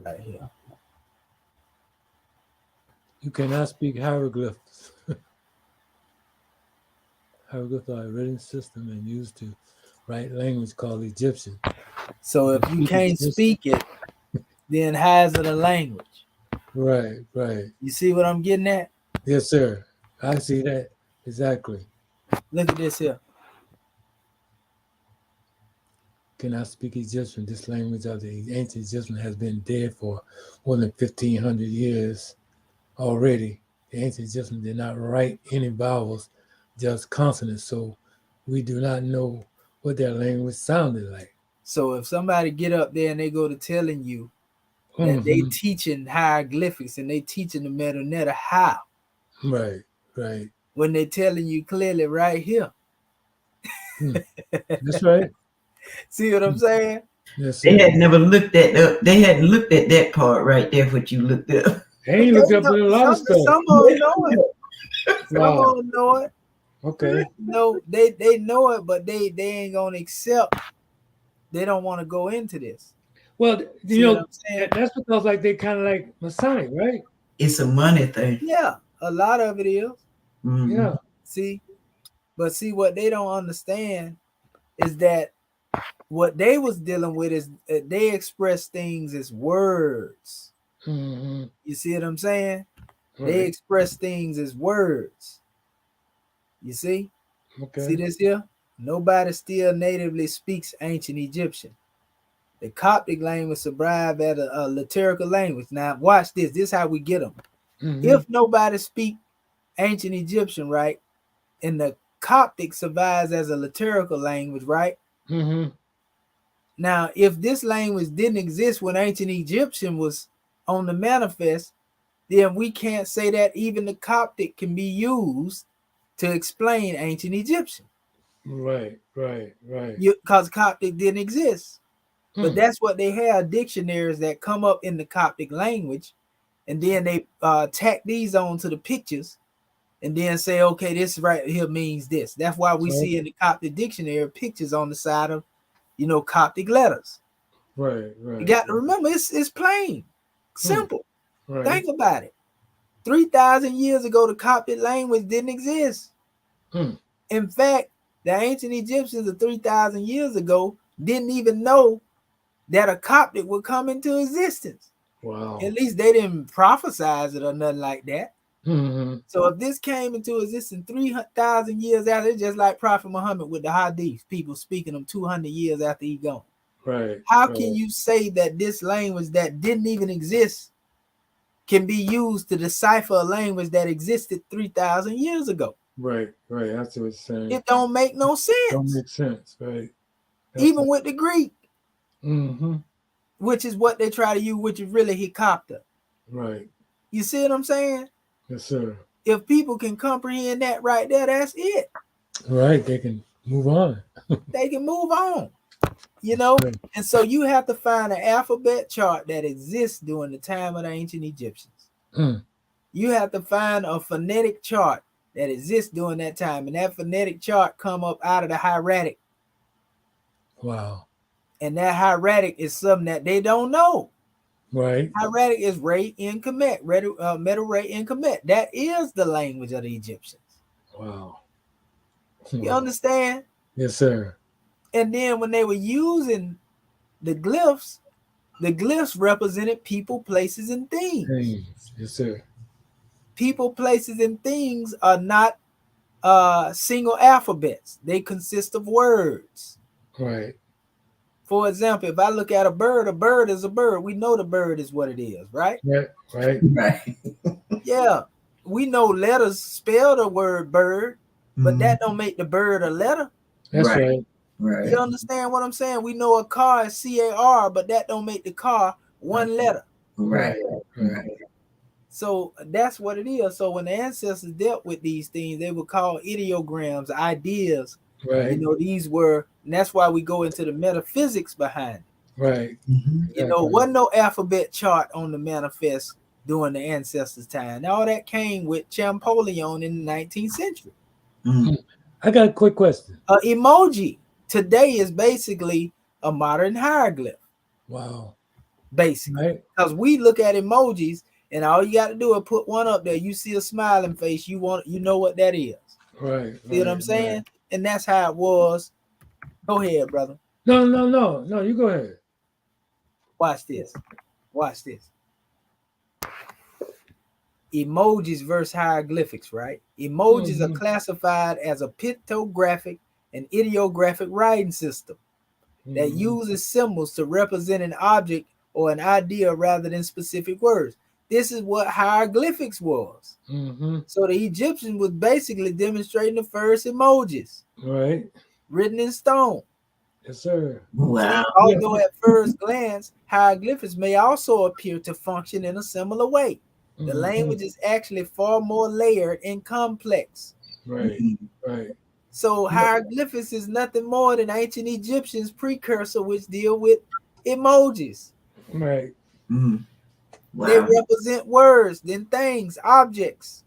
Right here. You cannot speak hieroglyphs. Hieroglyphs are a written system and used to write language called Egyptian. So if you can't speak it, then how's it a language? Right, right. You see what I'm getting at? Yes, sir. I see that exactly. Look at this here. Cannot speak Egyptian. This language of the ancient Egyptian has been dead for more than 1,500 years already. The ancient Egyptians did not write any vowels, just consonants. So we do not know what their language sounded like. So if somebody get up there and they go to telling you that they Mm-hmm. teaching hieroglyphics and they teaching the metaneta, how? Right, right. When they telling you clearly right here. That's right. See what I'm saying? Yes, They sir. had never looked at they hadn't looked at that part right there, what you looked up. Hey, you looked up a lot of stuff. Some of them know it. Some Wow. of them know it. Okay. No, they know it, but they ain't gonna accept. They don't want to go into this. Well, See you what know, I'm saying? that's because like they kind of like Masonic, right? It's a money thing. Yeah, a lot of it is. Mhm. Yeah. See, but see what they don't understand is that what they was dealing with is they express things as words. Mm-hmm. You see what I'm saying? Right. They express things as words. You see? Okay. See this here? Nobody still natively speaks ancient Egyptian. The Coptic language survived as a liturgical language. Now, watch this. This is how we get them. Mm-hmm. If nobody speak ancient Egyptian, right, and the Coptic survives as a liturgical language, right? Mm-hmm. Now, if this language didn't exist when ancient Egyptian was on the manifest, then we can't say that even the Coptic can be used to explain ancient Egyptian. Right. Because Coptic didn't exist. But that's what they have, dictionaries that come up in the Coptic language, and then they tack these on to the pictures, and then say, okay, this right here means this. That's why we see in the Coptic dictionary pictures on the side of, you know, Coptic letters. Right. You got to remember, it's plain, simple. Right. Think about it. 3,000 years ago, the Coptic language didn't exist. Mm. In fact, the ancient Egyptians of 3,000 years ago didn't even know that a Coptic would come into existence. Wow. At least they didn't prophesize it or nothing like that. Mm-hmm. So if this came into existence 3,000 years after, it's just like Prophet Muhammad with the Hadith, people speaking them 200 years after he gone. Right. How right. can you say that this language that didn't even exist can be used to decipher a language that existed 3,000 years ago? Right. That's what it's saying. It don't make no sense. Don't make sense, right? Even with the Greek, Mm-hmm. which is what they try to use, which is really Heka-Ptah. Right. You see what I'm saying? Yes, sir. If people can comprehend that right there, that's it. Right. They can move on. They can move on. You know? Right. And so you have to find an alphabet chart that exists during the time of the ancient Egyptians. Mm. You have to find a phonetic chart that exists during that time. And that phonetic chart come up out of the hieratic. Wow. And that hieratic is something that they don't know. Right. Hieratic is Ray in Kemet, Metal Ray in Kemet. That is the language of the Egyptians. Wow. You understand? Yes, sir. And then when they were using the glyphs represented people, places, and things. Yes, sir. People, places, and things are not single alphabets. They consist of words. Right. For example, if I look at a bird is a bird. We know the bird is what it is, right? Right. Yeah. We know letters spell the word bird, but that don't make the bird a letter. That's right. You understand what I'm saying? We know a car is C-A-R, but that don't make the car one letter. Right. So that's what it is. So when the ancestors dealt with these things, they would call ideograms, ideas. Right. You know, these were, and that's why we go into the metaphysics behind it. Right. You know, wasn't no alphabet chart on the manifest during the ancestors' time. All that came with Champollion in the 19th century. I got a quick question. Emoji today is basically a modern hieroglyph. Wow. Basically. Because we look at emojis and all you got to do is put one up there. You see a smiling face, you know what that is. Right. See what I'm saying? Right. And that's how it was. Go ahead, brother. No, you go ahead. Watch this. Emojis versus hieroglyphics, right? Emojis are classified as a pictographic and ideographic writing system that uses symbols to represent an object or an idea rather than specific words. This is what hieroglyphics was. So the Egyptians was basically demonstrating the first emojis, right, written in stone. Yes, sir. Wow. Although at first glance, hieroglyphics may also appear to function in a similar way. The language is actually far more layered and complex. Right. So hieroglyphics is nothing more than ancient Egyptians' precursor, which deal with emojis. Right. Wow. They represent words, then things, objects.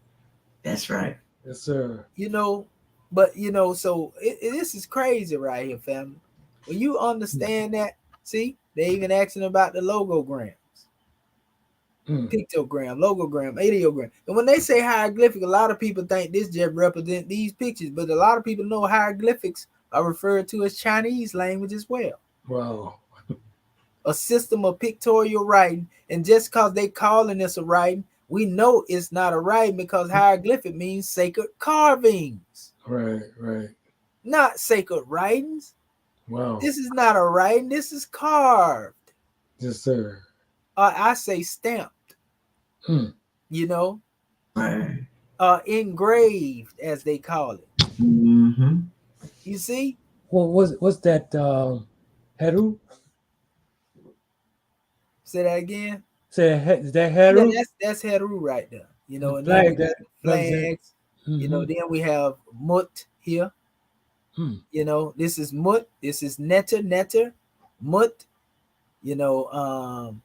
That's right. Yes, sir. You know, but so this is crazy right here, family. When you understand that, see, they even asking about the logograms. Pictogram, logogram, ideogram. And when they say hieroglyphic, a lot of people think this just represent these pictures, but a lot of people know hieroglyphics are referred to as Chinese language as well. Wow. A system of pictorial writing, and just because they calling this a writing, we know it's not a writing because hieroglyphic means sacred carvings. Right. Not sacred writings. Wow. This is not a writing, this is carved. Yes, sir. I say stamped. You know, engraved, as they call it. You see? Well, what's that? Heru? Say that again. Is that Heru? Yeah, that's Heru right there. You know, and flag, then flags. You know, then we have Mut here. You know, this is Mut. This is Netter, Mut. You know,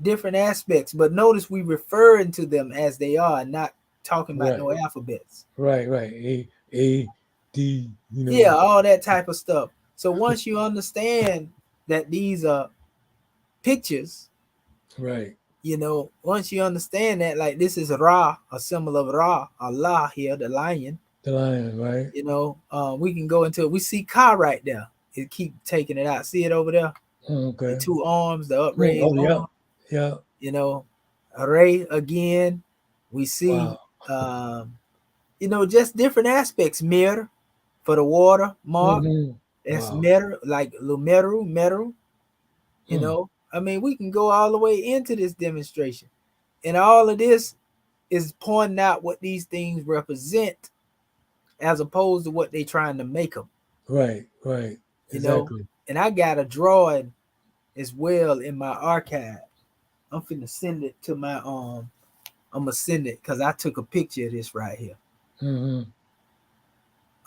different aspects. But notice we referring to them as they are, not talking about no alphabets. Right. A, D, you know. Yeah, all that type of stuff. So once you understand that these are pictures, right, you know, once you understand that, like this is Ra, a symbol of Ra, Allah here, the lion. The lion, right? You know, we can go into it. We see Ka right there. It keep taking it out. See it over there? Okay. The two arms, the upraised Oh, yeah. arm. Yeah. You know, Ray again. We see, Wow. you know, just different aspects. Mir for the water mark. That's Wow. Meru, like Lumeru, Meru. You Mm. know, I mean, we can go all the way into this demonstration, and all of this is pointing out what these things represent, as opposed to what they trying to make them. Right. Right. You know, Exactly. and I got a drawing as well in my archive. I'm finna send it to my I'm gonna send it because I took a picture of this right here. Mm-hmm.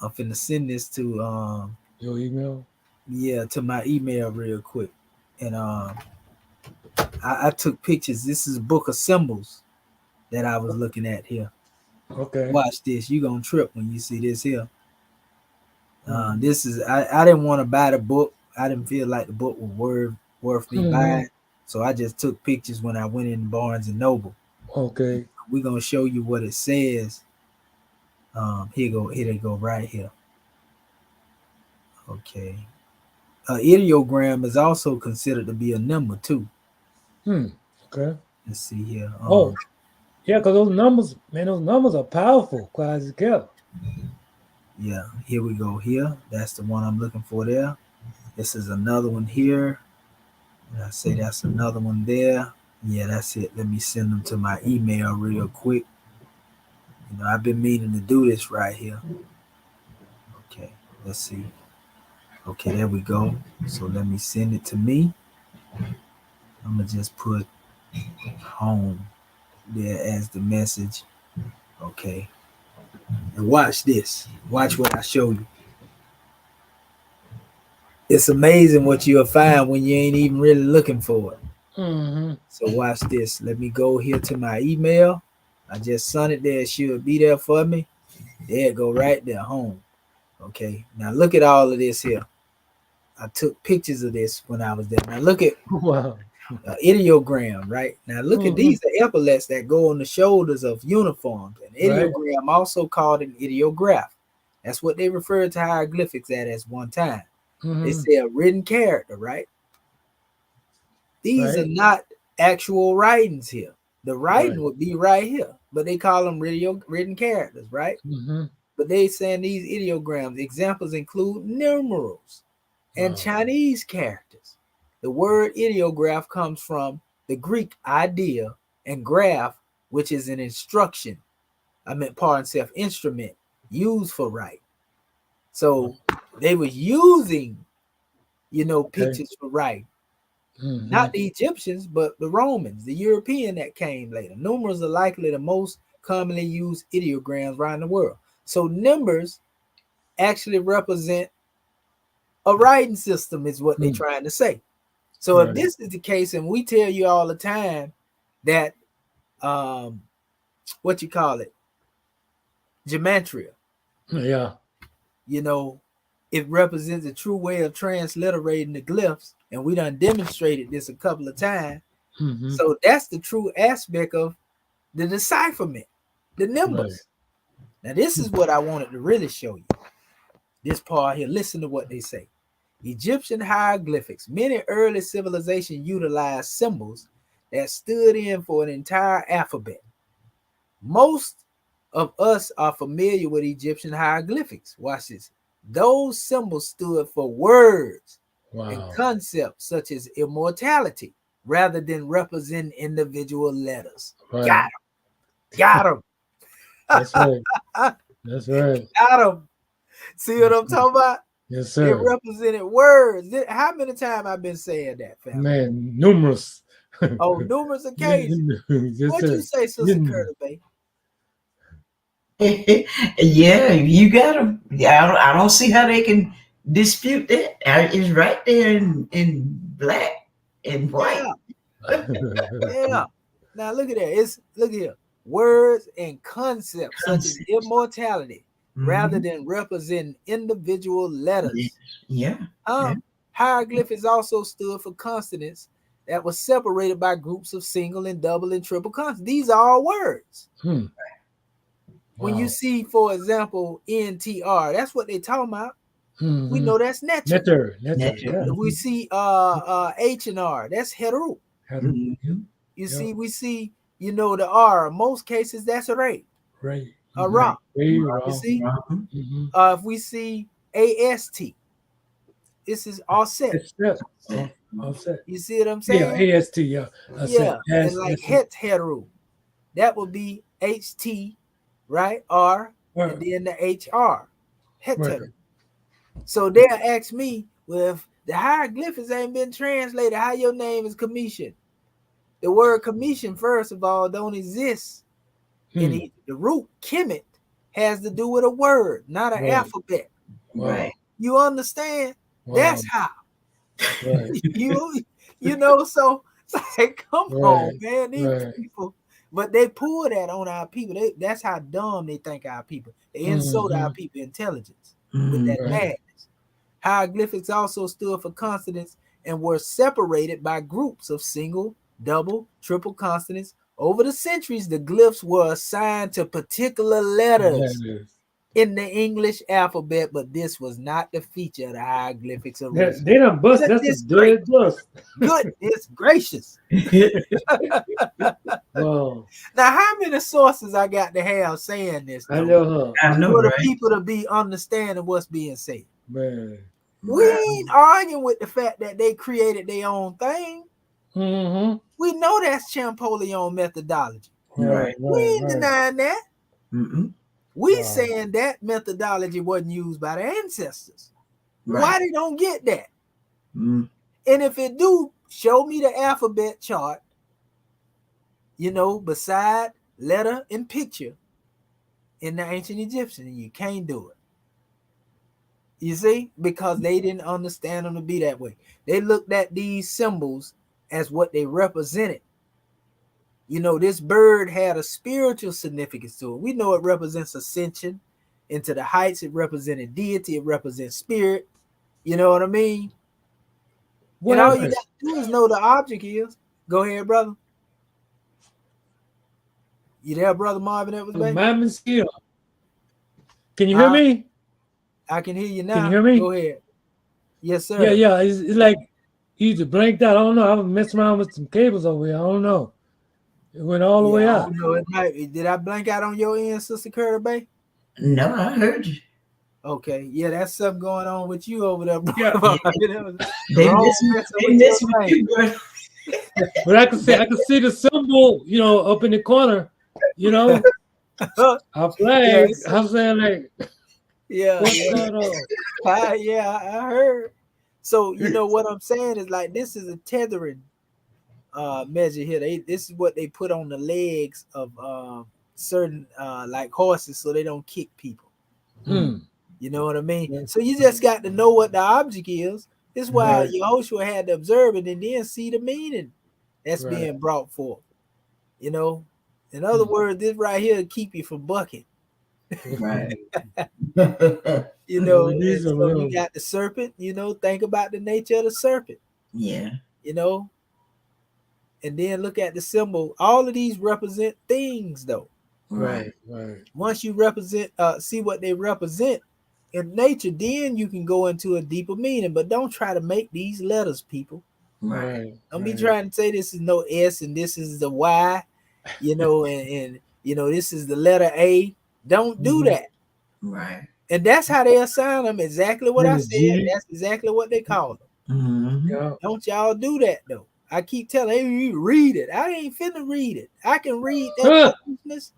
I'm finna send this to Your email. yeah, to my email real quick. And I took pictures. This is a book of symbols that I was looking at here. Okay. Watch this. You gonna trip when you see this here. Mm. This is I didn't want to buy the book. I didn't feel like the book was worth me buying. So I just took pictures when I went in Barnes and Noble. Okay. We're gonna show you what it says. Here they go right here. Okay. Ideogram is also considered to be a number too. Okay. Let's see here. Oh, yeah, because those numbers, man, those numbers are powerful, quite together. Yeah, here we go. Here, that's the one I'm looking for there. This is another one here. And I say that's another one there. Yeah, that's it. Let me send them to my email real quick. You know, I've been meaning to do this right here. Okay, let's see. Okay, there we go. So let me send it to me. I'm gonna just put home there as the message. Okay. And watch this. Watch what I show you. It's amazing what you'll find when you ain't even really looking for it. Mm-hmm. So watch this. Let me go here to my email. I just sent it there. It should be there for me. There it go right there, home. Okay. Now look at all of this here. I took pictures of this when I was there. Now look at Wow. ideogram, right? Now look at these are epaulets that go on the shoulders of uniforms. An ideogram, also called an ideograph. That's what they referred to hieroglyphics at one time. They say a written character, right? These are not actual writings here. The writing would be right here, but they call them written characters, right? But they saying these ideograms. Examples include numerals and Chinese characters. The word ideograph comes from the Greek idea and graph, which is an instruction. Instrument used for writing. So they were using, you know, pictures for writing. Not the Egyptians, but the Romans, the European that came later. Numerals are likely the most commonly used ideograms around the world. So numbers actually represent a writing system is what they're trying to say. So if this is the case, and we tell you all the time that what you call it, gematria, you know, it represents a true way of transliterating the glyphs, and we done demonstrated this a couple of times. So that's the true aspect of the decipherment, the numbers. Now this is what I wanted to really show you. This part here, listen to what they say. Egyptian hieroglyphics. Many early civilizations utilized symbols that stood in for an entire alphabet. Most of us are familiar with Egyptian hieroglyphics. Watch this. Those symbols stood for words and concepts such as immortality rather than representing individual letters. Got them. Got them. That's right. That's right. Got them. See what I'm talking about? Yes, sir. It represented words. How many times I've been saying that, family? Man, numerous. Oh, numerous occasions. Yes, what you say, Sister Curtis, babe? Yeah, you got them. Yeah, I don't see how they can dispute that. It's right there in black and white. Yeah. Now look at that. Look here. Words and concepts such as immortality rather than representing individual letters. Yeah. Hieroglyphics also stood for consonants that was separated by groups of single and double and triple consonants. These are all words. Hmm. When you Wow. see, for example, NTR, that's what they talking about. Mhm. We know that's netter. Netter. Netter. Yeah. If we see H and R, that's hetero. Had a- Mhm. You Yeah. see, we see, the R. In most cases, that's a ray, Right. a rock. Very You wrong. see, Mhm. Mhm. if we see AST, this is offset. It's set. All set. You see what I'm Yeah. saying? AST. Yeah. A Yeah, set. and like hetero, that would be HT, right? R, and then the HR, hetero. Right. So they'll ask me, well, if the hieroglyphics ain't been translated, how your name is Commission? The word Commission, first of all, don't exist in Hmm. Egypt. The root Kemet has to do with a word, not an Right. alphabet. Wow. Right. You understand? Wow. That's how. Right. So it's like, come on, Right. man. These Right. people, but they pull that on our people. That's how dumb they think our people. They insult our Mhm. people intelligence with Mhm. that Right. madness. Hieroglyphics also stood for consonants and were separated by groups of single, double, triple consonants. Over the centuries, the glyphs were assigned to particular letters Letters. in the English alphabet, but this was not the feature of the hieroglyphics originally. They done bust. That's a Goodness gracious. dead bust. Goodness gracious. Wow. Now, how many sources I got to have saying this, I though, know her. I know, for the right? people to be understanding what's being said? Man. We Right. ain't arguing with the fact that they created their own thing. Mm-hmm. We know that's Champollion methodology. Right. We Right. ain't Right. denying that. Mhm. We Wow. saying that methodology wasn't used by the ancestors. Why Right. they don't get that? Mhm. And if it do, show me the alphabet chart, beside letter and picture in the ancient Egyptian, and you can't do it. You see? Because they didn't understand them to be that way. They looked at these symbols as what they represented. This bird had a spiritual significance to it. We know it represents ascension into the heights. It represented deity. It represents spirit. You know what I mean? What And all you else? got to do is know the object is. Go ahead, brother. You there, brother Marvin? That was baby. Mammoth seal. Can you hear me? I can hear you now. Can you hear me? Go ahead. Yes, sir. Yeah. Yeah. It's like you either blanked out. I don't know. I was messing around with some cables over here. I don't know. It went all the way I out. don't know. It might. Did I blank out on your end, Sister Curtis Bay? No, I heard you. Okay. Yeah, that's something going on with you over there, bro. Yeah. They Wrong messing messing with your you, bro. But I can see the symbol, up in the corner, our flag. Yes. I'm saying like, Yeah. what's Yeah. going on? I heard. So what I'm saying is like this is a tethering measure here. This is what they put on the legs of certain like horses so they don't kick people. Hmm. You know what I mean? Yeah. So you just got to know what the object is. This is why Right. Yehoshua had to observe it and then see the meaning that's Right. being brought forth. In other words, this right here keep you from bucking. Right. We need And some so of you them. got the serpent, think about the nature of the serpent, Yeah. and then look at the symbol. All of these represent things though. Right. Right. Once you see what they represent in nature, then you can go into a deeper meaning. But don't try to make these letters, people. Right. Don't be trying to say this is no S and this is the Y, and this is the letter A. Don't do that. Right. And that's how they assign them. Exactly what And I the said. G. That's exactly what they call them. Mhm. Yeah. Don't y'all do that though. I keep telling you, read it. I ain't finna read it. I can read that foolishness,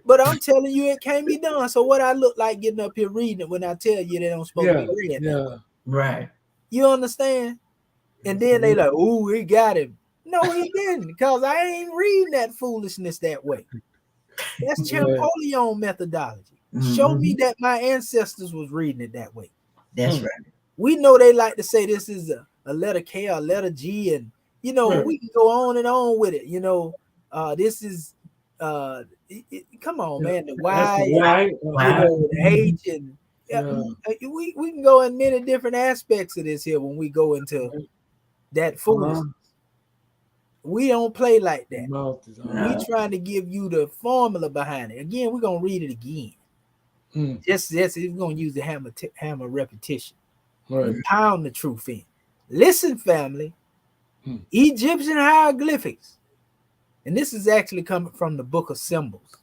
but I'm telling you it can't be done. So what I look like getting up here reading it when I tell you they don't supposed to Yeah. be reading? Yeah. Right. You understand? And then they like, oh, he got him. No, he didn't, because I ain't reading that foolishness that way. That's Champollion methodology. Show me that my ancestors was reading it that way. That's right. We know they like to say this is a letter K or a letter G, and we can go on and on with it. This is come on, man, the Y, the H, and we can go in many different aspects of this here when we go into that foolishness. We don't play like The that. mouth is No. We trying to give you the formula behind it. Again, we're gonna read it again. Just we're gonna use the hammer repetition. right. And pound the truth in. Listen, family. Egyptian hieroglyphics, and this is actually coming from the book of symbols.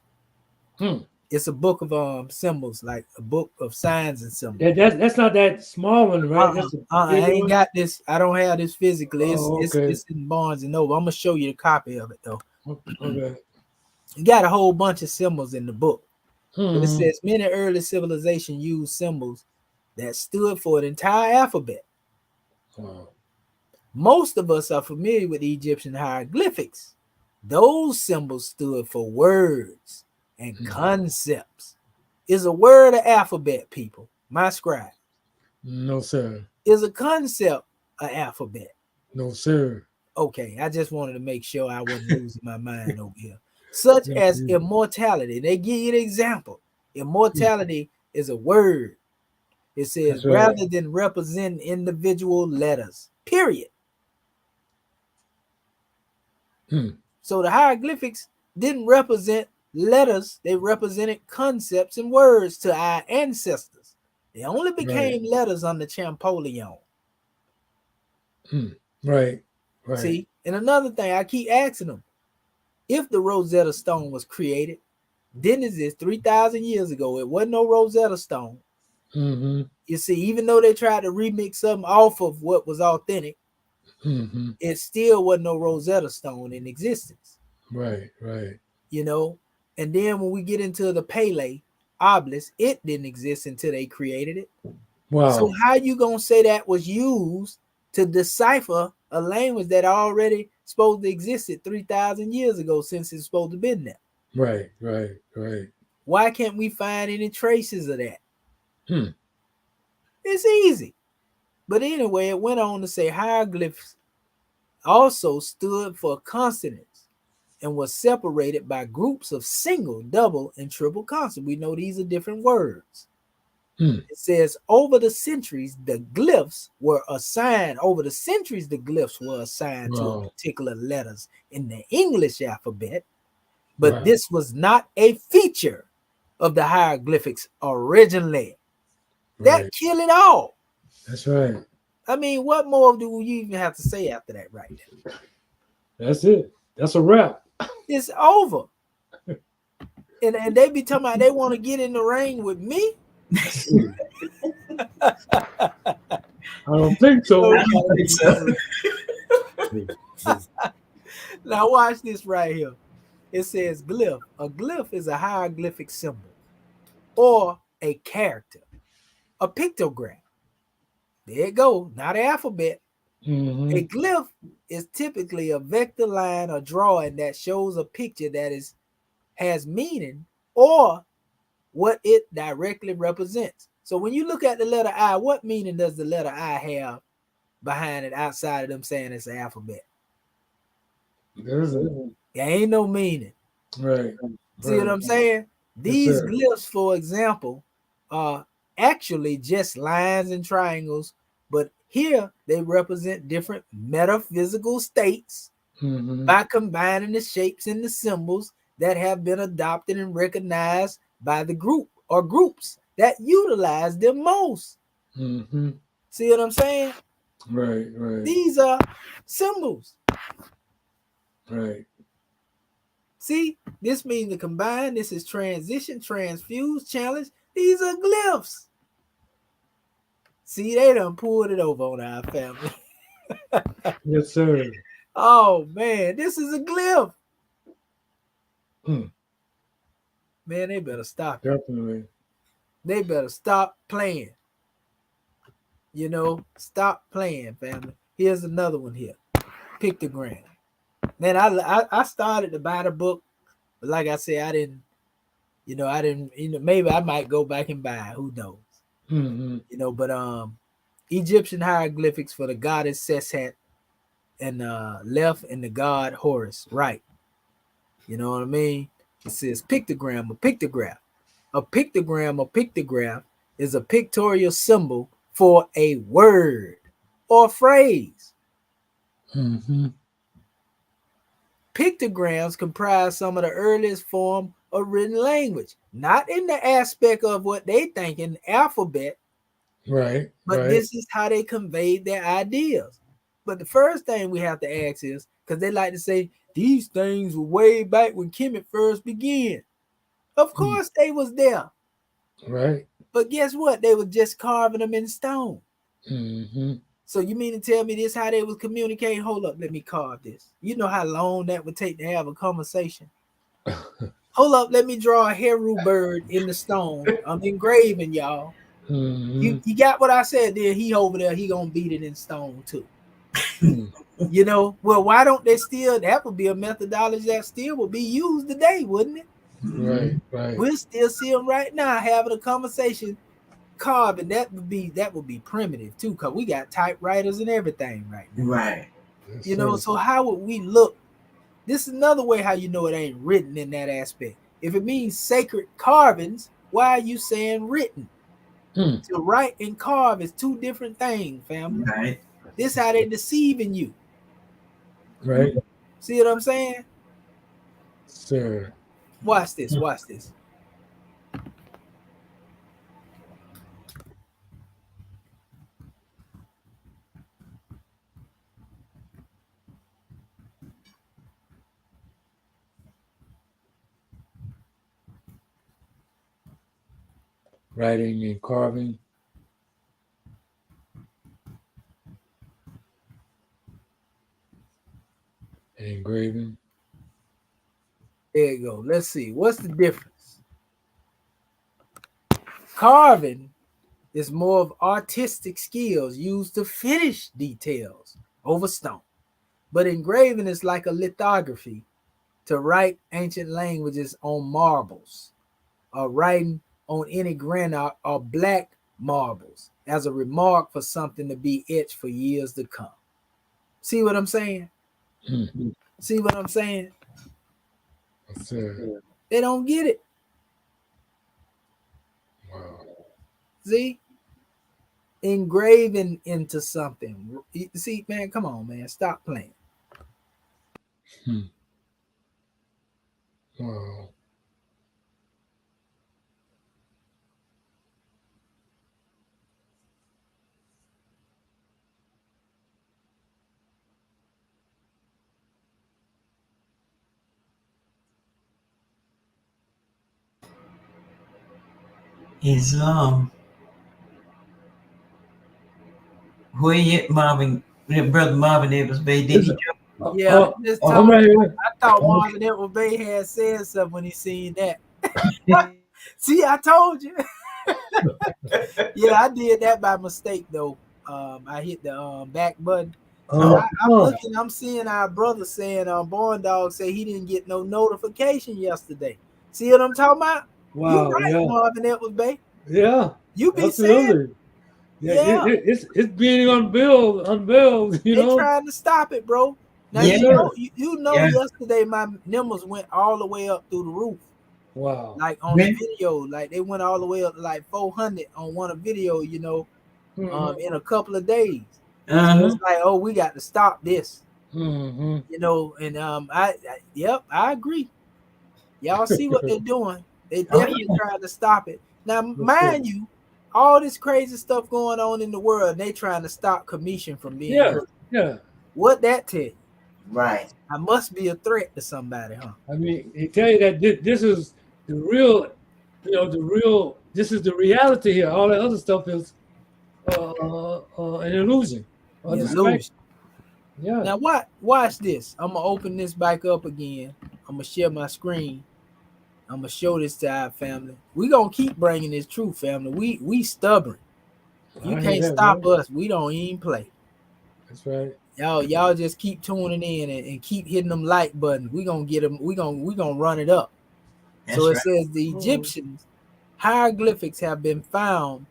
It's a book of symbols, like a book of signs and symbols. That's not that small one, right? That's I ain't got this. I don't have this physically. okay. It's in Barnes and Noble. I'm gonna show you the copy of it though. Okay. You got a whole bunch of symbols in the book. But it Mhm. says many early civilizations used symbols that stood for an entire alphabet. Wow. Most of us are familiar with Egyptian hieroglyphics. Those symbols stood for words and concepts. Is a word an alphabet, people? My scribe. No, sir. Is a concept an alphabet? No, sir. Okay, I just wanted to make sure I wasn't losing my mind over here. Such as immortality. They give you an example. Immortality is a word. It says rather than represent individual letters. Period. So the hieroglyphics didn't represent letters, they represented concepts and words to our ancestors. They only became letters under Champollion. Right. See, and another thing, I keep asking them, if the Rosetta Stone was created, didn't exist 3,000 years ago, it wasn't no Rosetta Stone. You see, even though they tried to remix something off of what was authentic, it still wasn't no Rosetta Stone in existence. Right. You know, and then when we get into the Pele obelisk, it didn't exist until they created it. Wow. So how you gonna say that was used to decipher a language that already supposed to existed 3,000 years ago, since it's supposed to have been there? Right. Why can't we find any traces of that? It's easy. But anyway, it went on to say hieroglyphs also stood for consonants and was separated by groups of single, double, and triple consonants. We know these are different words. It says over the centuries, the glyphs were assigned to particular letters in the English alphabet, but this was not a feature of the hieroglyphics originally. That kill it all. That's right. I mean, what more do you even have to say after that right there? That's it. That's a wrap. It's over. And they be talking about they want to get in the ring with me. I don't think so. Now watch this right here. It says glyph. A glyph is a hieroglyphic symbol or a character, a pictogram. There you go. Not an alphabet. A glyph is typically a vector line or drawing that shows a picture that has meaning or what it directly represents. So when you look at the letter I, what meaning does the letter I have behind it outside of them saying it's an alphabet? There ain't no meaning. Right. See what I'm saying? These glyphs, for example, are actually just lines and triangles, but here they represent different metaphysical states by combining the shapes and the symbols that have been adopted and recognized by the group or groups that utilize them most. See what I'm saying? Right. These are symbols. Right. See, this means to combine. This is transition, transfuse, challenge. These are glyphs. See, they done pulled it over on our family. Yes, sir. Oh, man, this is a glyph. Man, they better stop. Definitely. They better stop playing. You know, stop playing, family. Here's another one here. Pictogram. Man, I started to buy the book, but like I said, I didn't, maybe I might go back and buy it. Who knows? You know, but Egyptian hieroglyphics for the goddess Seshat and left and the god Horus, right? You know what I mean? It says pictogram or pictograph. A pictogram or pictograph is a pictorial symbol for a word or phrase. Pictograms comprise some of the earliest form of written language, not in the aspect of what they think in the alphabet, Right. but Right. this is how they conveyed their ideas. But the first thing we have to ask is, because they like to say these things were way back when Kemet first began. Of course they was there. Right. But guess what? They were just carving them in stone. Mm-hmm. So you mean to tell me this how they was communicating? Hold up, let me carve this. You know how long that would take to have a conversation? Hold up, let me draw a heru bird in the stone. I'm engraving, y'all. Mm-hmm. You got what I said there? He over there, he gonna beat it in stone too. You know, well, why don't they still? That would be a methodology that still would be used today, wouldn't it? Right. Right. We'll still see them right now having a conversation, carving. That would be primitive too, because we got typewriters and everything right now. Right. Yes, You know, sir. so how would we look? This is another way how you know it ain't written in that aspect. If it means sacred carvings, why are you saying written? To write and carve is two different things, family. Right. This how they deceiving you. Right. See what I'm saying? Sir. Watch this. Watch this. Writing and carving. And engraving. There you go. Let's see. What's the difference? Carving is more of artistic skills used to finish details over stone. But engraving is like a lithography to write ancient languages on marbles or writing on any granite or black marbles as a remark for something to be etched for years to come. See what I'm saying? See what I'm saying? Yes, sir. They don't get it. Wow. See? Engraving into something. See, man, come on, man. Stop playing. Wow. Is where you Marvin, brother Marvin Evans Bay, did he jump? Yeah, just I'm right here. I thought Marvin Edward Bay had said something when he seen that. See, I told you. Yeah, I did that by mistake though. I hit the back button. I'm looking, I'm seeing our brother saying Born Dog say he didn't get no notification yesterday. See what I'm talking about? Wow. You right, Yeah. Marvin Edwards Bay. Yeah. You be Absolutely. saying, Yeah. It's being unveiled. You they know. trying to stop it, bro. Now Yes, you know Yeah. yesterday my numbers went all the way up through the roof. Wow. Like on the video, like they went all the way up to like 400 on one video, you know, in a couple of days. So it's like, oh, we got to stop this, you know. And I agree. Y'all see what they're doing? They definitely trying to stop it. Now, mind you, all this crazy stuff going on in the world, they trying to stop commission from being heard. Yeah. What that tell you? Right. I must be a threat to somebody, huh? I mean, he tell you that this is the real, this is the reality here. All that other stuff is an illusion. Illusion. Yeah. Now watch this. I'm gonna open this back up again. I'm gonna share my screen. I'm gonna show this to our family. We gonna keep bringing this truth, family. We stubborn. You can't stop us. We don't even play. That's right. Y'all just keep tuning in and keep hitting them like buttons. We gonna get them. We gonna run it up. So it says the Egyptians hieroglyphics have been found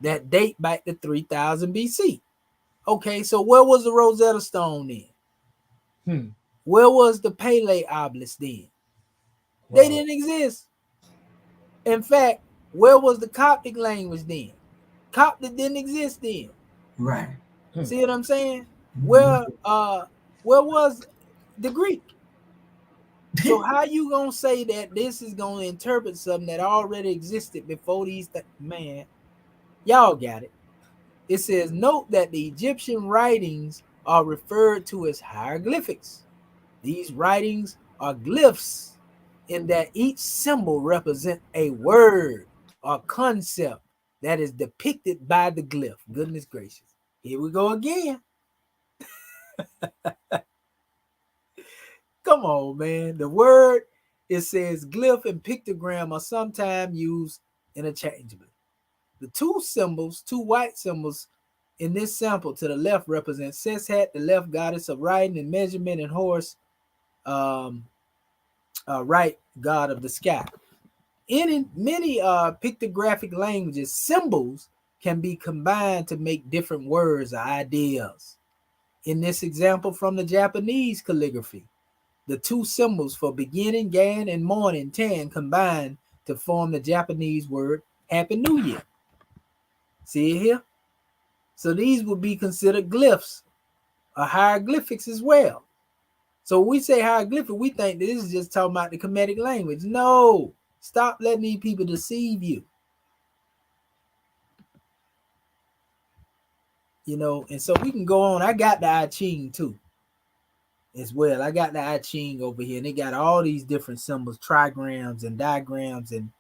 that date back to 3000 BC. Okay, so where was the Rosetta Stone then? Where was the Pele obelisk then? Wow. They didn't exist. In fact, where was the Coptic language then? Coptic didn't exist then. Right. See what I'm saying? Where was the Greek? So how you gonna say that this is gonna interpret something that already existed before these man? Y'all got it. It says, note that the Egyptian writings are referred to as hieroglyphics. These writings are glyphs in that each symbol represents a word or concept that is depicted by the glyph. Goodness gracious. Here we go again. Come on, man. The word, it says glyph and pictogram are sometimes used interchangeably. The two white symbols in this sample to the left represent Seshat, the left goddess of writing and measurement, and Horus, right god of the sky. In many pictographic languages, symbols can be combined to make different words or ideas. In this example from the Japanese calligraphy, the two symbols for beginning, gan, and morning, tan, combine to form the Japanese word Happy New Year. See it here? So these would be considered glyphs or hieroglyphics as well. So when we say hieroglyphic, we think this is just talking about the Kemetic language. No, stop letting these people deceive you. You know, and so we can go on. I got the I Ching too as well. I got the I Ching over here, and they got all these different symbols, trigrams and diagrams and,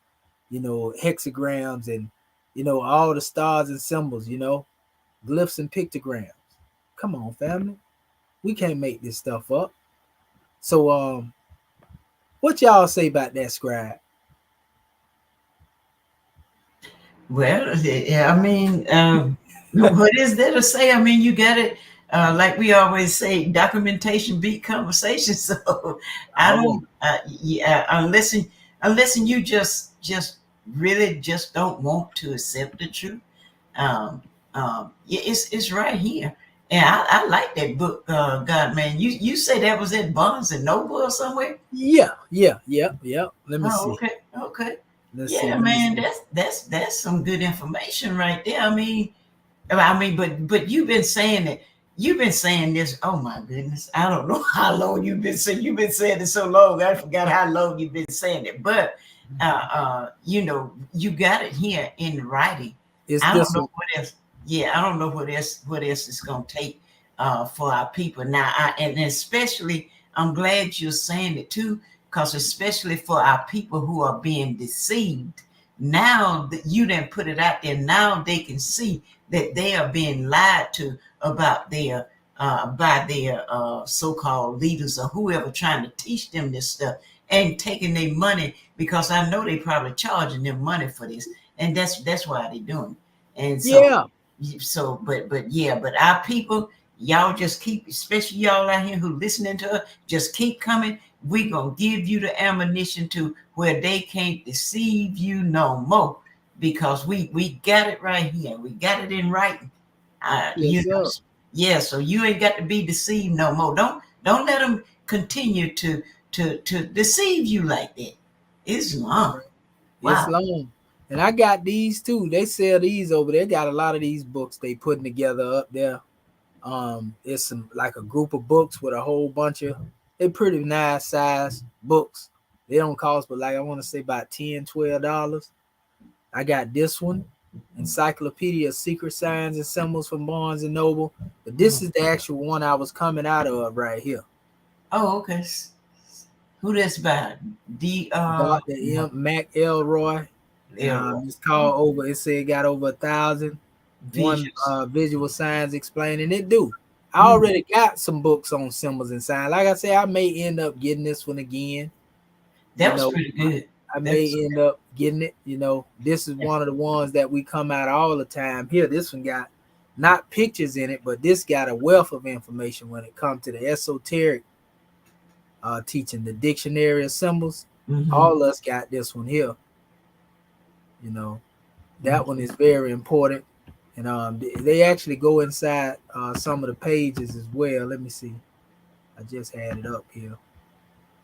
you know, hexagrams and, you know, all the stars and symbols, you know, glyphs and pictograms. Come on, family. We can't make this stuff up. So, what y'all say about that, Scribe? Well, yeah, I mean, what is there to say? I mean, you got it. Like we always say, documentation beat conversation. So I don't, yeah, unless you just really just don't want to accept the truth. Yeah, it's right here. And I like that book, God man. You say that was at Barnes and Noble or somewhere? Yeah. Let me Oh, see. okay. Let's see. Yeah, Let me man, see. that's some good information right there. But you've been saying it. You've been saying this. Oh my goodness, I don't know how long you've been saying. You've been saying it so long. I forgot how long you've been saying it. But you know, you got it here in writing. It's I don't this know one. what else. Yeah, I don't know what else is going to take for our people now. And especially, I'm glad you're saying it too, because especially for our people who are being deceived. Now that you didn't put it out there, now they can see that they are being lied to about their by their so-called leaders or whoever trying to teach them this stuff and taking their money, because I know they probably charging them money for this, and that's why they're doing it. And Yeah. but our people, y'all just keep, especially y'all out here who listening to us, just keep coming. We gonna give you the ammunition to where they can't deceive you no more, because we got it right here. We got it in writing. Yes, sir. Yeah. So you ain't got to be deceived no more. Don't let them continue to deceive you like that. Islam. It's Wow. long. And I got these too. They sell these over there. Got a lot of these books they putting together up there. It's some like a group of books with a whole bunch of, they pretty nice size books. They don't cost but like I want to say about $10-12. I got this one, Encyclopedia of Secret Signs and Symbols from Barnes and Noble. But this is the actual one I was coming out of right here. Oh, okay. Who that's by? Dr. M. Mac Elroy. Elroy. It's called over. It said it got over 1,000. One Visions. visual signs explaining it. Do I Mm. already got some books on symbols and signs? Like I said, I may end up getting this one again. That You was know, pretty good. I That's may end up getting it. You know, this is one of the ones that we come out all the time. Here, this one got not pictures in it, but this got a wealth of information when it comes to the esoteric teaching, the dictionary of symbols. mm-hmm. All of us got this one here. You know, that one is very important. And they actually go inside some of the pages as well. Let me see. I just had it up here.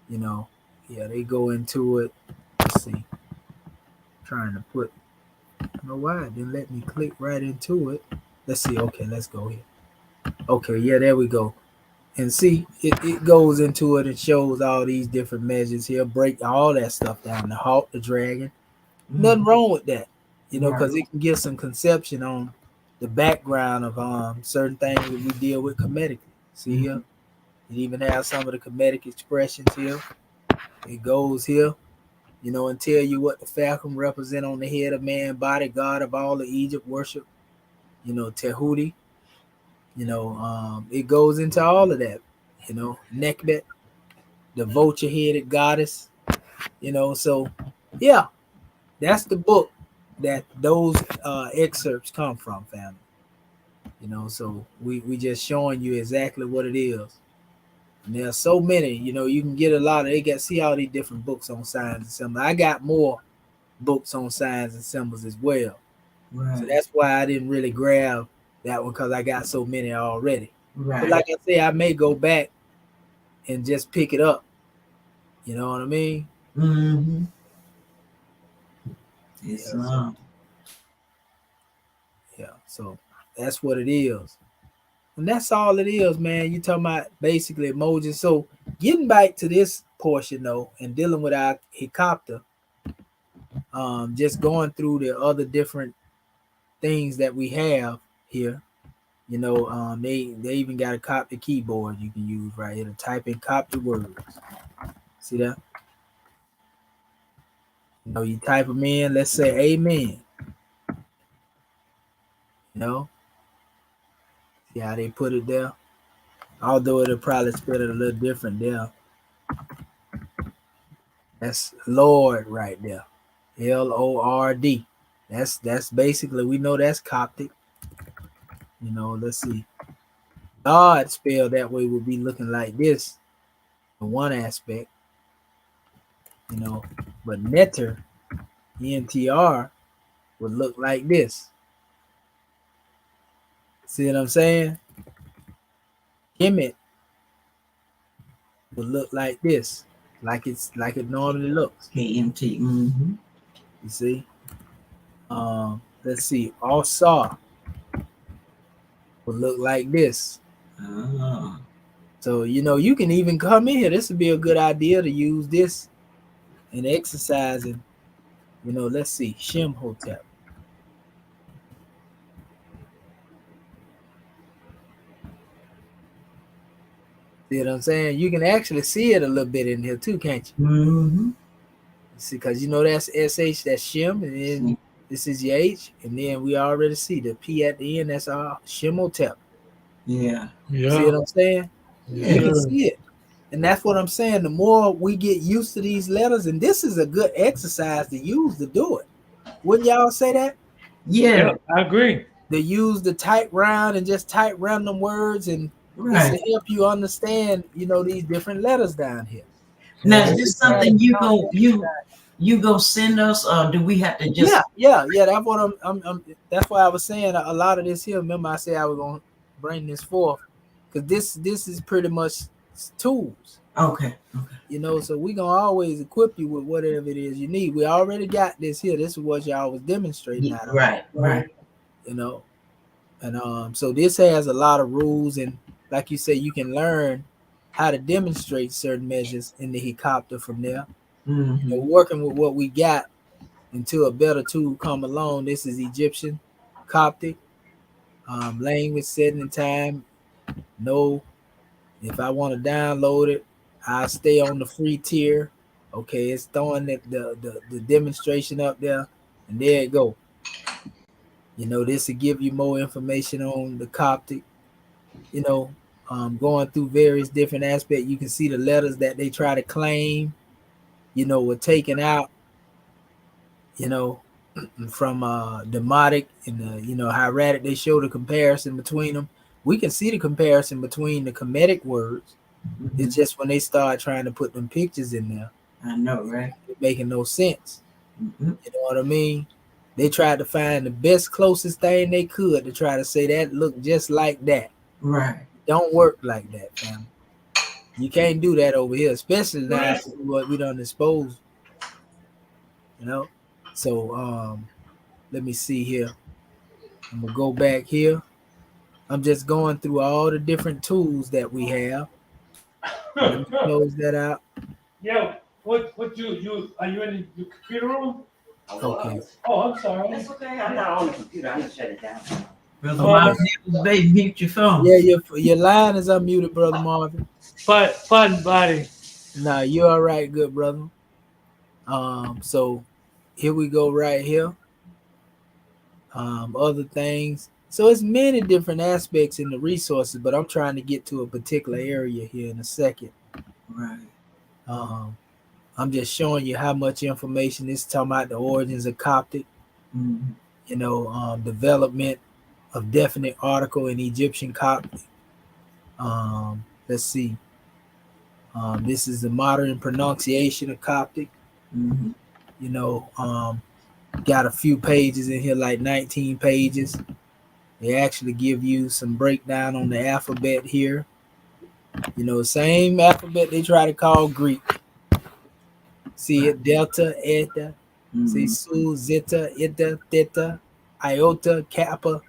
You know, yeah, they go into it. Let's see. Trying to put, I don't know why it didn't let me click right into it. Let's see. Okay, let's go here. Okay, yeah, there we go. And see, it goes into it and shows all these different measures here, break all that stuff down. The hawk, the dragon, nothing wrong with that, Right. because it can give some conception on the background of certain things that we deal with comedically. See here, it even has some of the comedic expressions here. It goes here, and tell you what the falcon represent on the head of man, body, god of all of Egypt worship. Tehuti. It goes into all of that. Nekbet, the vulture-headed goddess. So yeah, that's the book that those excerpts come from, family. So we just showing you exactly what it is. And there are so many, you can get a lot of. They got see all these different books on signs and symbols. I got more books on signs and symbols as well. Right. So that's why I didn't really grab that one because I got so many already. Right. But like I say, I may go back and just pick it up. You know what I mean? Mm-hmm. Islam. So that's what it is. And that's all it is, man. You talking about basically emojis. So getting back to this portion though, and dealing with our Heka-Ptah, just going through the other different things that we have here. They even got a Coptic keyboard you can use right here to type in Coptic words. See that? You type them in. Let's say Amen. See how they put it there. Although it'll probably spell it a little different there. That's Lord right there. Lord. That's basically, we know that's Coptic. Let's see. God spelled that way would be looking like this in one aspect. But Netter, ENTR, would look like this. See what I'm saying? Kemet would look like this. Like it normally looks. KMT. Mm-hmm. You see? Let's see. All-Saw would look like this. Oh. So, you can even come in here. This would be a good idea to use this in exercising. Let's see. Shem Hotep. See what I'm saying? You can actually see it a little bit in here too, can't you? Mm-hmm. See, because that's SH, that's Shem, and then this is your H, and then we already see the P at the end, that's our Shem Hotep. Yeah. Yeah. See what I'm saying? Yeah. You can see it. And that's what I'm saying. The more we get used to these letters, and this is a good exercise to use to do it. Wouldn't y'all say that? Yeah. I agree. To use the type round and just type random words, and this will help you understand, these different letters down here. Now, is this something you go send us, or do we have to just? Yeah. That's what I'm. That's why I was saying a lot of this here. Remember, I said I was gonna bring this forth because this is pretty much tools. Okay. So we gonna always equip you with whatever it is you need. We already got this here. This is what y'all was demonstrating out of. Right. And so this has a lot of rules, and like you say, you can learn how to demonstrate certain measures in the Heka-Ptah from there. Mm-hmm. Working with what we got until a better tool come along. This is Egyptian, Coptic, language, setting, and time. No, if I want to download it, I'll stay on the free tier. Okay, it's throwing the demonstration up there, and there it go. This will give you more information on the Coptic. Going through various different aspects, you can see the letters that they try to claim, were taken out, from Demotic and hieratic. They show the comparison between them. We can see the comparison between the comedic words. Mm-hmm. It's just when they start trying to put them pictures in there, I know, right? It's making no sense. Mm-hmm. You know what I mean? They tried to find the best, closest thing they could to try to say that looked just like that. Right. Don't work like that, fam. You can't do that over here, especially now what we done exposed. So let me see here. I'm gonna go back here. I'm just going through all the different tools that we have. Let me close that out. Yo, what you are you in the computer room? Okay. Oh, I'm sorry. That's okay. I'm not on the computer. I just shut it down. Brother Okay. Marvin, baby, mute your phone. Yeah, your line is unmuted, Brother Marvin. Fun buddy. Nah, you're all right, good brother. So here we go right here. Other things. So it's many different aspects in the resources, but I'm trying to get to a particular area here in a second. Right. I'm just showing you how much information this is talking about the origins of Coptic, development of definite article in Egyptian Coptic. Let's see. This is the modern pronunciation of Coptic. Got a few pages in here, like 19 pages. They actually give you some breakdown on the alphabet here. Same alphabet they try to call Greek. See it, delta, eta. See su, zeta, eta, theta, iota, kappa.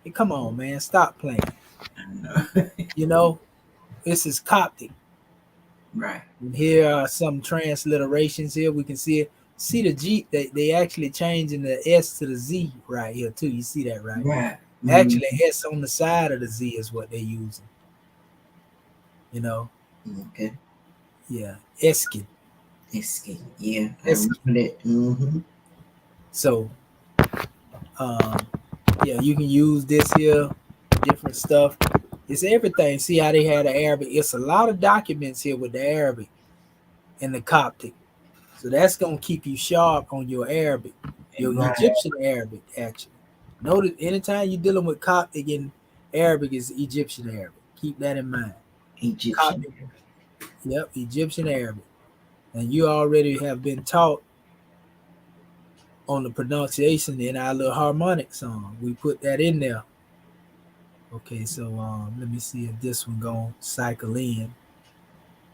Hey, come on, man, stop playing. This is Coptic. Right. And here are some transliterations here. We can see it. See the G, they actually changing the S to the Z right here too. You see that, right? Right. Actually, S on the side of the Z is what they're using. Okay. Yeah, Eskin. Eskin. Yeah. Eskin. I remember that. So, you can use this here, different stuff. It's everything. See how they had the Arabic. It's a lot of documents here with the Arabic and the Coptic. So that's going to keep you sharp on your Arabic, your Egyptian Arabic, actually. Notice anytime you're dealing with Coptic and Arabic is Egyptian Arabic. Keep that in mind. Egyptian. Coptic. Yep, Egyptian Arabic. And you already have been taught on the pronunciation in our little harmonic song. We put that in there. Okay, so let me see if this one gonna cycle in,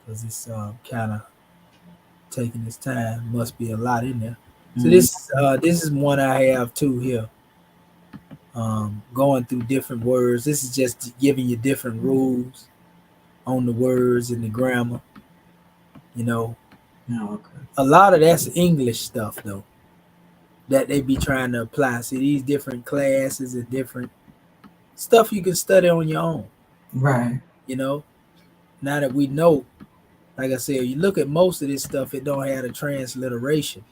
because it's kind of taking its time. Must be a lot in there. So this is one I have too here. Going through different words. This is just giving you different rules on the words and the grammar. A lot of that's English stuff though, that they be trying to apply. See, these different classes and different stuff you can study on your own. Right. Now that we know, like I said, you look at most of this stuff, it don't have a transliteration.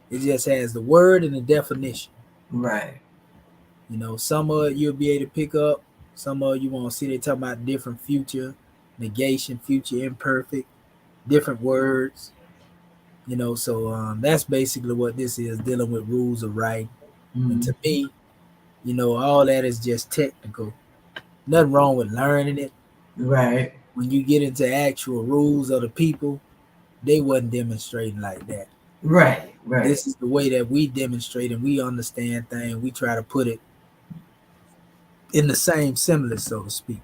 It just has the word and the definition. Right. Some of it you'll be able to pick up. Some of it you won't see. They talking about different future, negation, future imperfect, different words. So that's basically what this is, dealing with rules of writing. And to me, all that is just technical. Nothing wrong with learning it. Right. When you get into actual rules of the people, they wasn't demonstrating like that. Right. Right. This is the way that we demonstrate and we understand things. We try to put it in the same semblance, so to speak.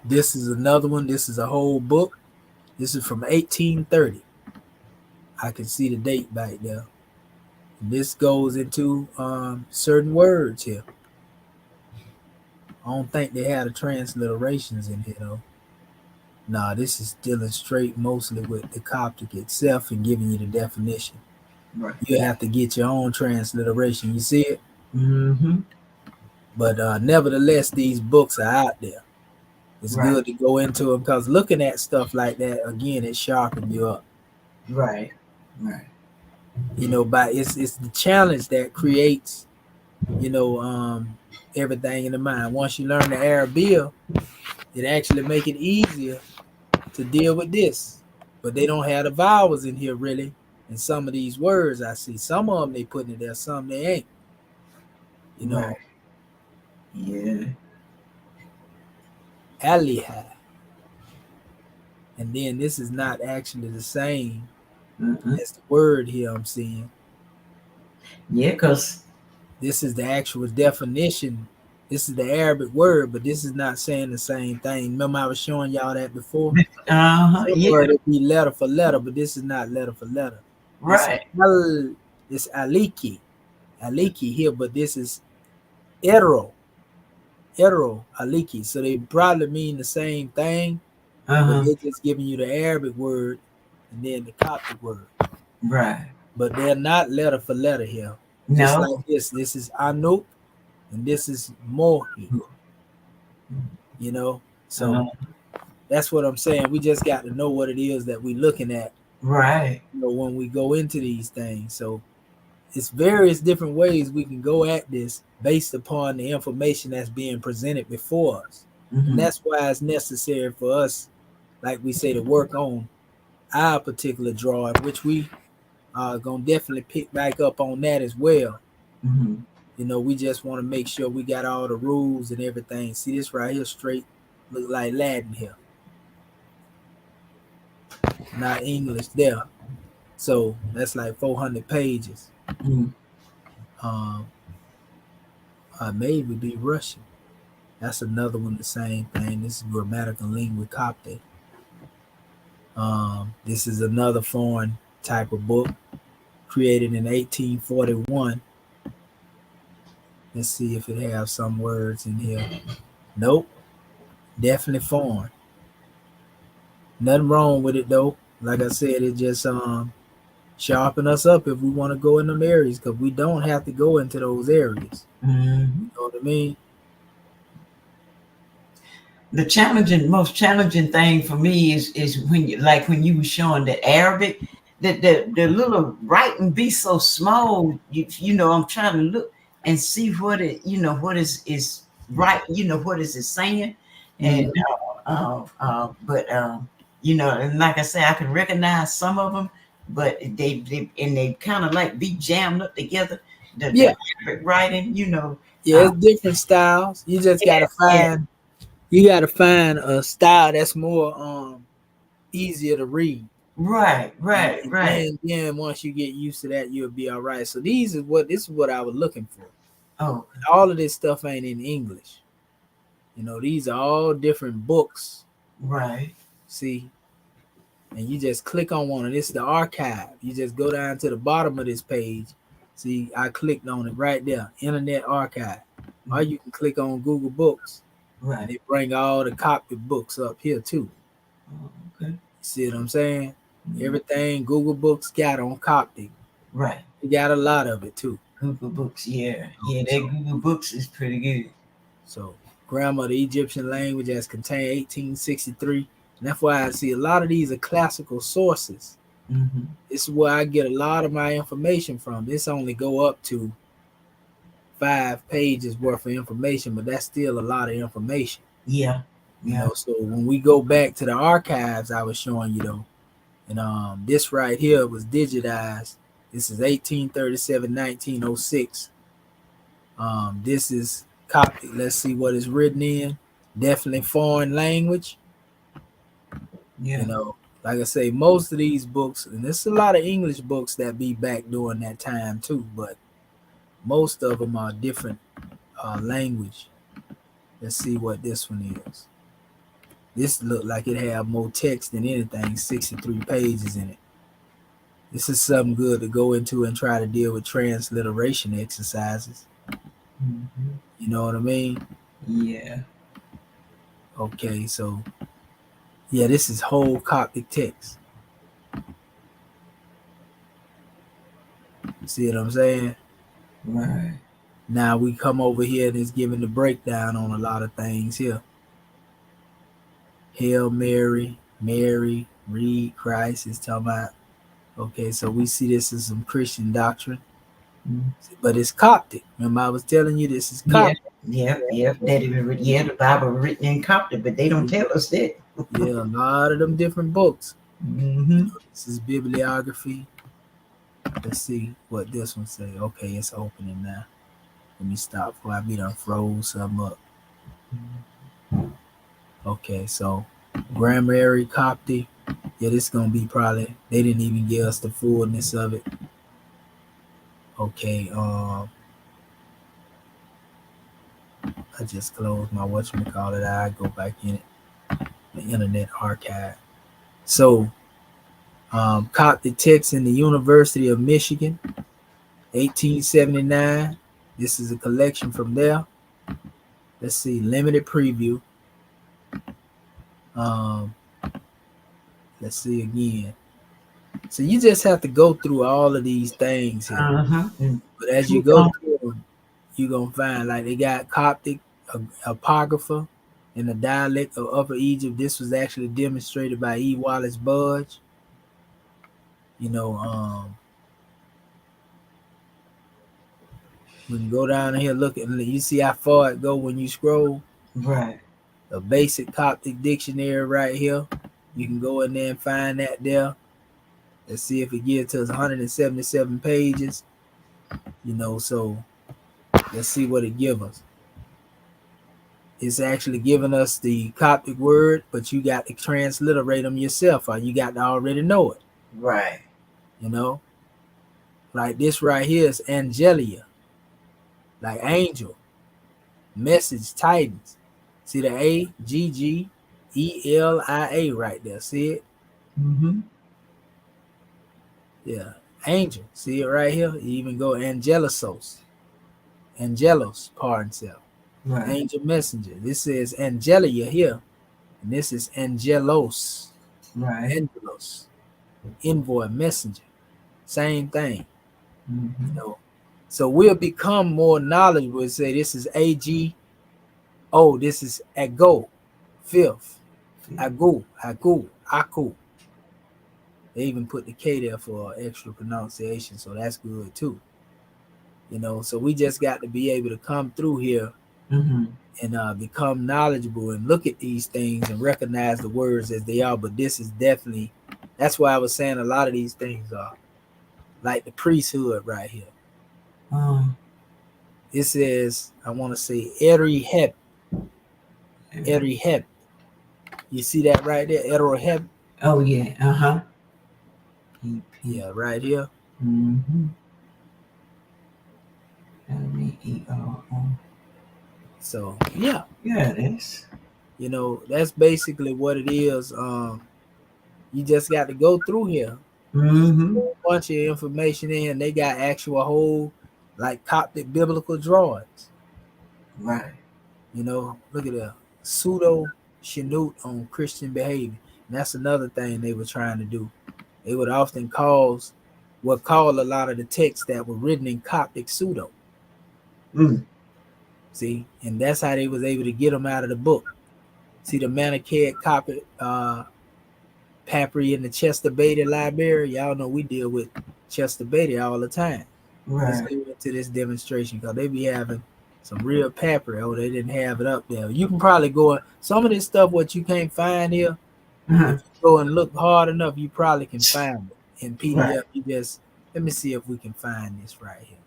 This is another one. This is a whole book. This is from 1830. I can see the date back there. And this goes into certain words here. I don't think they had the transliterations in here though. Nah, this is dealing straight mostly with the Coptic itself and giving you the definition. Right. You have to get your own transliteration. You see it? Mm-hmm. But nevertheless, these books are out there. It's Right. good to go into them because looking at stuff like that, again, it sharpens you up. Right. Right. But it's the challenge that creates, everything in the mind. Once you learn the Arabic, it actually make it easier to deal with this. But they don't have the vowels in here really. And some of these words I see, some of them they put in there, some they ain't. Right. Yeah. Aliha. And then this is not actually the same as the word here I'm seeing. Yeah, because this is the actual definition. This is the Arabic word, but this is not saying the same thing. Remember I was showing y'all that before? Yeah. Word it be letter for letter, but this is not letter for letter. Right. It's aliki here, but this is Ero, Aliki. So they probably mean the same thing, but Uh-huh. they're just giving you the Arabic word and then the Coptic word. Right. But they're not letter for letter here. Just like No. this. This is Anuk and this is Mohi. You know? So Uh, that's what I'm saying. We just got to know what it is that we're looking at, right. you know, when we go into these things. So it's various different ways we can go at this based upon the information that's being presented before us. And Mm-hmm. that's why it's necessary for us, like we say, to work on our particular drawing, which we are going to definitely pick back up on that as well. Mm-hmm. You know, we just want to make sure we got all the rules and everything. See this right here straight look like Latin here, not English there. So that's like 400 pages. Mm-hmm. Um, maybe be Russian. That's another one, the same thing. This is grammatical lingua Coptic. This is another foreign type of book created in 1841. Let's see if it has some words in here. Nope, definitely foreign. Nothing wrong with it though. Like I said, it just sharpen us up if we want to go in them areas because we don't have to go into those areas. Mm-hmm. You know what I mean? The most challenging thing for me is when you were showing the Arabic, the little writing be so small. I'm trying to look and see what what is right. What is it saying, and Mhm. and like I say, I can recognize some of them, but they kind of like be jammed up together. Yeah, The Arabic writing, yeah, it's different styles. You just yeah, gotta yeah, find a style that's more easier to read. right, And, right, and right. then once you get used to that, you'll be all right. So this is what I was looking for. Oh, All of this stuff ain't in English. You know, these are all different books. right. See, and you just click on one, and this is the archive. You just go down to the bottom of this page. See, I clicked on it right there, Internet Archive. Or you can click on Google Books, and Right. they bring all the Coptic books up here too. Oh, okay. See what I'm saying? Mhm. Everything Google Books got on Coptic. Right. We got a lot of it too. Google Books. Yeah. Yeah. That So, Google Books is pretty good. so grammar of the Egyptian language as contained 1863. And that's why I see a lot of these are classical sources. Mm-hmm. This is where I get a lot of my information from. This only go up to 5 pages worth of information, but that's still a lot of information. Yeah. You Yeah. know, so when we go back to the archives I was showing you though, and this right here was digitized. This is 1837, 1906. This is Coptic. Let's see what is written in. Definitely foreign language. You Yeah. know, like I say, most of these books, and there's a lot of English books that be back during that time too, but most of them are different language. Let's see what this one is. This look like it have more text than anything, 63 pages in it. This is something good to go into and try to deal with transliteration exercises. Mm-hmm. You know what I mean? Yeah. Okay, so yeah, this is whole Coptic text. See what I'm saying? Right. Now we come over here and it's giving the breakdown on a lot of things here. Hail Mary, Mary, read Christ is talking about. Okay, so we see this as some Christian doctrine, Mm-hmm. but it's Coptic. Remember, I was telling you this is Yeah. Coptic. Yeah. Yeah. The Bible written in Coptic, but they don't tell us that. Yeah, a lot of them different books. Mm-hmm. This is bibliography. Let's see what this one say. Okay, it's opening now. Let me stop before I be done froze something up. Okay, so grammary Coptic. Yeah, this is gonna be probably they didn't even give us the fullness of it. Okay, I just closed my whatchamacallit. I go back in it. The Internet Archive. So Coptic text in the University of Michigan, 1879. This is a collection from there. Let's see, limited preview. Let's see again. So you just have to go through all of these things here. But as you go through them, you're going to find like they got Coptic, Apocrypha, in the dialect of Upper Egypt. This was actually demonstrated by E. Wallace Budge. You know, we can go down here, look at, you see how far it go when you scroll. Right. A basic Coptic dictionary right here. You can go in there and find that there. Let's see if it gets to us 177 pages. You know, so let's see what it gives us. It's actually giving us the Coptic word, but you got to transliterate them yourself, or you got to already know it. Right. You know, like this right here is Angelia, like angel, message, tidings. See the Aggelia right there. See it? Yeah, angel. See it right here? You even go Angelos, pardon self. Right. Angel messenger. This is Angelia here, and this is Angelos. Right. Angelos, envoy, messenger, same thing. You know, so we'll become more knowledgeable. Say this is AG. Oh, this is Ago, fifth. Agu. They even put the K there for extra pronunciation, so that's good too. You know, so we just got to be able to come through here and become knowledgeable and look at these things and recognize the words as they are. But this is definitely, that's why I was saying a lot of these things are like the priesthood right here. It says, I want to say Erihep. You see that right there? Erihep. Oh yeah. Yeah, right here. So yeah. Yeah, it is. You know, that's basically what it is. You just got to go through here. A whole bunch of information in. They got actual whole like Coptic biblical drawings. Right. You know, look at that pseudo shinut on Christian behavior. And that's another thing they were trying to do. They would often call a lot of the texts that were written in Coptic pseudo. See, and that's how they was able to get them out of the book. See the Manichaean Coptic papyri in the Chester Beatty Library. Y'all know we deal with Chester Beatty all the time. Let's go into this demonstration because they be having some real papyri. Oh, they didn't have it up there. You can probably go some of this stuff what you can't find here. If you go and look hard enough, you probably can find it in PDF. Right. You just let me see if we can find this right here.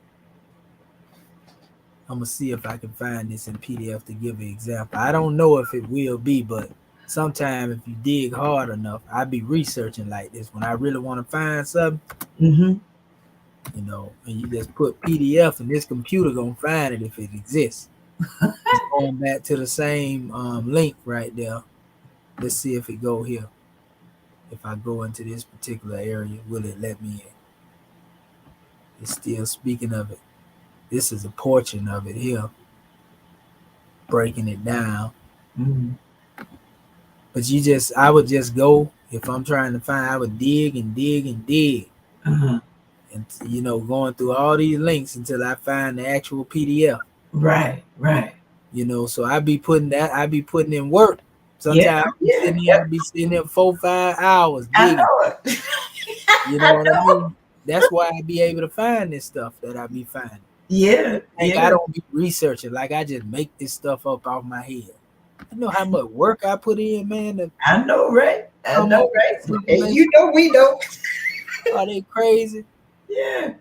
I'm gonna see if I can find this in PDF to give an example. I don't know if it will be, but sometime if you dig hard enough, I be researching like this when I really want to find something. You know, and you just put PDF, and this computer gonna find it if it exists. It's going back to the same link right there. Let's see if it go here. If I go into this particular area, will it let me in? It's still speaking of it. This is a portion of it here, breaking it down. But I would just go, if I'm trying to find, I would dig and dig and dig. And, you know, going through all these links until I find the actual PDF. Right. You know, so I be putting in work. Sometimes I'll be sitting there 4-5 hours digging. I know it. You know what I mean? That's why I be able to find this stuff that I be finding. Yeah. I don't be researching. Like I just make this stuff up off my head. You know how much work I put in, man. I know, right? And you know we know. Are they crazy? Yeah.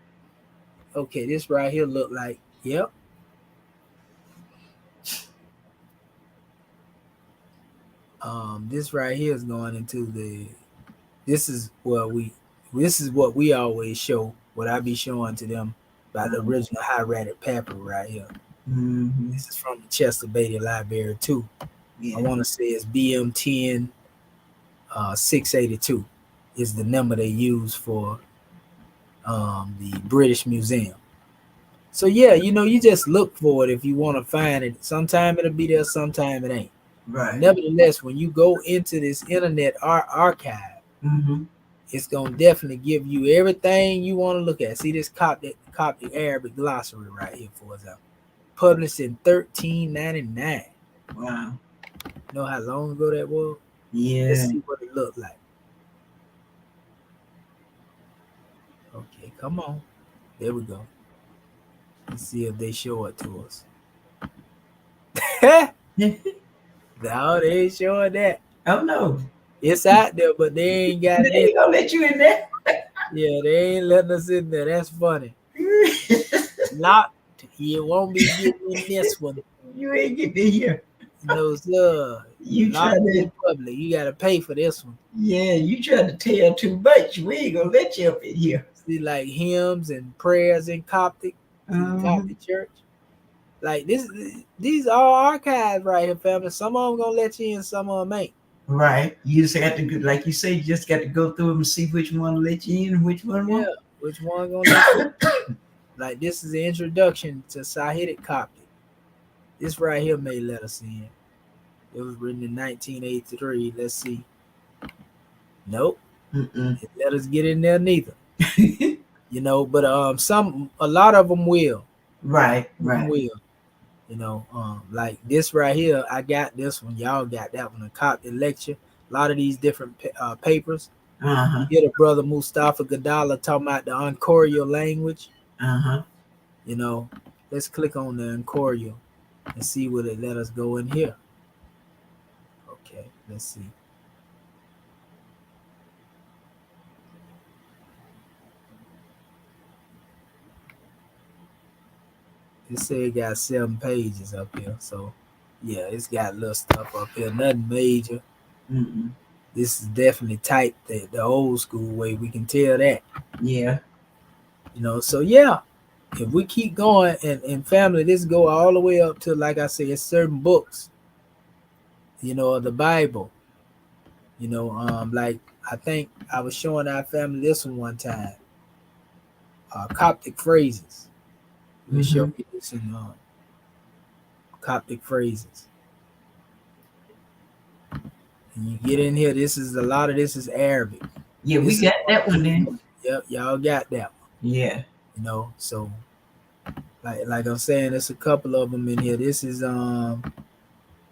Okay, this right here look like, yep. This right here is going into this is what we always show, what I be showing to them about the original hieratic papyri right here. This is from the Chester Beatty Library too. I want to say it's BM10 682 is the number they use for the British Museum. So yeah, you just look for it if you want to find it. Sometime it'll be there, sometime it ain't. Right. Nevertheless, when you go into this internet archive, Mm-hmm. it's gonna definitely give you everything you want to look at. See this Coptic Arabic glossary right here, for example, published in 1399. Wow. Know how long ago that was? Yeah. Let's see what it looked like. Okay, come on. There we go. Let's see if they show it to us. No, they ain't showing that. Oh no. It's out there, but they ain't got They it in. ain't gonna let you in there. Yeah, they ain't letting us in there. That's funny. Locked. You won't be getting in this one. You ain't getting in here. No, sir. You Locked trying to, in public. You gotta pay for this one. yeah, you trying to tell too much. We ain't gonna let you up in here. See, like hymns and prayers in Coptic, Coptic church. Like these are archives right here, family. Some of them gonna let you in, some of them ain't. Right. You just have to go, like you say, you just got to go through them and see which one will let you in and which one Yeah, won't. which one gonna let you in? Like this is the introduction to Sahidic Coptic. This right here may let us in. It was written in 1983. Let's see. Nope. It let us get in there neither. But a lot of them will. Right. Will. Like this right here, I got this one. Y'all got that one. A Coptic lecture. A lot of these different papers. Uh-huh. You get a brother Mustafa Gadala talking about the Ankorio language. Uh-huh. Let's click on the Ankorio and see what it let us go in here. Okay, let's see. It said it got 7 pages up here. So, yeah, it's got little stuff up here. Nothing major. Mm-mm. This is definitely typed the old school way. We can tell that. Yeah. So, yeah. If we keep going and family, this go all the way up to, like I said, certain books, of the Bible. Like I think I was showing our family this one time. Coptic phrases. We'll show you this in Coptic phrases. And you get in here, a lot of this is Arabic. Yeah, we got that one then. Yep, y'all got that one. Yeah. So like I'm saying, there's a couple of them in here. This is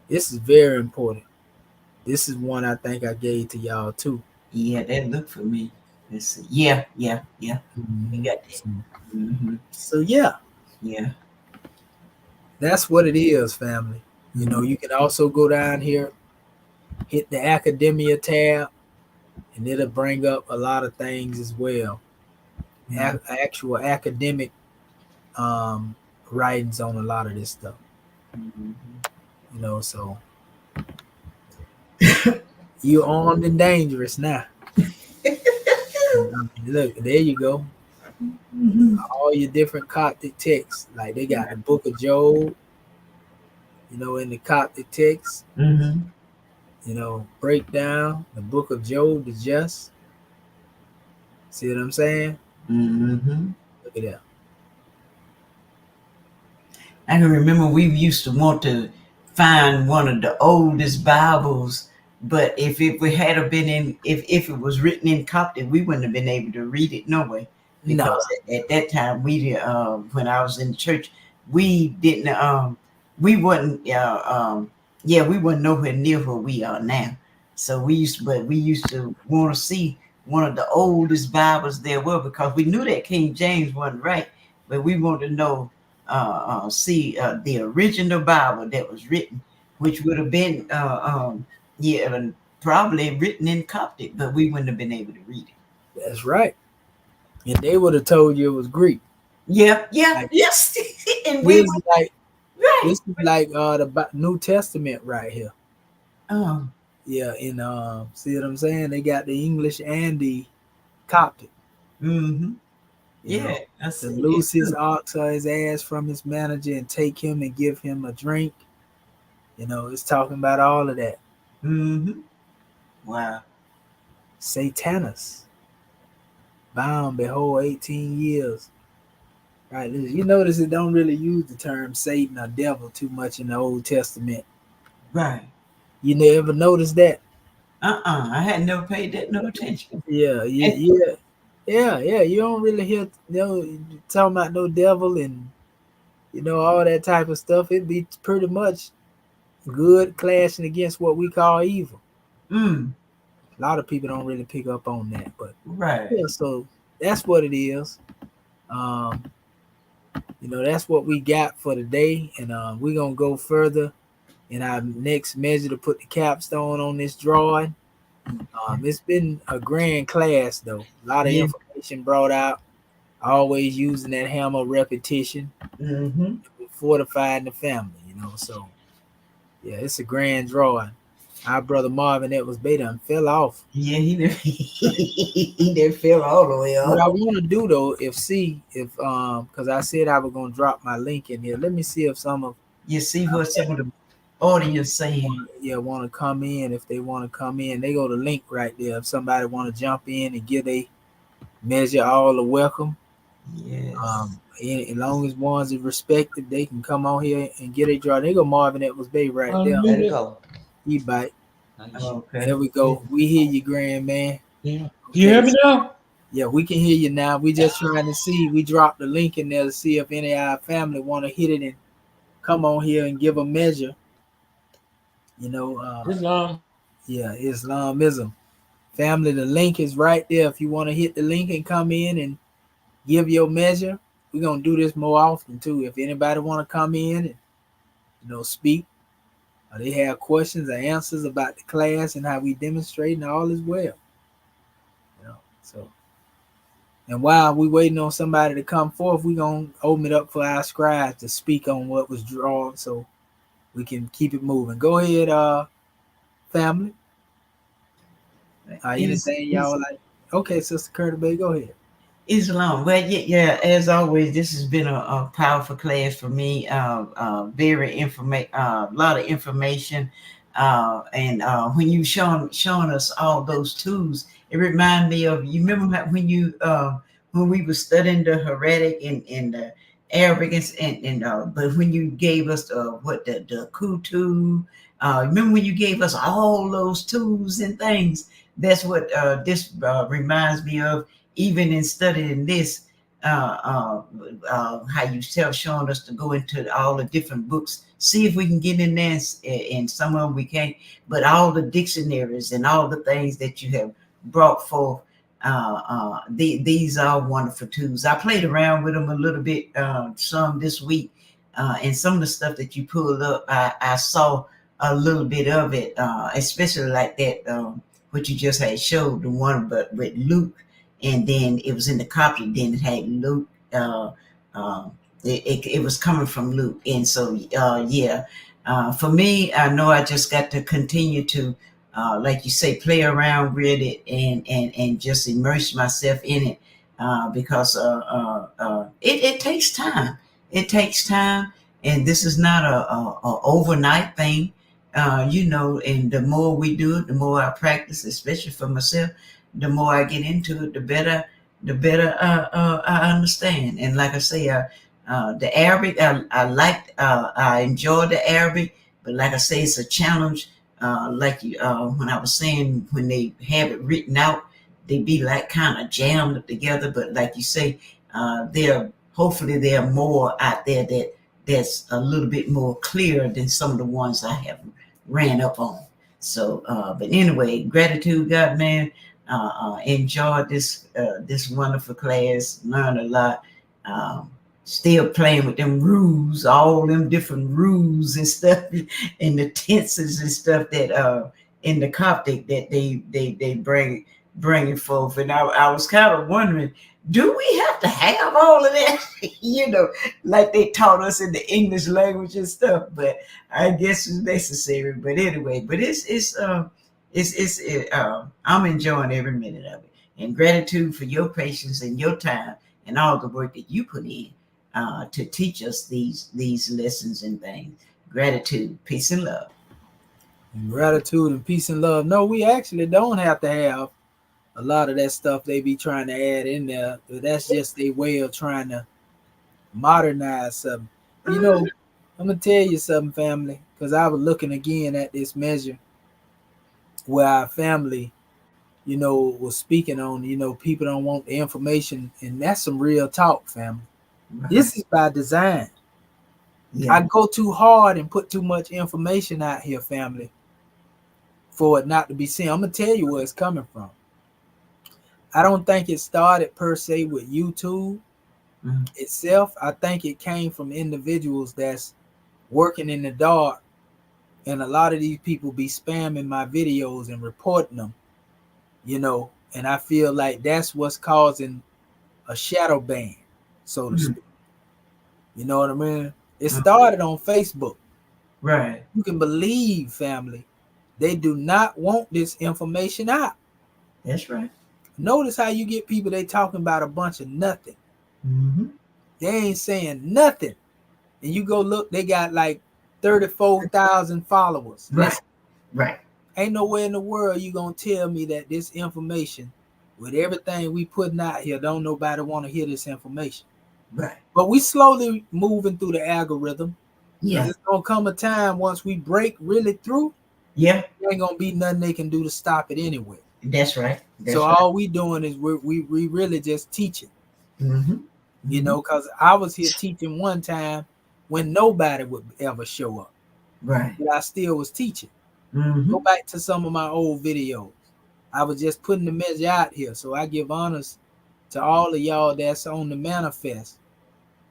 very important. This is one I think I gave to y'all too. Yeah, that look for me. Let's see. Yeah. Mm-hmm. We got that. So yeah. Yeah. That's what it is, family. You can also go down here, hit the academia tab, and it'll bring up a lot of things as well. Actual academic writings on a lot of this stuff. So you're armed and dangerous now. Look, there you go. All your different Coptic texts. Like they got the Book of Job, in the Coptic text. Break down the Book of Job, the just. See what I'm saying? Look at that. I can remember we used to want to find one of the oldest Bibles, but if it had been if it was written in Coptic, we wouldn't have been able to read it no way. Because at that time we when I was in church, we didn't we wasn't we wasn't nowhere near where we are now. So we used to want to see one of the oldest Bibles there were, because we knew that King James wasn't right, but we wanted to know see the original Bible that was written, which would have been probably written in Coptic, but we wouldn't have been able to read it. That's right. And they would have told you it was Greek. Yes. And we this is like the New Testament right here. Oh. Yeah, and see what I'm saying? They got the English and the Coptic. Yeah. To loose his ox or his ass from his manager and take him and give him a drink. It's talking about all of that. Wow. Satanus. Bound, behold, 18 years. Right. You notice it don't really use the term Satan or devil too much in the Old Testament. Right. You never noticed that? I had never paid that no attention. Yeah, yeah. You don't really hear talking about no devil and all that type of stuff. It'd be pretty much good clashing against what we call evil. Mm, A lot of people don't really pick up on that, but right. yeah. So that's what it is. Um, that's what we got for today, and we're gonna go further in our next measure to put the capstone on this drawing. It's been a grand class though. A lot of Yeah. information brought out. Always using that hammer repetition, Mm-hmm. fortifying the family. So yeah, it's a grand drawing. Our brother Marvin that was beta and fell off. Yeah, he never, he never fell all the way What I up. want to do though, if because I said I was gonna drop my link in here. Let me see if some of You see what some of the audience saying. want to come in. If they want to come in, they go to link right there. If somebody want to jump in and give a measure, all the welcome. Yes. As long as ones are respected, they can come on here and get a draw. They go Marvin that was big right there. Let it go. He bite. Okay. There we go. We hear you, grand man. Yeah. Okay. You hear me now? Yeah, we can hear you now. We just trying to see. We dropped the link in there to see if any of our family want to hit it and come on here and give a measure. Islam. Yeah, Islamism. Family, the link is right there. If you want to hit the link and come in and give your measure, we're gonna do this more often too. If anybody want to come in and speak, or they have questions or answers about the class and how we demonstrate, and all is well. So. And while we waiting on somebody to come forth, we gonna open it up for our scribes to speak on what was drawn, so we can keep it moving. Go ahead, family. Anything y'all like? Okay, Sister Curtis Bay, go ahead. Islam. Well, yeah. As always, this has been a powerful class for me. Very a lot of information. And when you showing us all those tools, it reminded me of, you remember when we were studying the Heretic and the Arabic and but when you gave us the Kutu, remember when you gave us all those tools and things. That's what this reminds me of, even in studying this, how you showing us to go into all the different books, see if we can get in there, and some of them we can't, but all the dictionaries and all the things that you have brought forth, these are wonderful tools. I played around with them a little bit, some this week, and some of the stuff that you pulled up, I saw a little bit of it, especially like that, what you just had showed, the one but with Luke, and then it was in the Coptic. Then it had Luke. It was coming from Luke, and so yeah. For me, I know I just got to continue to, like you say, play around with it and just immerse myself in it, because it takes time. It takes time, and this is not a overnight thing. And the more we do it, the more I practice, especially for myself, the more I get into it, the better I understand. And like I say, the Arabic, I enjoy the Arabic, but like I say, it's a challenge. When I was saying, when they have it written out, they be like kind of jammed together. But like you say, hopefully there are more out there that's a little bit more clear than some of the ones I have ran up on. So, but anyway, gratitude, God, man. Enjoyed this wonderful class, learned a lot. Still playing with them rules, all them different rules and stuff, and the tenses and stuff that in the Coptic that they bring it forth. And I was kind of wondering, do we have to have all of that? Like they taught us in the English language and stuff. But I guess it's necessary. But anyway, but I'm enjoying every minute of it, and gratitude for your patience and your time and all the work that you put in to teach us these lessons and things. Gratitude, peace, and love. And gratitude and peace and love. No, we actually don't have to have a lot of that stuff they be trying to add in there. But that's just their way of trying to modernize something. You know, I'm gonna tell you something, family, because I was looking again at this measure where our family, was speaking on, people don't want the information, and that's some real talk, family. This is by design. Yeah. I go too hard and put too much information out here, family, for it not to be seen. I'm gonna tell you where it's coming from. I don't think it started per se with YouTube itself. I think it came from individuals that's working in the dark, and a lot of these people be spamming my videos and reporting them, and I feel like that's what's causing a shadow ban, so to speak. You know what I mean? It started on Facebook. Right. You can believe, family, they do not want this information out. That's right. Notice how you get people, they talking about a bunch of nothing. Mm-hmm. They ain't saying nothing. And you go look, they got like 34,000 followers. Right. Listen, Right. ain't nowhere in the world you gonna tell me that this information, with everything we putting out here, don't nobody want to hear this information. Right. But we slowly moving through the algorithm. Yeah. It's gonna come a time once we break really through, Yeah. there ain't gonna be nothing they can do to stop it anyway. That's right. That's So right. all we doing is we really just teaching. Mm-hmm. Because I was here teaching one time when nobody would ever show up. Right. But I still was teaching. Mm-hmm. Go back to some of my old videos. I was just putting the message out here. So I give honors to all of y'all that's on the manifest.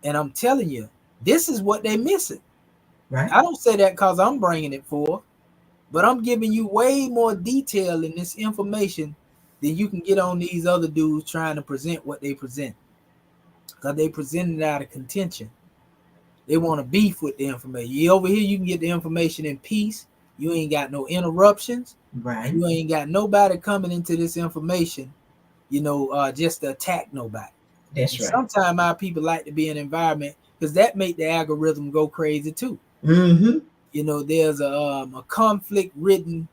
And I'm telling you, this is what they missing. Right. I don't say that because I'm bringing it forth, but I'm giving you way more detail in this information than you can get on these other dudes trying to present what they present. Because they present it out of contention. They want to beef with the information. You over here, you can get the information in peace. You ain't got no interruptions. Right. You ain't got nobody coming into this information, just to attack nobody. That's And right. sometimes our people like to be in an environment because that make the algorithm go crazy too. Mm-hmm. There's a conflict-ridden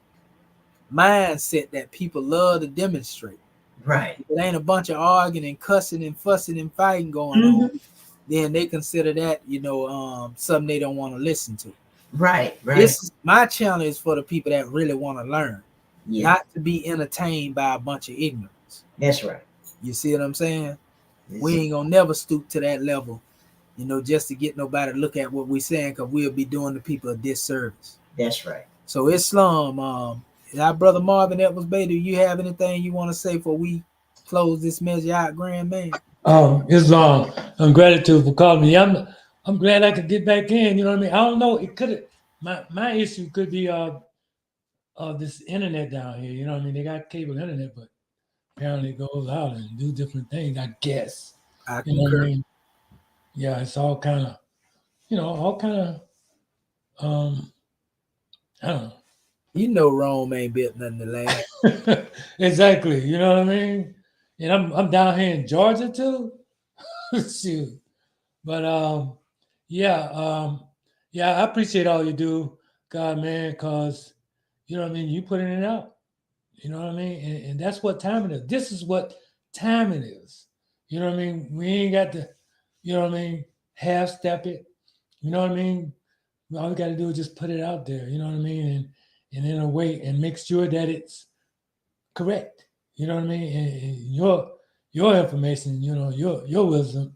mindset that people love to demonstrate. Right. If it ain't a bunch of arguing and cussing and fussing and fighting going on, then they consider that, something they don't want to listen to. Right. Right. This is my channel is for the people that really want to learn, not to be entertained by a bunch of ignorance. That's right. You see what I'm saying? We ain't gonna never stoop to that level, just to get nobody to look at what we're saying, because we'll be doing the people a disservice. That's right. So Islam, our brother Marvin Edwards Bay, do you have anything you want to say before we close this measure out, grand man? Islam, I'm gratitude for calling me. I'm glad I could get back in. You know what I mean? I don't know. It could my issue could be this internet down here. You know what I mean? They got cable internet, but apparently it goes out and do different things. I guess. I You know what I concur. mean? Yeah, it's all kind of, I don't know. Rome ain't built nothing to last. Exactly. You know what I mean? And I'm down here in Georgia too. Shoot. But yeah, I appreciate all you do, God, man, because you know what I mean, you putting it out. You know what I mean? And that's what time it is. This is what time it is. You know what I mean? We ain't got to, you know what I mean, half step it. You know what I mean? All we got to do is just put it out there, you know what I mean? And in a way, and make sure that it's correct. You know what I mean? And your information, your wisdom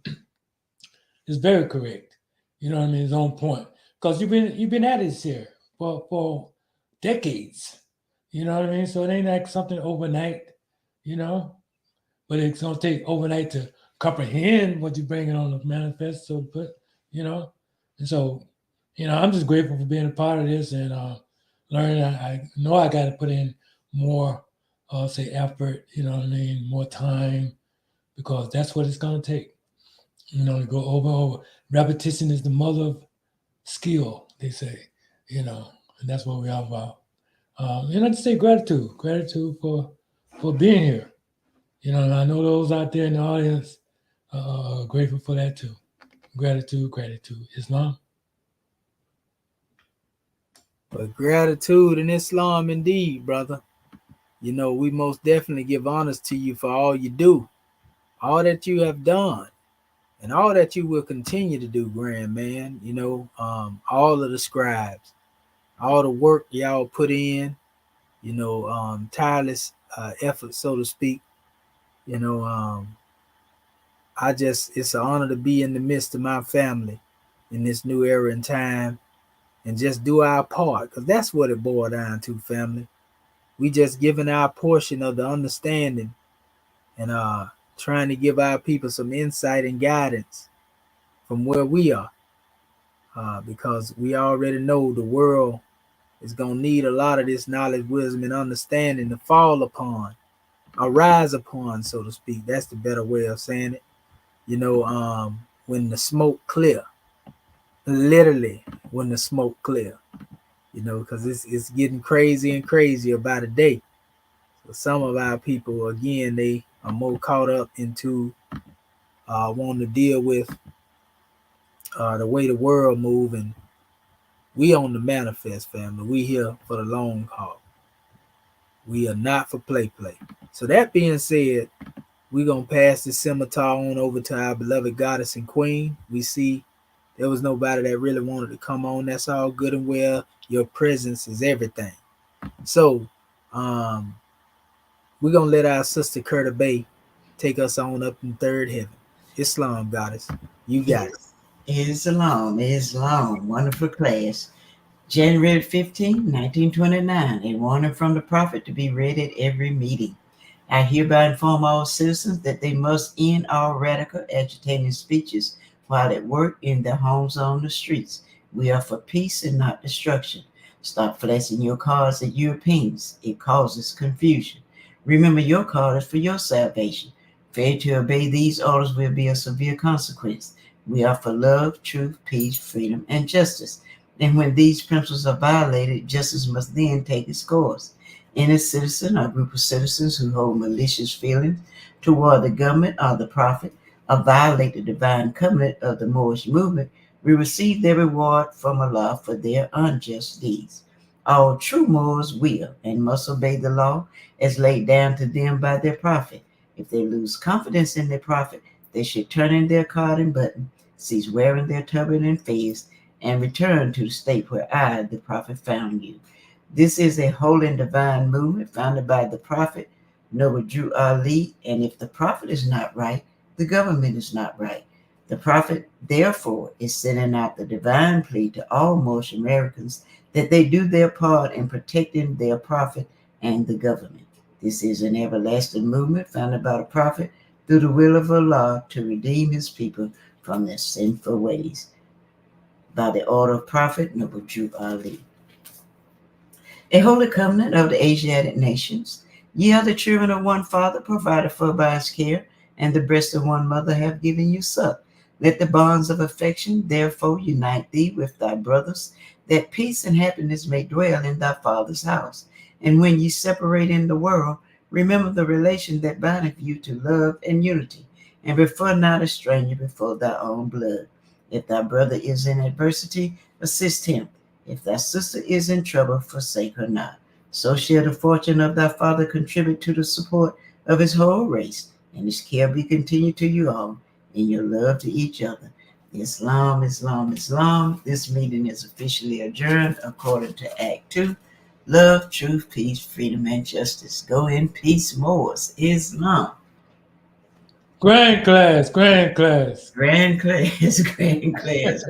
is very correct. You know what I mean? It's on point. Because you've been at this here for decades. You know what I mean? So it ain't like something overnight, but it's gonna take overnight to comprehend what you're bringing on the manifesto, but and so, I'm just grateful for being a part of this and learning. I know I got to put in more, say, effort. You know what I mean? More time, because that's what it's gonna take. To go over. Repetition is the mother of skill, they say. And that's what we're all about. And I just say gratitude for being here. And I know those out there in the audience are grateful for that too. Gratitude. Islam. But gratitude in Islam indeed, brother. We most definitely give honors to you for all you do, all that you have done. and all that you will continue to do, grand man. All of the scribes, all the work y'all put in, tireless effort, so to speak. You know, it's an honor to be in the midst of my family in this new era and time, and just do our part, because that's what it boiled down to, family. We just giving our portion of the understanding, and trying to give our people some insight and guidance from where we are, because we already know the world is going to need a lot of this knowledge, wisdom, and understanding to fall upon, or rise upon, so to speak. That's the better way of saying it. When the smoke clear, literally when the smoke clear, because it's getting crazy and crazier by the day. So some of our people, again, they are more caught up into wanting to deal with the way the world moving. We on the manifest, family. We here for the long haul. We are not for play. So that being said, we're going to pass the scimitar on over to our beloved goddess and queen. We see there was nobody that really wanted to come on. That's all good and well. Your presence is everything. So we're going to let our sister Curta Bay take us on up in third heaven. Islam, goddess. You got it. Islam. Wonderful class. January 15, 1929. A warning from the prophet to be read at every meeting. I hereby inform all citizens that they must end all radical, agitating speeches while at work, in their homes, or on the streets. We are for peace and not destruction. Stop flashing your cards at Europeans. It causes confusion. Remember, your card is for your salvation. Failure to obey these orders will be a severe consequence. We are for love, truth, peace, freedom, and justice. And when these principles are violated, justice must then take its course. Any citizen or group of citizens who hold malicious feelings toward the government or the prophet or violate the divine covenant of the Moorish movement will receive their reward from Allah for their unjust deeds. All true Moors will and must obey the law as laid down to them by their prophet. If they lose confidence in their prophet, they should turn in their card and button, cease wearing their turban and fez, and return to the state where I, the prophet, found you. This is a holy and divine movement founded by the prophet Noble Drew Ali, and if the prophet is not right, the government is not right. The prophet, therefore, is sending out the divine plea to all Moorish Americans that they do their part in protecting their prophet and the government. This is an everlasting movement founded by the prophet through the will of Allah to redeem his people from their sinful ways. By the order of Prophet Noble Drew Ali. A holy covenant of the Asiatic nations. Ye are the children of one father, provided for by his care, and the breast of one mother have given you suck. Let the bonds of affection therefore unite thee with thy brothers, that peace and happiness may dwell in thy father's house. And when ye separate in the world, remember the relation that bindeth you to love and unity, and refer not a stranger before thy own blood. If thy brother is in adversity, assist him. If thy sister is in trouble, forsake her not. So shall the fortune of thy father contribute to the support of his whole race, and his care be continued to you all in your love to each other. Islam, Islam, Islam. This meeting is officially adjourned according to Act 2. Love, truth, peace, freedom, and justice. Go in peace, Moors. Islam. Grand class, grand class. Grand class, grand class.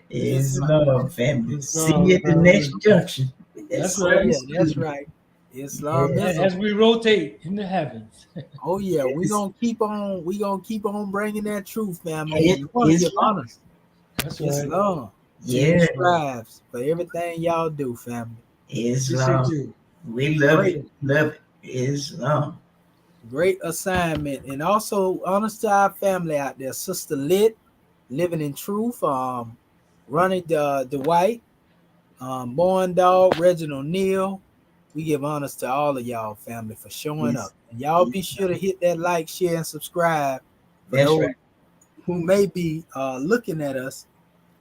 Islam, family. See you at the next junction. That's Oh right. yeah, that's right. Islamism. As we rotate in the heavens. Oh yeah, we gonna keep on bringing that truth, family. And we want to give Islam. honors. That's right. Islam. Yeah. To strives for everything y'all do, family. Islam. Appreciate you. We love Great. it. Love it. Islam. Great assignment. And also honors to our family out there. Sister Lit, living in truth. Ronnie Dwight, Born Dog, Reginald Neal. We give honors to all of y'all, family, for showing Yes. up. And y'all be sure to hit that like, share, and subscribe for That's those right. who may be looking at us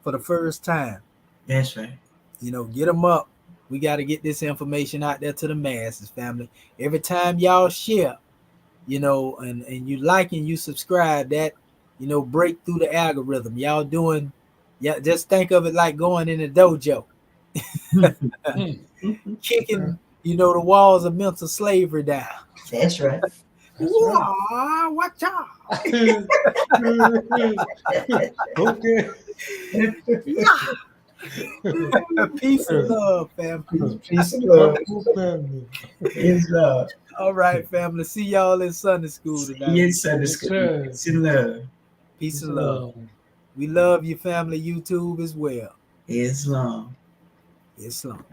for the first time. That's right. Get them up. We got to get this information out there to the masses, family. Every time y'all share, you know, and you like and you subscribe, that, you know, break through the algorithm. Y'all doing, yeah, just think of it like going in a dojo, kicking, you know, the walls of mental slavery down. That's right. That's right. Whoa, watch out. Okay. Peace and love, fam. Peace and love. Family. Is love. All right, family. See y'all in Sunday school tonight. Yes, Sunday Yes, school. sir. Peace and love. Peace and love. We love you, family. YouTube as well. Islam. Islam.